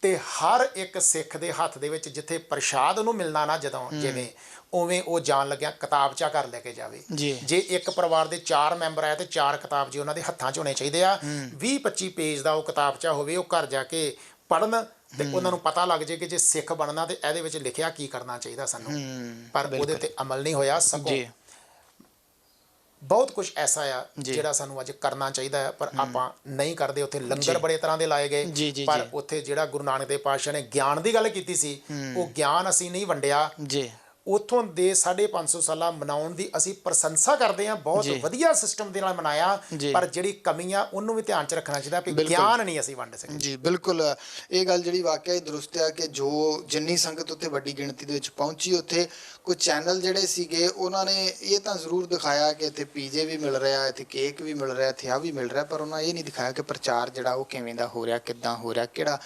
ਤੇ ਹਰ ਇੱਕ ਸਿੱਖ ਦੇ ਹੱਥ ਦੇ ਵਿੱਚ ਜਿੱਥੇ ਪ੍ਰਸ਼ਾਦ ਉਹਨੂੰ ਮਿਲਣਾ ਨਾ, ਜਦੋਂ ਜਿਵੇਂ ਉਵੇਂ ਉਹ ਜਾਣ ਲੱਗਿਆ ਕਿਤਾਬਚਾ ਘਰ ਲੈ ਕੇ ਜਾਵੇ। ਜੇ ਇੱਕ ਪਰਿਵਾਰ ਦੇ 4 ਮੈਂਬਰ ਆਏ ਤੇ 4 ਕਿਤਾਬ ਜੀ ਉਹਨਾਂ ਦੇ ਹੱਥਾਂ 'ਚ ਹੋਣੇ ਚਾਹੀਦੇ ਆ। 20-25 ਪੇਜ ਦਾ ਉਹ ਕਿਤਾਬਚਾ ਹੋਵੇ, ਉਹ ਘਰ ਜਾ ਕੇ ਪੜ੍ਹਨ ਤੇ ਉਹਨਾਂ ਨੂੰ ਪਤਾ ਲੱਗ ਜੇ ਕਿ ਜੇ ਸਿੱਖ ਬਣਨਾ ਤੇ ਇਹਦੇ ਵਿੱਚ ਲਿਖਿਆ ਕੀ ਕਰਨਾ ਚਾਹੀਦਾ ਸਾਨੂੰ, ਪਰ ਉਹਦੇ ਤੇ ਅਮਲ ਨਹੀਂ ਹੋਇਆ। ਸਗੋਂ ਬਹੁਤ ਕੁਝ ਐਸਾ ਆ ਜਿਹੜਾ ਸਾਨੂੰ ਅੱਜ ਕਰਨਾ ਚਾਹੀਦਾ ਹੈ, ਪਰ ਆਪਾਂ ਨਹੀਂ ਕਰਦੇ। ਉੱਥੇ ਲੰਗਰ ਬੜੇ ਤਰ੍ਹਾਂ ਦੇ ਲਾਏ ਗਏ, ਪਰ ਉੱਥੇ ਜਿਹੜਾ ਗੁਰੂ ਨਾਨਕ ਦੇਵ ਪਾਤਸ਼ਾਹ ਨੇ ਗਿਆਨ ਦੀ ਗੱਲ ਕੀਤੀ ਸੀ, ਉਹ ਗਿਆਨ ਅਸੀਂ ਨਹੀਂ ਵੰਡਿਆ। ਉੱਥੋਂ ਦੇ 550 ਸਾਲਾਂ ਮਨਾਉਣ ਦੀ ਅਸੀਂ ਪ੍ਰਸ਼ੰਸਾ ਕਰਦੇ ਹਾਂ, ਬਹੁਤ ਵਧੀਆ ਸਿਸਟਮ ਦੇ ਨਾਲ ਮਨਾਇਆ, ਪਰ ਜਿਹੜੀ ਕਮੀ ਆ ਉਹਨੂੰ ਵੀ ਧਿਆਨ 'ਚ ਰੱਖਣਾ ਚਾਹੀਦਾ ਕਿ ਗਿਆਨ ਨਹੀਂ ਅਸੀਂ ਵੰਡ ਸਕਦੇ। ਜੀ ਬਿਲਕੁਲ, ਇਹ ਗੱਲ ਜਿਹੜੀ ਵਾਕਿਆ ਹੀ ਦਰੁਸਤ ਆ ਕਿ ਜੋ ਜਿੰਨੀ ਸੰਗਤ ਉੱਥੇ ਵੱਡੀ ਗਿਣਤੀ ਦੇ ਵਿੱਚ ਪਹੁੰਚੀ, ਉੱਥੇ ਕੁਝ ਚੈਨਲ ਜਿਹੜੇ ਸੀਗੇ ਉਹਨਾਂ ਨੇ ਇਹ ਤਾਂ ਜ਼ਰੂਰ ਦਿਖਾਇਆ ਕਿ ਇੱਥੇ ਪੀਜੇ ਵੀ ਮਿਲ ਰਿਹਾ, ਇੱਥੇ ਕੇਕ ਵੀ ਮਿਲ ਰਿਹਾ, ਇੱਥੇ ਆ ਵੀ ਮਿਲ ਰਿਹਾ, ਪਰ ਉਹਨਾਂ ਇਹ ਨਹੀਂ ਦਿਖਾਇਆ ਕਿ ਪ੍ਰਚਾਰ ਜਿਹੜਾ ਉਹ ਕਿਵੇਂ ਦਾ ਹੋ ਰਿਹਾ, ਕਿੱਦਾਂ ਹੋ ਰਿਹਾ, ਕਿਹੜਾ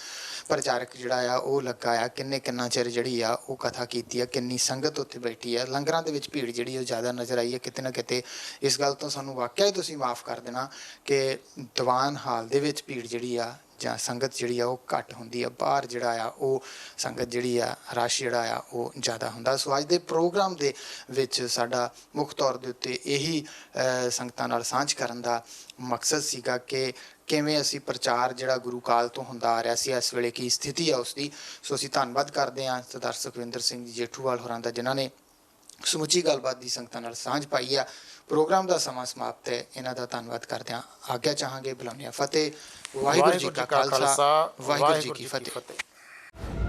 ਪ੍ਰਚਾਰਕ ਜਿਹੜਾ ਆ ਉਹ ਲੱਗਾ ਆ, ਕਿੰਨਾ ਚਿਰ ਜਿਹੜੀ ਆ ਉਹ ਕਥਾ ਕੀਤੀ ਆ, ਕਿੰਨੀ ਸੰਗਤ ਉੱਥੇ ਬੈਠੀ ਆ। ਲੰਗਰਾਂ ਦੇ ਵਿੱਚ ਭੀੜ ਜਿਹੜੀ ਉਹ ਜ਼ਿਆਦਾ ਨਜ਼ਰ ਆਈ ਹੈ ਕਿਤੇ ਨਾ ਕਿਤੇ। ਇਸ ਗੱਲ ਤੋਂ ਸਾਨੂੰ ਵਾਕਿਆ ਹੀ ਤੁਸੀਂ ਮਾਫ ਕਰ ਦੇਣਾ ਕਿ ਦੀਵਾਨ ਹਾਲ ਦੇ ਵਿੱਚ ਭੀੜ ਜਿਹੜੀ ਆ ਜਾਂ ਸੰਗਤ ਜਿਹੜੀ ਆ ਉਹ ਘੱਟ ਹੁੰਦੀ ਆ, ਬਾਹਰ ਜਿਹੜਾ ਆ ਉਹ ਸੰਗਤ ਜਿਹੜੀ ਆ ਰਸ਼ ਜਿਹੜਾ ਆ ਉਹ ਜ਼ਿਆਦਾ ਹੁੰਦਾ। ਸੋ ਅੱਜ ਦੇ ਪ੍ਰੋਗਰਾਮ ਦੇ ਵਿੱਚ ਸਾਡਾ ਮੁੱਖ ਤੌਰ ਦੇ ਉੱਤੇ ਇਹੀ ਸੰਗਤਾਂ ਨਾਲ ਸਾਂਝ ਕਰਨ ਦਾ ਮਕਸਦ ਸੀਗਾ ਕਿ ਕਿਵੇਂ ਅਸੀਂ ਪ੍ਰਚਾਰ ਜਿਹੜਾ ਗੁਰੂ ਕਾਲ ਤੋਂ ਹੁੰਦਾ ਆ ਰਿਹਾ ਸੀ, ਇਸ ਵੇਲੇ ਕੀ ਸਥਿਤੀ ਆ ਉਸਦੀ। ਸੋ ਅਸੀਂ ਧੰਨਵਾਦ ਕਰਦੇ ਹਾਂ ਸਰਦਾਰ ਸੁਖਵਿੰਦਰ ਸਿੰਘ ਜੀ ਜੇਠੂਵਾਲ ਹੋਰਾਂ ਦਾ, ਜਿਨ੍ਹਾਂ ਨੇ ਸਮੁੱਚੀ ਗੱਲਬਾਤ ਦੀ ਸੰਗਤਾਂ ਨਾਲ ਸਾਂਝ ਪਾਈ ਆ। ਪ੍ਰੋਗਰਾਮ ਦਾ ਸਮਾਂ ਸਮਾਪਤ ਹੈ, ਇਹਨਾਂ ਦਾ ਧੰਨਵਾਦ ਕਰਦੇ ਹਾਂ। ਆਗਿਆ ਚਾਹਾਂਗੇ, ਬੁਲਾਉਂਦੇ ਹਾਂ। ਫਤਿਹ। ਵਾਹਿਗੁਰੂ ਜੀ ਕਾ ਖਾਲਸਾ, ਵਾਹਿਗੁਰੂ ਜੀ ਕੀ ਫਤਿਹ।